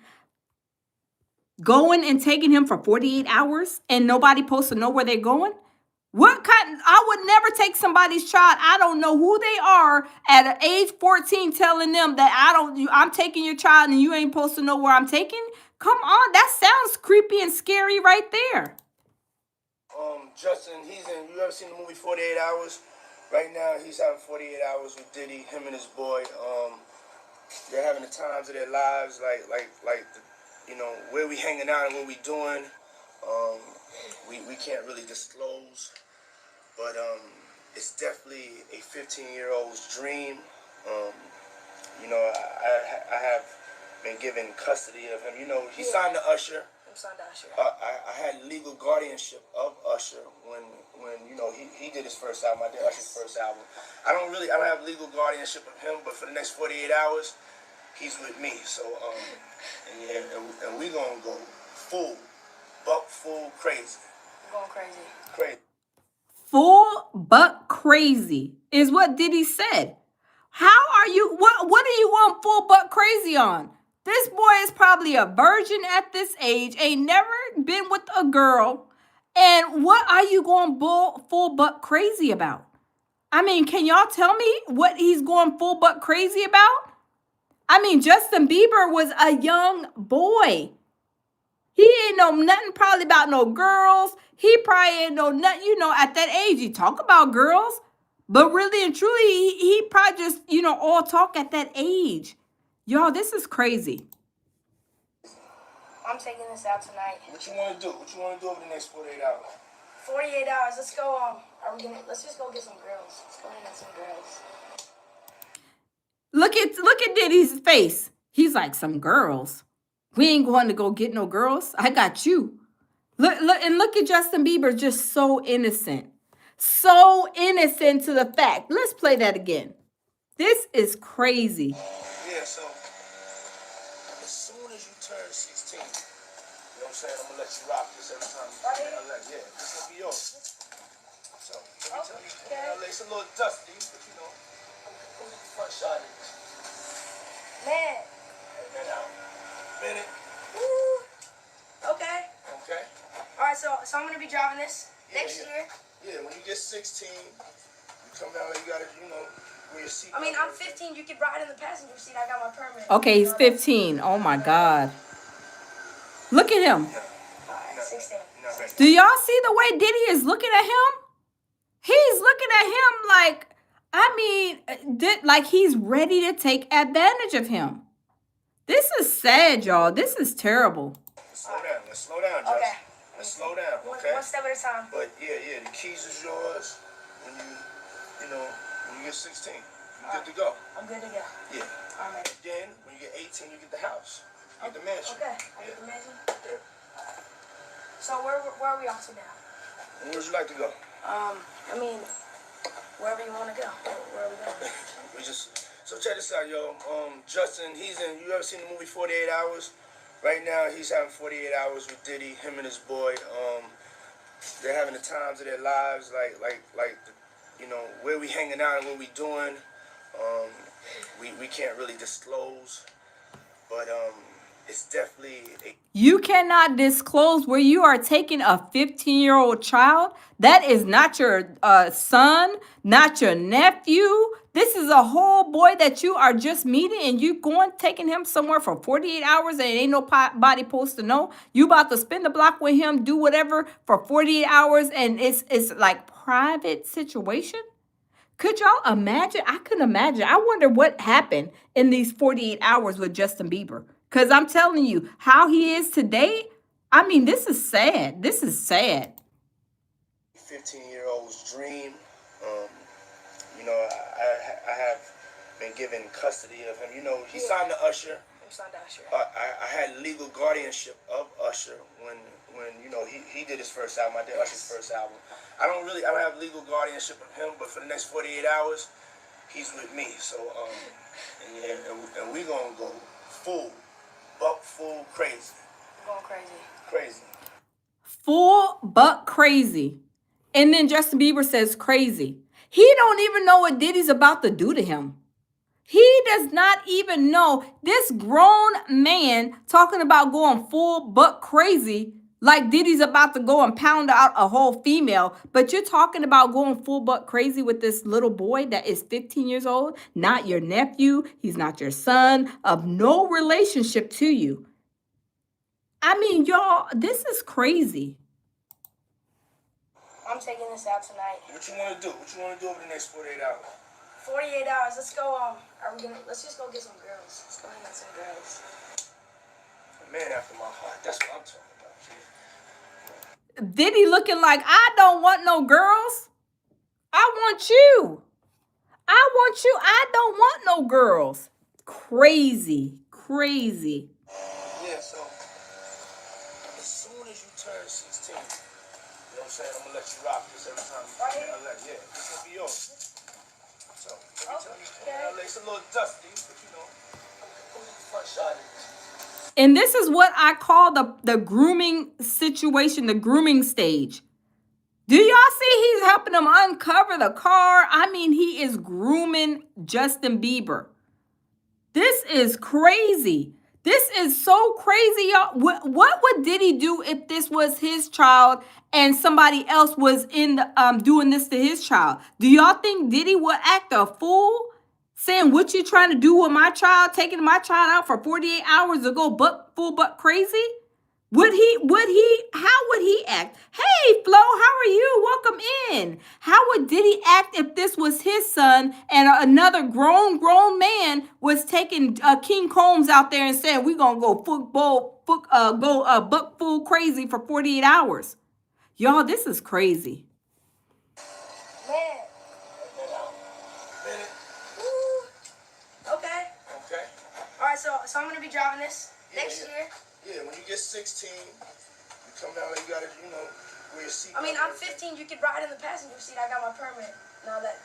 going and taking him for 48 hours and nobody supposed to know where they're going? I would never take somebody's child. I don't know who they are at age 14 telling them that I'm taking your child and you ain't supposed to know where I'm taking. Come on, that sounds creepy and scary right there. Justin, you ever seen the movie 48 Hours? Right now, he's having 48 hours with Diddy, him and his boy. They're having the times of their lives, where we hanging out and what we doing. We can't really disclose, but it's definitely a 15-year-old's dream. I have been given custody of him. He signed to Usher. I'm signed to Usher. I had legal guardianship of Usher when he did his first album. I did Usher's first album. I don't have legal guardianship of him, but for the next 48 hours, he's with me. So and we gonna go full crazy. We're going crazy. Crazy. Full buck crazy is what Diddy said. How are you? What are you going full buck crazy on? This boy is probably a virgin at this age, ain't never been with a girl. And what are you going full buck crazy about? I mean, can y'all tell me what he's going full buck crazy about? I mean, Justin Bieber was a young boy. He ain't know nothing probably about no girls. He probably ain't know nothing, at that age. You talk about girls. But really and truly, he probably just, all talk at that age. Y'all, this is crazy. I'm taking this out tonight. What you want to do? What you want to do over the next 48 hours? 48 hours. Let's go. Let's just go get some girls. Let's go get some girls. Look at Diddy's face. He's like, some girls. We ain't going to go get no girls. I got you. Look at Justin Bieber, just so innocent. So innocent to the fact. Let's play that again. This is crazy. Yeah, so as soon as you turn 16, you know what I'm saying? I'm gonna let you rock this every time you this will be yours. So let me tell you, it's a little dusty, but I'm gonna get the front shot of it. Man. Minute. Okay. so I'm gonna be driving this next year. Yeah, when you get 16, you come down there, you gotta, wear your seatbelt. I mean, I'm 15. You could ride in the passenger seat. I got my permit. Okay, he's 15. Oh my God. Look at him. 16. Do y'all see the way Diddy is looking at him? He's looking at him like, like he's ready to take advantage of him. This is sad, y'all. This is terrible. Let's slow down, Josh. Okay. Let's slow down, okay? One step at a time. But yeah, the keys is yours when you get 16. You're good to go. I'm good to go. Yeah. All right. Then, when you get 18, you get the house. You get the mansion. Okay. I get the mansion? Yeah. So where are we off to now? Where would you like to go? Wherever you want to go. Where are we going? So check this out, yo. Justin, you ever seen the movie 48 Hours? Right now, he's having 48 hours with Diddy, him and his boy. They're having the times of their lives, like where we hanging out and what we doing. We can't really disclose, but it's definitely You cannot disclose where you are taking a 15-year-old child. That is not your son, not your nephew. This is a whole boy that you are just meeting, and you taking him somewhere for 48 hours and ain't nobody supposed to know. You about to spin the block with him, do whatever for 48 hours, and it's like private situation. Could y'all imagine? I couldn't imagine. I wonder what happened in these 48 hours with Justin Bieber. Because I'm telling you, how he is today, this is sad. This is sad. 15-year-old's dream. I have been given custody of him. He signed to Usher. I'm signed to Usher. I had legal guardianship of Usher when he did his first album. I did Usher's first album. I don't have legal guardianship of him, but for the next 48 hours, he's with me. So and we gonna go full crazy. We're going crazy. Crazy. Full buck crazy. And then Justin Bieber says crazy. He don't even know what Diddy's about to do to him. He does not even know. This grown man talking about going full buck crazy, like Diddy's about to go and pound out a whole female. But you're talking about going full buck crazy with this little boy that is 15 years old, not your nephew. He's not your son, of no relationship to you. Y'all, this is crazy. I'm taking this out tonight. What you want to do? What you want to do over the next 48 hours? 48 hours. Let's go. Let's just go get some girls. Let's go hang out with some girls. A man after my heart. That's what I'm talking about. Diddy looking like, I don't want no girls. I want you. I don't want no girls. Crazy. Yeah, so as soon as you turn 16, you know what I'm saying? I'm gonna let you rock this every time. Yeah, this will be yours. So it's a little dusty, but front shot. And this is what I call the grooming situation, the grooming stage. Do y'all see he's helping them uncover the car? He is grooming Justin Bieber. This is crazy. This is so crazy, y'all. What would Diddy do if this was his child and somebody else was doing this to his child? Do y'all think Diddy would act a fool? Saying, what you trying to do with my child? Taking my child out for 48 hours to go full buck crazy? How would he act? Hey, Flo, how are you? Welcome in. How would Diddy act if this was his son and another grown man was taking King Combs out there and saying, we're going to go buck full crazy for 48 hours? Y'all, this is crazy. Man. Okay. All right, so I'm going to be driving this next year. Yeah, when you get 16, you come down there, you gotta, wear your seatbelt. I'm 15. You could ride in the passenger seat. I got my permit. Not yet.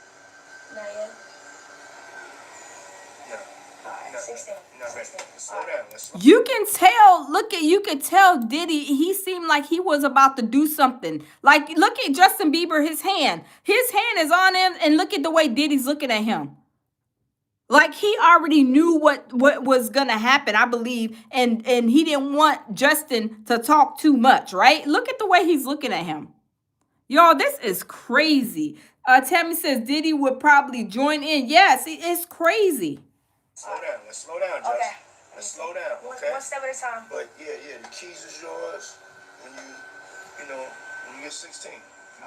No. All right, 16. No, 16. Slow down. You can tell Diddy, he seemed like he was about to do something. Like, look at Justin Bieber, his hand. His hand is on him, and look at the way Diddy's looking at him. Like he already knew what was gonna happen, I believe, and he didn't want Justin to talk too much, right? Look at the way he's looking at him. Y'all, this is crazy. Tammy says Diddy would probably join in. Yes, it's crazy. Slow down. Let's slow down, Justin. Okay. Let's slow down, okay? One step at a time. But yeah, the keys is yours when when you get 16. You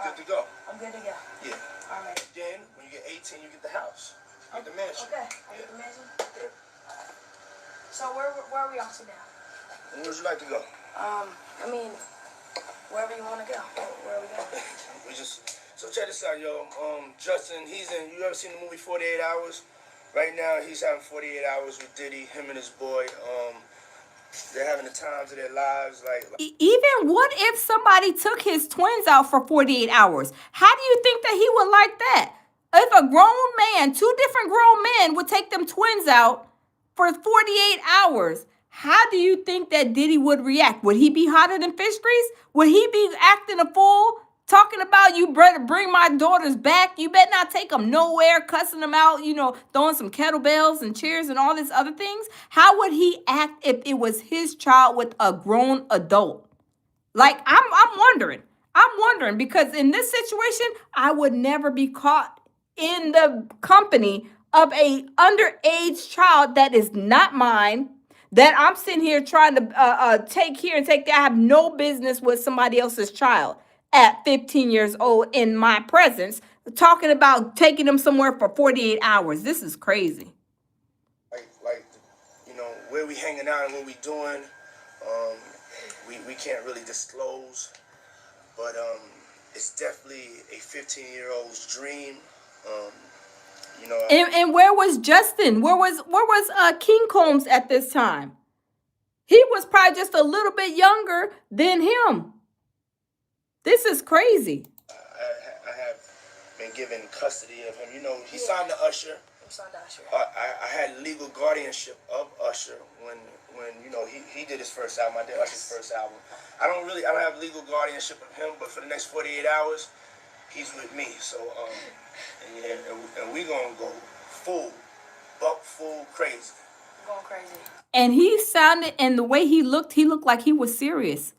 good to go. I'm good to go. Yeah. All right. Then when you get 18, you get the house. You get the mansion. Okay. I get the mansion? Yeah. So where are we off to now? Where would you like to go? I mean, wherever you want to go. Where are we going? So check this out, yo. Justin, you ever seen the movie 48 Hours? Right now, he's having 48 hours with Diddy, him and his boy. They're having the times of their lives. Even what if somebody took his twins out for 48 hours? How do you think that he would like that? If a grown man, two different grown men would take them twins out for 48 hours, how do you think that Diddy would react? Would he be hotter than fish grease? Would he be acting a fool? Talking about, you better bring my daughters back. You better not take them nowhere, cussing them out, throwing some kettlebells and chairs and all these other things. How would he act if it was his child with a grown adult? Like, I'm wondering. I'm wondering because in this situation, I would never be caught in the company of a underage child that is not mine, that I'm sitting here trying to take here and take there. I have no business with somebody else's child at 15 years old in my presence, talking about taking them somewhere for 48 hours. This is crazy. Like, where we hanging out and what we doing, we can't really disclose, but it's definitely a 15-year-old's dream. And where was Justin? Where was King Combs at this time? He was probably just a little bit younger than him. This is crazy. I have been given custody of him. He signed to Usher. I had legal guardianship of Usher when he did his first album. I did Usher's first album. I don't have legal guardianship of him, but for the next 48 hours, he's with me. So and we gonna go full crazy. Going crazy. And he sounded, and the way he looked like he was serious.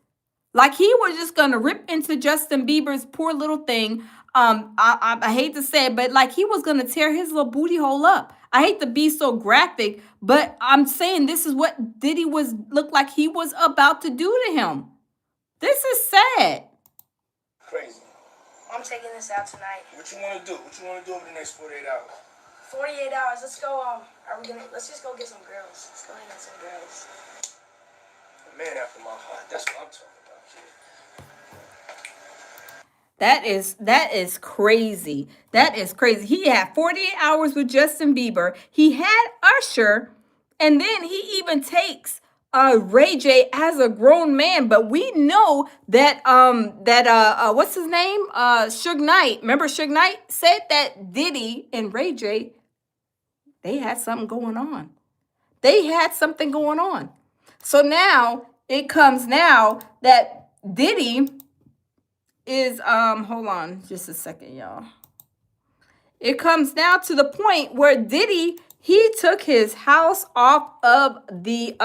Like he was just gonna rip into Justin Bieber's poor little thing. I hate to say it, but like he was gonna tear his little booty hole up. I hate to be so graphic, but I'm saying this is what Diddy looked like he was about to do to him. This is sad. Crazy. I'm taking this out tonight. What you want to do? What you want to do over the next 48 hours? 48 hours. Let's go. Let's just go get some girls. Let's go and get some girls. A man after my heart. That's what I'm talking about, kid. That is crazy. That is crazy. He had 48 hours with Justin Bieber. He had Usher, and then he even takes Ray J as a grown man. But we know that what's his name? Suge Knight. Remember Suge Knight said that Diddy and Ray J, they had something going on. They had something going on. So now it comes now that Diddy is hold on just a second, y'all. It comes now to the point where Diddy, he took his house off of the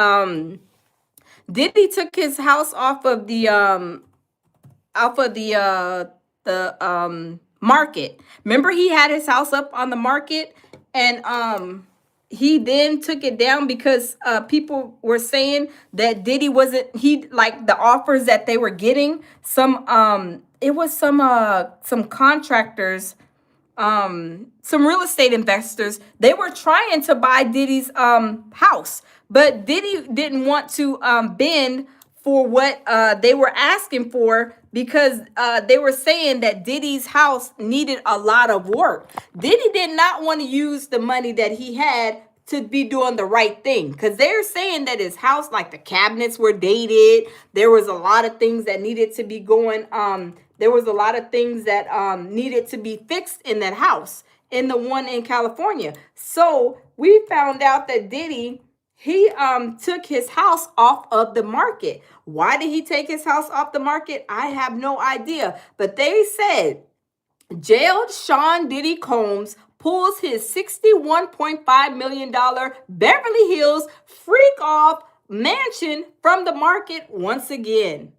market. Remember, he had his house up on the market, and he then took it down because people were saying that Diddy wasn't, like the offers that they were getting, some contractors, some real estate investors, they were trying to buy Diddy's house, but Diddy didn't want to bend for what they were asking for, because they were saying that Diddy's house needed a lot of work. Diddy did not want to use the money that he had to be doing the right thing, because they're saying that his house, like the cabinets were dated. There was a lot of things that needed to be going. There was a lot of things that needed to be fixed in that house, in the one in California. So we found out that Diddy, he took his house off of the market. Why did he take his house off the market? I have no idea. But they said jailed Sean Diddy Combs pulls his $61.5 million Beverly Hills freak-off mansion from the market once again.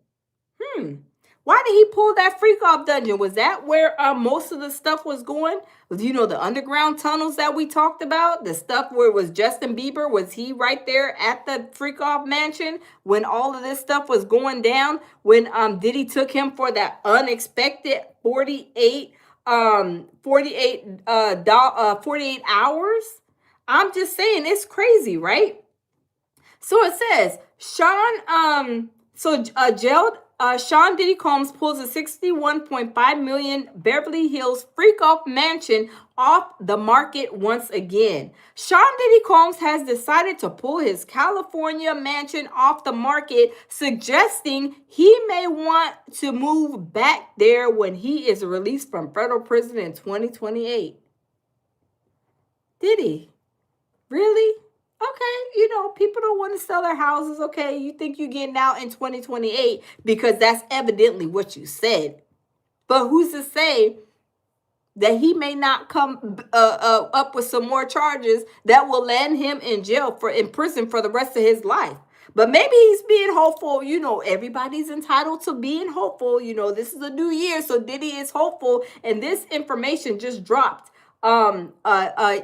Why did he pull that freak-off dungeon? Was that where most of the stuff was going? You know, the underground tunnels that we talked about? The stuff where it was Justin Bieber? Was he right there at the freak-off mansion when all of this stuff was going down? When Diddy took him for that unexpected 48 hours? I'm just saying, it's crazy, right? So it says, Sean Diddy Combs pulls a $61.5 million Beverly Hills freak-off mansion off the market once again. Sean Diddy Combs has decided to pull his California mansion off the market, suggesting he may want to move back there when he is released from federal prison in 2028. Diddy, really? Okay, you know, people don't want to sell their houses. Okay, you think you're getting out in 2028 because that's evidently what you said. But who's to say that he may not come up with some more charges that will land him in prison for the rest of his life? But maybe he's being hopeful. You know, everybody's entitled to being hopeful. You know, this is a new year, so Diddy is hopeful, and this information just dropped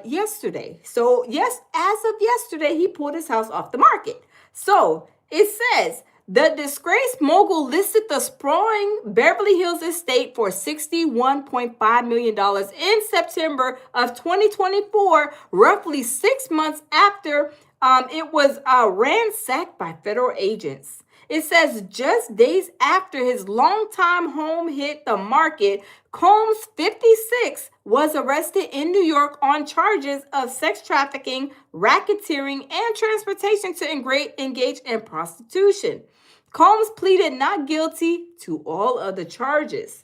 yesterday. So yes, as of yesterday, he pulled his house off the market. So it says the disgraced mogul listed the sprawling Beverly Hills estate for $61.5 million in September of 2024, roughly 6 months after it was ransacked by federal agents. It says just days after his longtime home hit the market, Combs, 56, was arrested in New York on charges of sex trafficking, racketeering, and transportation to engage in prostitution. Combs pleaded not guilty to all of the charges.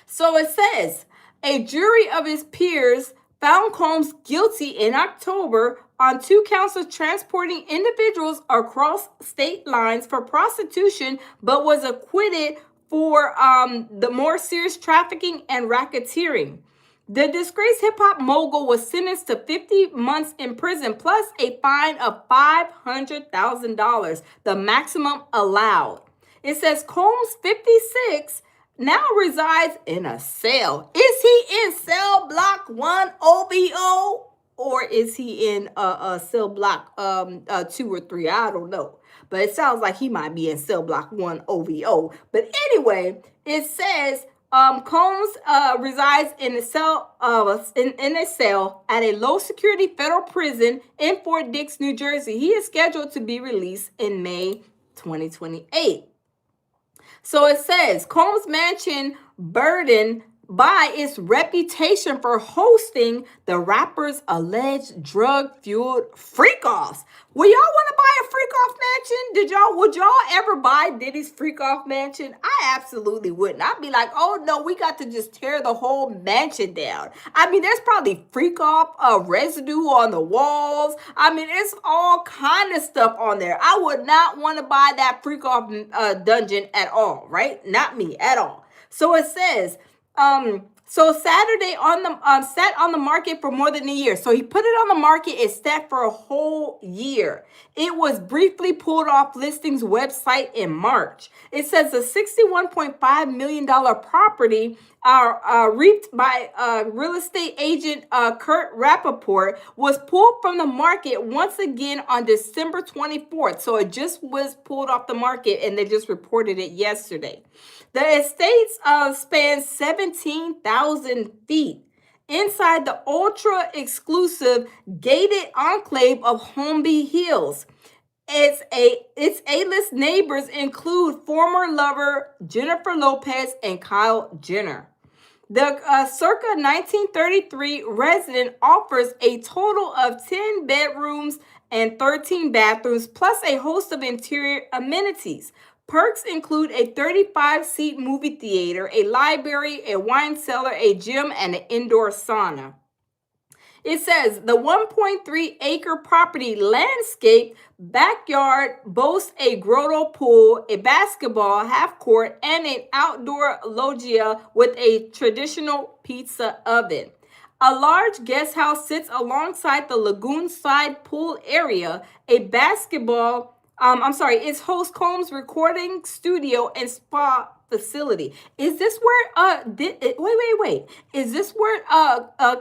So it says a jury of his peers found Combs guilty in October on 2 counts of transporting individuals across state lines for prostitution, but was acquitted for the more serious trafficking and racketeering. The disgraced hip-hop mogul was sentenced to 50 months in prison plus a fine of $500,000, the maximum allowed. It says Combs, 56, now resides in a cell. Is he in cell block 1 OBO? Or is he in cell block 2 or 3? I don't know. But it sounds like he might be in cell block 1 OVO. But anyway, it says Combs resides in a cell in a cell at a low security federal prison in Fort Dix, New Jersey. He is scheduled to be released in May 2028. So it says Combs Mansion burdened by its reputation for hosting the rapper's alleged drug-fueled freak-offs. Will y'all want to buy a freak-off mansion? Would y'all ever buy Diddy's freak-off mansion? I absolutely wouldn't. I'd be like, oh no, we got to just tear the whole mansion down. I mean, there's probably freak-off residue on the walls. I mean, it's all kind of stuff on there. I would not want to buy that freak-off dungeon at all, right? Not me at all. So it says, so Saturday sat on the market for more than a year. So he put it on the market. It sat for a whole year. It was briefly pulled off listings website in March. It says the $61.5 million property reaped by real estate agent Kurt Rappaport was pulled from the market once again on December 24th. So it just was pulled off the market and they just reported it yesterday. The estates span 17,000 feet inside the ultra-exclusive gated enclave of Holmby Hills. Its A-list neighbors include former lover Jennifer Lopez and Kyle Jenner. The circa 1933 resident offers a total of 10 bedrooms and 13 bathrooms, plus a host of interior amenities. Perks include a 35-seat movie theater, a library, a wine cellar, a gym, and an indoor sauna. It says the 1.3-acre property landscape backyard boasts a grotto pool, a basketball half court, and an outdoor loggia with a traditional pizza oven. A large guest house sits alongside the lagoon side pool area. It's host Combs' recording studio and spa facility. Is this where wait. Is this where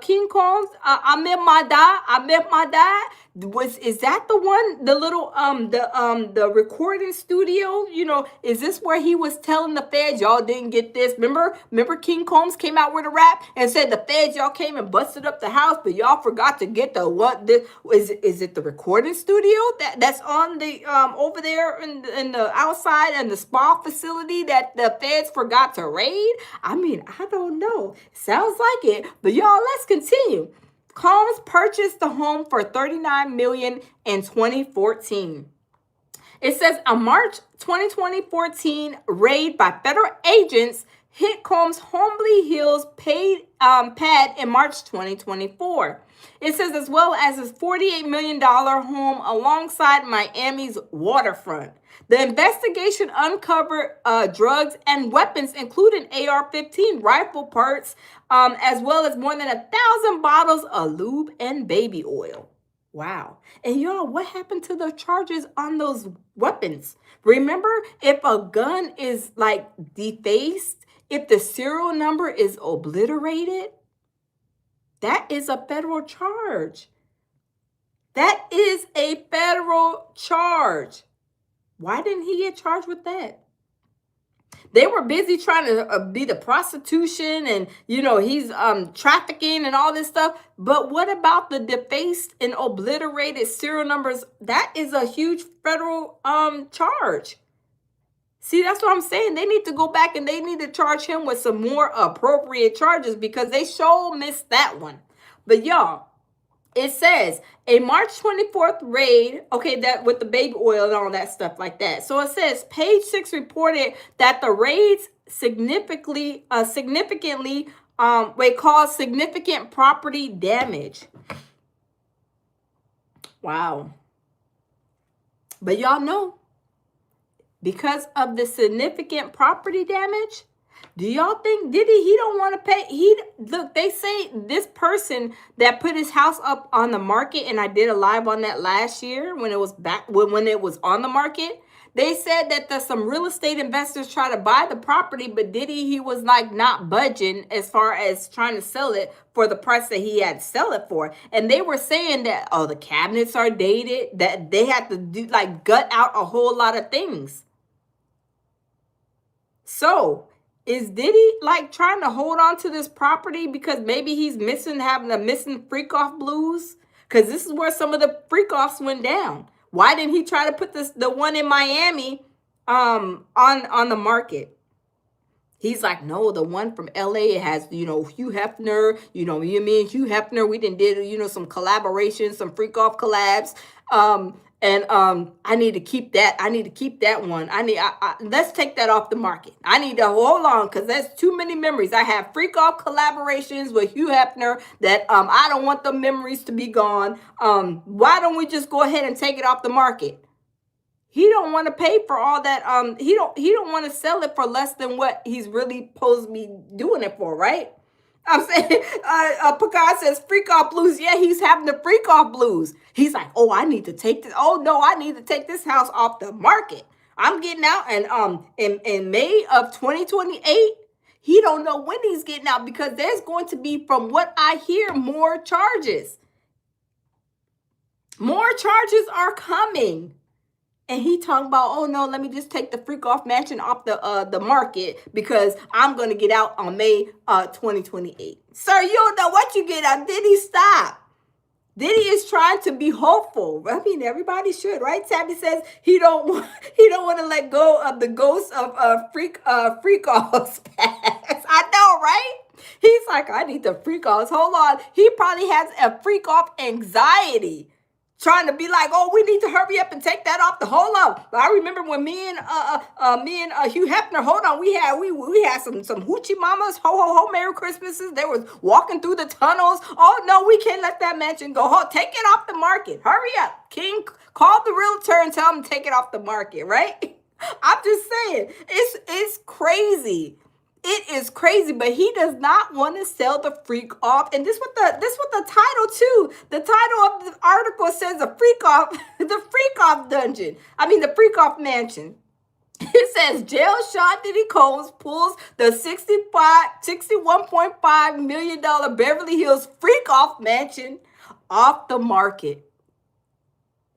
King Combs I met my dad? Is that the one, the little the recording studio? You know, is this where he was telling the feds y'all didn't get this? Remember King Combs came out with a rap and said the feds y'all came and busted up the house, but y'all forgot to get the what? Is it the recording studio that's on the over there in the outside and the spa facility that the feds forgot to raid? I mean, I don't know. Sounds like it, but y'all, let's continue. Combs purchased the home for $39 million in 2014. It says a March 2014 raid by federal agents hit Combs' Homely Hills pad in March 2024. It says as well as his $48 million home alongside Miami's waterfront. The investigation uncovered drugs and weapons, including AR-15 rifle parts, as well as more than 1,000 bottles of lube and baby oil. Wow. And y'all, what happened to the charges on those weapons? Remember, if a gun is like defaced, if the serial number is obliterated, that is a federal charge. That is a federal charge. Why didn't he get charged with that? They were busy trying to be the prostitution and, you know, he's trafficking and all this stuff. But what about the defaced and obliterated serial numbers? That is a huge federal charge. See, that's what I'm saying. They need to go back and they need to charge him with some more appropriate charges because they sure missed that one. But y'all, it says a March 24th raid, okay, that with the baby oil and all that stuff like that. So it says Page 6 reported that the raids significantly caused significant property damage. Wow. But y'all know, because of the significant property damage, do y'all think Diddy, he don't want to pay? Look, they say this person that put his house up on the market, and I did a live on that last year when it was when it was on the market. They said that some real estate investors try to buy the property, but Diddy, he was like not budging as far as trying to sell it for the price that he had to sell it for. And they were saying that, oh, the cabinets are dated, that they had to do like gut out a whole lot of things. So is Diddy like trying to hold on to this property because maybe he's having a missing freak off blues? Because this is where some of the freak offs went down. Why didn't he try to put the one in Miami on the market? He's like, no, the one from LA has, you know, Hugh Hefner, you know, me and Hugh Hefner, we did, you know, some collaborations, some freak off collabs. I need to keep that. I need to keep that one. Let's take that off the market. I need to hold on because there's too many memories. I have freak off collaborations with Hugh Hefner that I don't want the memories to be gone. Why don't we just go ahead and take it off the market? He don't want to pay for all that. He don't want to sell it for less than what he's really supposed to be doing it for, right? I'm saying, Picard says freak off blues. Yeah, he's having the freak off blues. He's like, oh, I need to take this. Oh no, I need to take this house off the market. I'm getting out, and in May of 2028, he don't know when he's getting out because there's going to be, from what I hear, more charges. More charges are coming. And he talking about, oh no, let me just take the freak off mansion off the market because I'm gonna get out on May 2028. Sir, you don't know what you get out. Diddy, stop. Diddy is trying to be hopeful. I mean, everybody should, right? Tabby says he don't want to let go of the ghost of freak offs past. I know, right? He's like, I need the freak offs. Hold on. He probably has a freak off anxiety. Trying to be like, oh, we need to hurry up and take that off the hold on. I remember when me and Hugh Hefner, hold on, we had some hoochie mamas, ho Merry Christmases. They was walking through the tunnels. Oh no, we can't let that mansion go. Take it off the market. Hurry up, King. Call the realtor and tell him to take it off the market, right? I'm just saying, it's crazy. It is crazy, but he does not want to sell the freak off. And this what the title too. The title of the article says the freak off, the freak off dungeon. I mean the freak off mansion. It says jail shot Diddy Combs pulls the $61.5 million Beverly Hills freak off mansion off the market.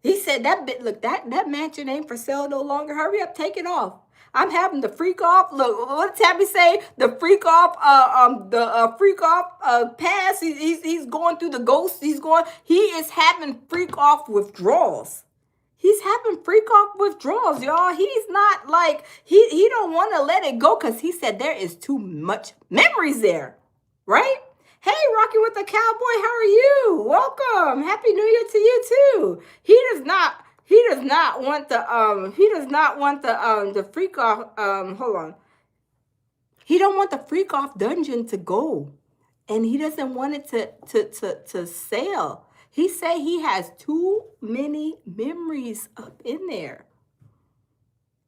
He said that mansion ain't for sale no longer. Hurry up, take it off. I'm having the freak off. Look, what did Tabby say? The freak off, freak off pass. He's going through the ghosts. He is having freak off withdrawals. He's having freak off withdrawals, y'all. He's not like, he don't want to let it go because he said there is too much memories there, right? Hey, Rocky with the Cowboy, how are you? Welcome. Happy New Year to you too. He does not want the freak off, hold on. He don't want the freak off dungeon to go. And he doesn't want it to sell. He said he has too many memories up in there.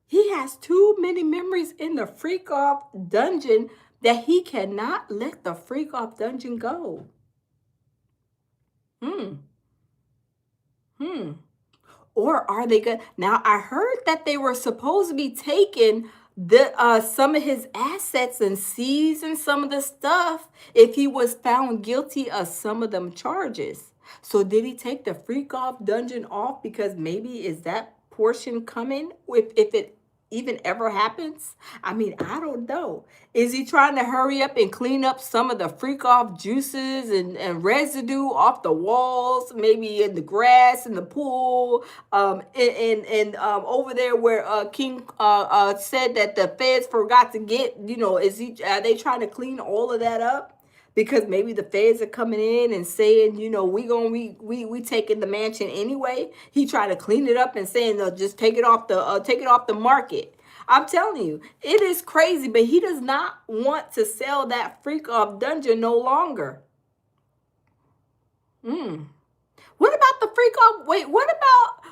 He has too many memories in the freak off dungeon that he cannot let the freak off dungeon go. Or are they good? Now I heard that they were supposed to be taking some of his assets and seizing some of the stuff if he was found guilty of some of them charges. So did he take the freak off dungeon off because maybe is that portion coming if it even ever happens? I mean, I don't know. Is he trying to hurry up and clean up some of the freak off juices and residue off the walls, maybe in the grass, in the pool, and over there where King said that the feds forgot to get, are they trying to clean all of that up? Because maybe the feds are coming in and saying, we taking the mansion anyway. He tried to clean it up and saying, no, just take it off the market. I'm telling you, it is crazy, but he does not want to sell that freak off dungeon no longer. What about the freak off? Wait, what about,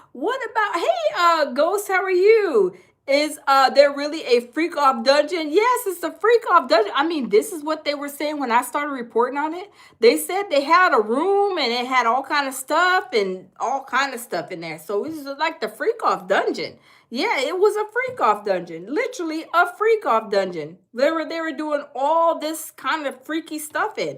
hey, Ghost, how are you? Is there really a freak off dungeon? Yes, it's a freak off dungeon. I mean, this is what they were saying when I started reporting on it. They said they had a room and it had all kind of stuff in there. So it's like the freak off dungeon. Yeah, it was a freak off dungeon. Literally a freak off dungeon. They were doing all this kind of freaky stuff in.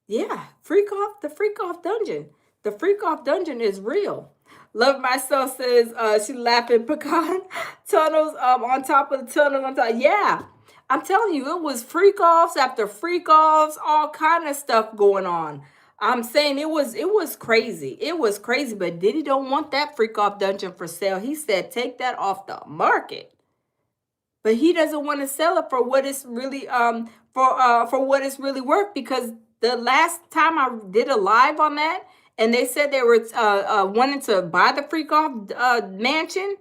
Yeah, the freak off dungeon. The freak off dungeon is real. Love Myself says she laughing pecan tunnels on top of the tunnel on top. Yeah, I'm telling you, it was freak offs after freak offs, all kind of stuff going on. I'm saying it was crazy. It was crazy, but Diddy don't want that freak off dungeon for sale. He said take that off the market. But he doesn't want to sell it for what it's really for what it's really worth, because the last time I did a live on that, and they said they were wanting to buy the freak off mansion.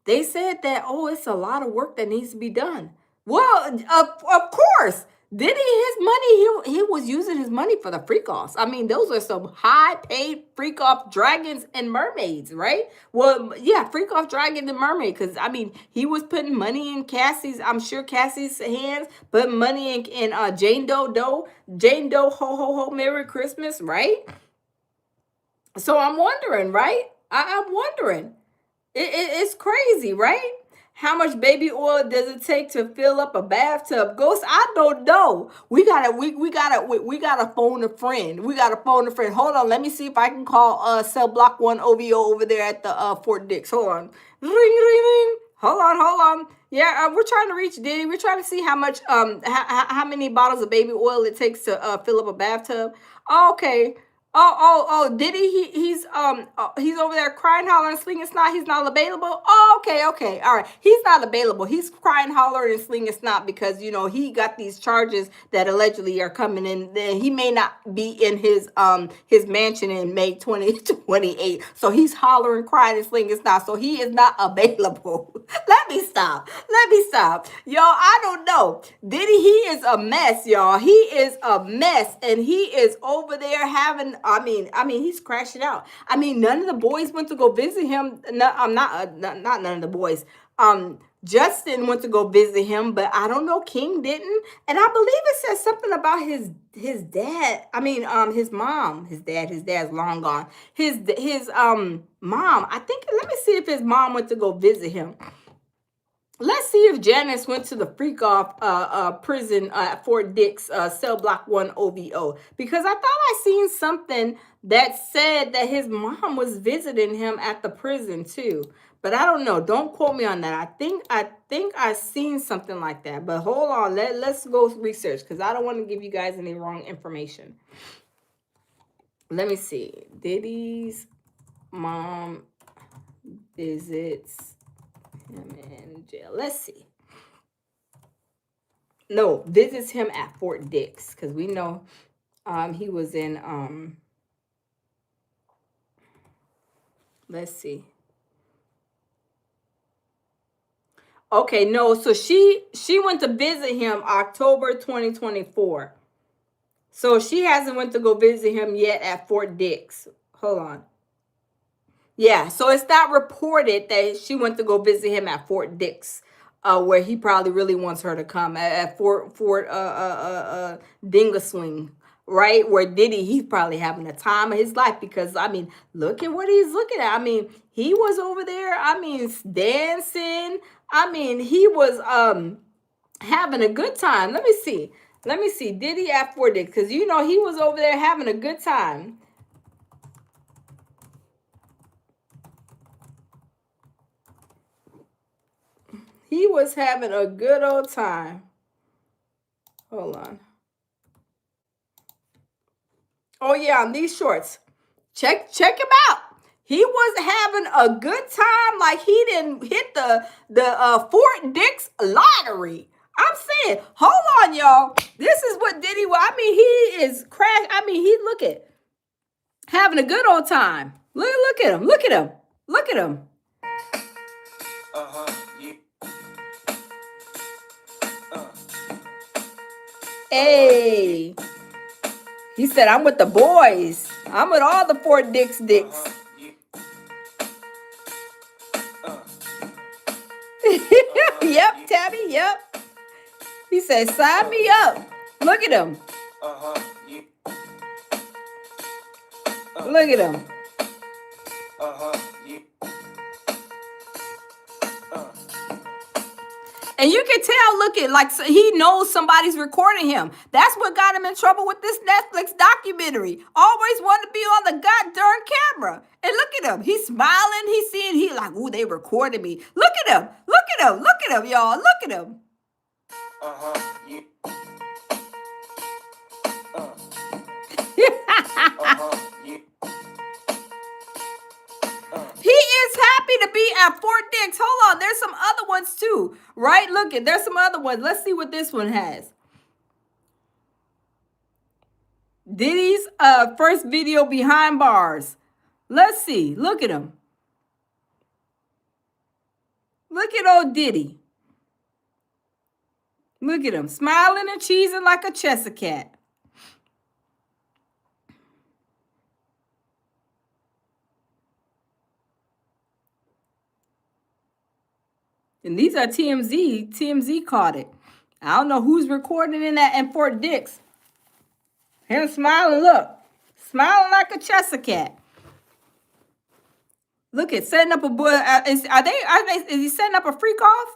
They said that, it's a lot of work that needs to be done. Well, of course, Diddy, his money, he was using his money for the freak offs. I mean, those are some high paid freak off dragons and mermaids, right? Well, yeah, freak off dragon and mermaid, because I mean, he was putting money in Cassie's, I'm sure Cassie's hands, putting money in Jane Doe, ho ho ho, Merry Christmas, right? So I'm wondering, right? I'm wondering. It's crazy, right? How much baby oil does it take to fill up a bathtub? Ghost, I don't know. We gotta phone a friend. Hold on, let me see if I can call Cell Block 1 OVO over there at the Fort Dix. Hold on. Ring, ring, ring. Hold on. Yeah, we're trying to reach Diddy. We're trying to see how much how many bottles of baby oil it takes to fill up a bathtub. Okay. Oh, Diddy, he's over there crying, hollering, slinging snot. He's not available. Oh, okay, all right. He's not available. He's crying, hollering, and slinging snot because he got these charges that allegedly are coming in. He may not be in his mansion in May 2028. So he's hollering, crying, and slinging snot. So he is not available. Let me stop. Y'all, I don't know. Diddy, he is a mess, y'all. He is a mess, and he is over there having. I mean, he's crashing out. I mean, none of the boys went to go visit him. No, not none of the boys. Justin went to go visit him, but I don't know, King didn't. And I believe it says something about his dad. I mean, his mom, his dad's long gone. His mom. I think. Let me see if his mom went to go visit him. Let's see if Janice went to the freak off prison at Fort Dix, cell block 1 OVO, because I thought I seen something that said that his mom was visiting him at the prison too. But I don't know. Don't quote me on that. I think I seen something like that. But hold on. Let's go research, because I don't want to give you guys any wrong information. Let me see. Diddy's mom visits him in jail. Let's see. No, visits him at Fort Dix, because we know he was in let's see. Okay, no, so she went to visit him October 2024. So she hasn't went to go visit him yet at Fort Dix. Hold on. Yeah, so it's not reported that she went to go visit him at Fort Dix, where he probably really wants her to come at Fort Dingaswing, right? Where Diddy, he's probably having the time of his life, because I mean, look at what he's looking at. I mean, he was over there. I mean, dancing. I mean, he was having a good time. Let me see. Diddy at Fort Dix, because you know he was over there having a good time. He was having a good old time. Hold on. Oh yeah, on these shorts. Check him out. He was having a good time, like he didn't hit the Fort Dix lottery. I'm saying, hold on, y'all. This is what Diddy. I mean, he is crash. I mean, he look at having a good old time. Look at him. Look at him. Look at him. Hey. He said, I'm with the boys. I'm with all the Fort Dix dicks. Yep, Tabby, yep. He said, sign me up. Look at him. Look at him. And you can tell, look at, like, he knows somebody's recording him. That's what got him in trouble with this Netflix documentary. Always wanted to be on the goddamn camera. And look at him. He's smiling. He's seeing, he like, ooh, they recorded me. Look at him. Look at him. Look at him, y'all. Look at him. He is happy to be at Fort Dix. Hold on, there's some other ones too, right? Look at, there's some other ones. Let's see what this one has. Diddy's first video behind bars. Let's see. Look at him. Look at old Diddy. Look at him, smiling and cheesing like a Cheshire cat. And these are TMZ. TMZ caught it. I don't know who's recording in that in Fort Dix. Him smiling, look. Smiling like a Cheshire cat. Look at setting up a boy. Is he setting up a freak off?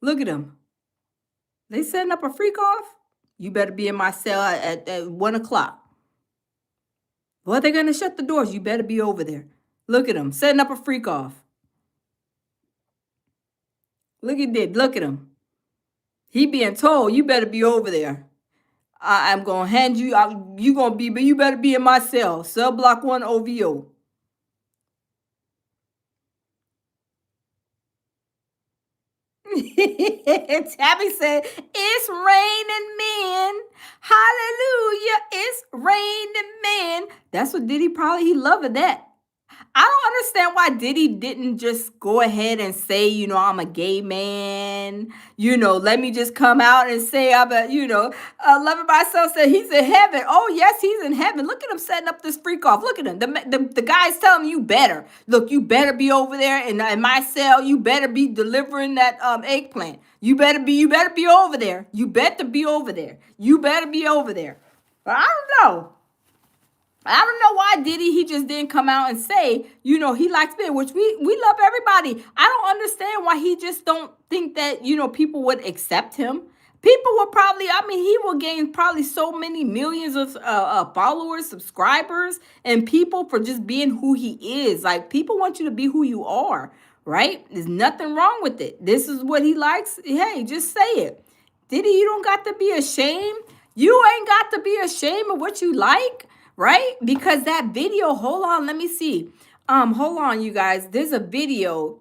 Look at him. They setting up a freak off? You better be in my cell at 1 o'clock. Well, they're going to shut the doors. You better be over there. Look at him. Setting up a freak off. Look at that. Look at him. He being told, you better be over there. I'm going to hand you, you going to be, but you better be in my cell. Cell block 1 OVO. Tabby said, it's raining men. Hallelujah. It's raining men. That's what Diddy probably, he loving that. I don't understand why Diddy didn't just go ahead and say, I'm a gay man. Let me just come out and say I'm a, loving myself. Said he's in heaven. Oh yes, he's in heaven. Look at him setting up this freak off. Look at him. The guy's telling you better. Look, you better be over there in my cell. You better be delivering that eggplant. You better be over there. You better be over there. You better be over there. But I don't know. I don't know why Diddy, he just didn't come out and say, he likes men, which we love everybody. I don't understand why he just don't think that, people would accept him. People will probably, he will gain probably so many millions of followers, subscribers, and people for just being who he is. Like, people want you to be who you are, right? There's nothing wrong with it. This is what he likes. Hey, just say it. Diddy, you don't got to be ashamed. You ain't got to be ashamed of what you like. Right? Because that video, hold on, let me see. Hold on, you guys. There's a video.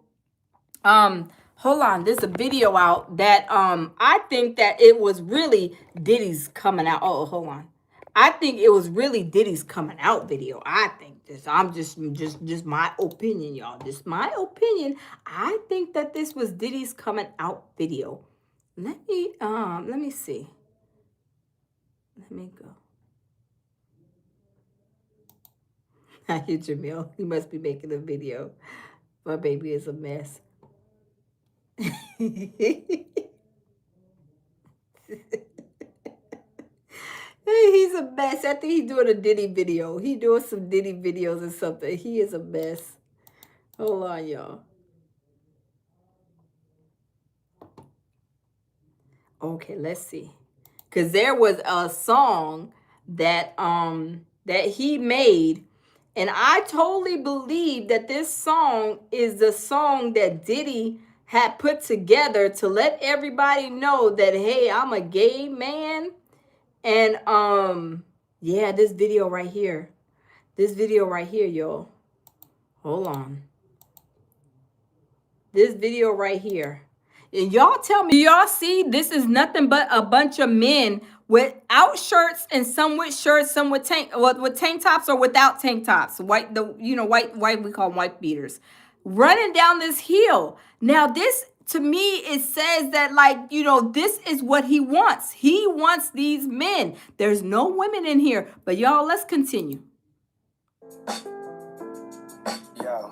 Hold on, there's a video out that I think that it was really Diddy's coming out. Oh, hold on. I think it was really Diddy's coming out video. I think this. I'm just my opinion, y'all. Just my opinion. I think that this was Diddy's coming out video. Let me see. Let me go. I hear Jamil. He must be making a video. My baby is a mess. He's a mess. I think he's doing a Diddy video. He doing some Diddy videos or something. He is a mess. Hold on, y'all. Okay, let's see. Because there was a song that he made. And I totally believe that this song is the song that Diddy had put together to let everybody know that, hey, I'm a gay man. And yeah, this video right here. This video right here, y'all. Hold on. This video right here. And y'all tell me, y'all see this is nothing but a bunch of men without shirts and some with shirts, some with tank tops or without tank tops. White we call them white beaters. Running down this hill. Now this, to me, it says that, like, this is what he wants. He wants these men. There's no women in here. But y'all, let's continue. Yo.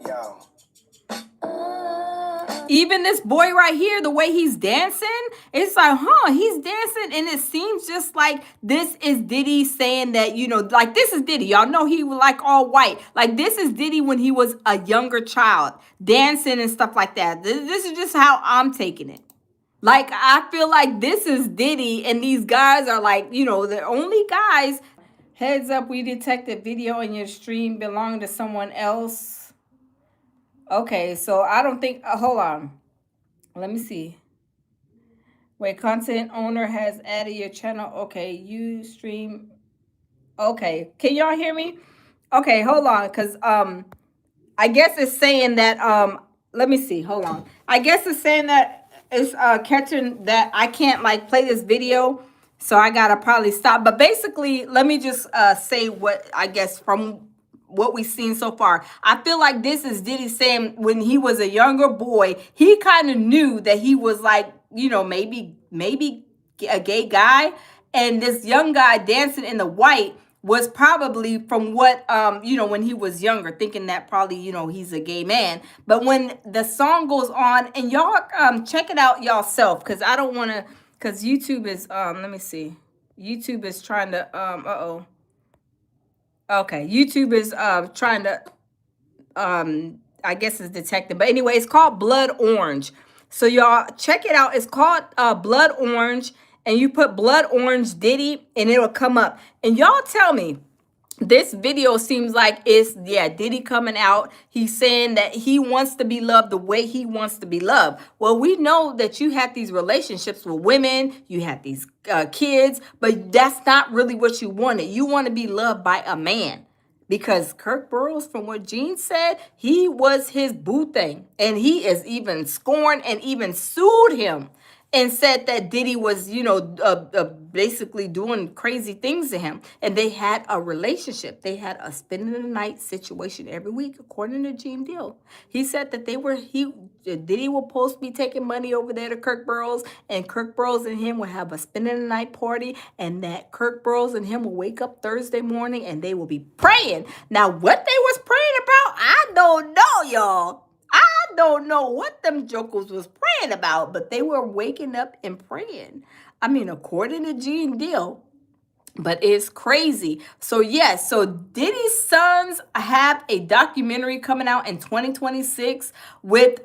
Yo. Even this boy right here, the way he's dancing, it's like, he's dancing. And it seems just like this is Diddy saying that, like, this is Diddy. Y'all know he was like all white. Like, this is Diddy when he was a younger child, dancing and stuff like that. This is just how I'm taking it. Like, I feel like this is Diddy and these guys are like, the only guys. Heads up, we detected video in your stream belonging to someone else. Okay, so I don't think, hold on. Let me see. Wait, content owner has added your channel. Okay, you stream. Okay, can y'all hear me? Okay, hold on, because I guess it's saying that, let me see, hold on. I guess it's saying that it's catching that I can't, like, play this video, so I gotta probably stop. But basically, let me just say what, I guess, from what we've seen so far. I feel like this is Diddy saying when he was a younger boy, he kind of knew that he was like, maybe a gay guy. And this young guy dancing in the white was probably from what, when he was younger, thinking that probably, he's a gay man. But when the song goes on, and y'all check it out yourself, because I don't want to, because YouTube is, let me see. YouTube is trying to, Okay, YouTube is trying to, I guess it's detected. But anyway, it's called Blood Orange. So y'all check it out. It's called Blood Orange. And you put Blood Orange Diddy and it'll come up. And y'all tell me, this video seems like it's, Diddy coming out. He's saying that he wants to be loved the way he wants to be loved. Well, we know that you have these relationships with women. You have these kids. But that's not really what you wanted. You want to be loved by a man. Because Kirk Burrows, from what Gene said, he was his boo thing. And he is even scorned and even sued him. and said that Diddy was, basically doing crazy things to him. And they had a relationship. They had a spending the night situation every week, according to Gene Deal. He said that Diddy will supposed to be taking money over there to Kirk Burrows, and Kirk Burrows and him will have a spending the night party, and that Kirk Burrows and him will wake up Thursday morning and they will be praying. Now, what they was praying about, I don't know, y'all. I don't know what them jokers was praying about, but they were waking up and praying. I mean, according to Gene Deal. But it's crazy. So yes, so Diddy's sons have a documentary coming out in 2026 with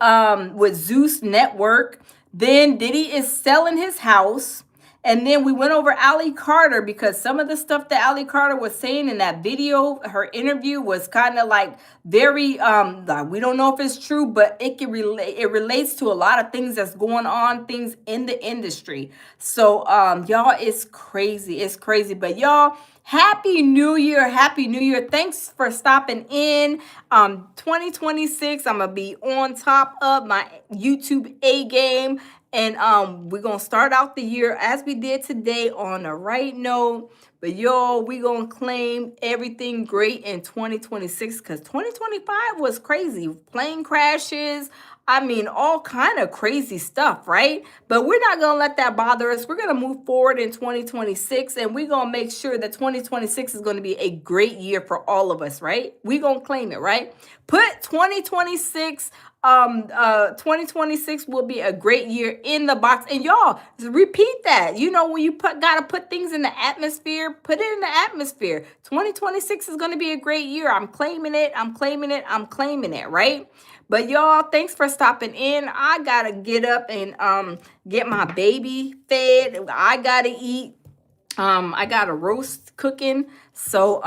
Zeus Network. Then Diddy is selling his house. And then we went over Ali Carter because some of the stuff that Ali Carter was saying in that video, her interview was kind of like very we don't know if it's true, but it relates to a lot of things that's going on, things in the industry. So y'all, it's crazy. It's crazy. But y'all, Happy New Year. Happy New Year. Thanks for stopping in. 2026, I'm going to be on top of my YouTube A game. And we're going to start out the year as we did today on the right note. But y'all, we're going to claim everything great in 2026 because 2025 was crazy. Plane crashes. I mean, all kind of crazy stuff, right? But we're not going to let that bother us. We're going to move forward in 2026, and we're going to make sure that 2026 is going to be a great year for all of us, right? We're going to claim it, right? Put 2026 will be a great year in the box. And y'all, repeat that. You know, when you gotta put things in the atmosphere, put it in the atmosphere. 2026 is going to be a great year. I'm claiming it. I'm claiming it. I'm claiming it, right? But y'all, thanks for stopping in. I gotta get up and get my baby fed. I gotta eat. I got a roast cooking. So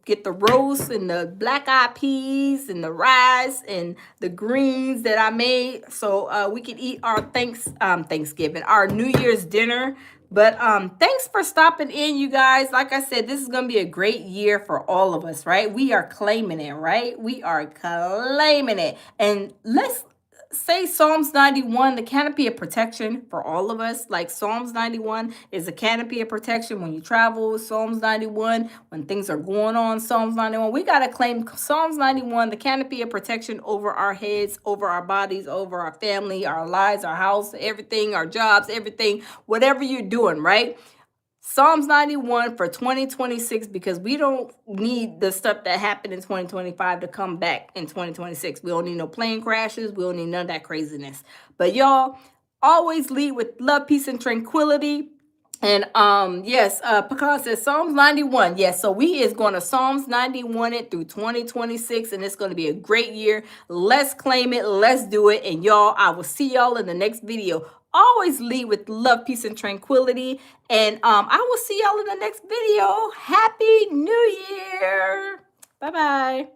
get the roast and the black eyed peas and the rice and the greens that I made so we can eat our Thanksgiving, our New Year's dinner. But thanks for stopping in, you guys. Like I said, this is going to be a great year for all of us, right? We are claiming it, right? We are claiming it. And let's say Psalms 91, the canopy of protection for all of us. Like Psalms 91 is a canopy of protection when you travel. Psalms 91, when things are going on, Psalms 91. We got to claim Psalms 91, the canopy of protection over our heads, over our bodies, over our family, our lives, our house, everything, our jobs, everything, whatever you're doing, right? Psalms 91 for 2026 because we don't need the stuff that happened in 2025 to come back in 2026. We don't need no plane crashes. We don't need none of that craziness. But y'all, always lead with love, peace, and tranquility. And yes, Pecan says Psalms 91. Yes, so we is going to Psalms 91 it through 2026, and it's going to be a great year. Let's claim it. Let's do it. And y'all, I will see y'all in the next video. Always lead with love, peace, and tranquility. And I will see y'all in the next video. Happy New Year. Bye-bye.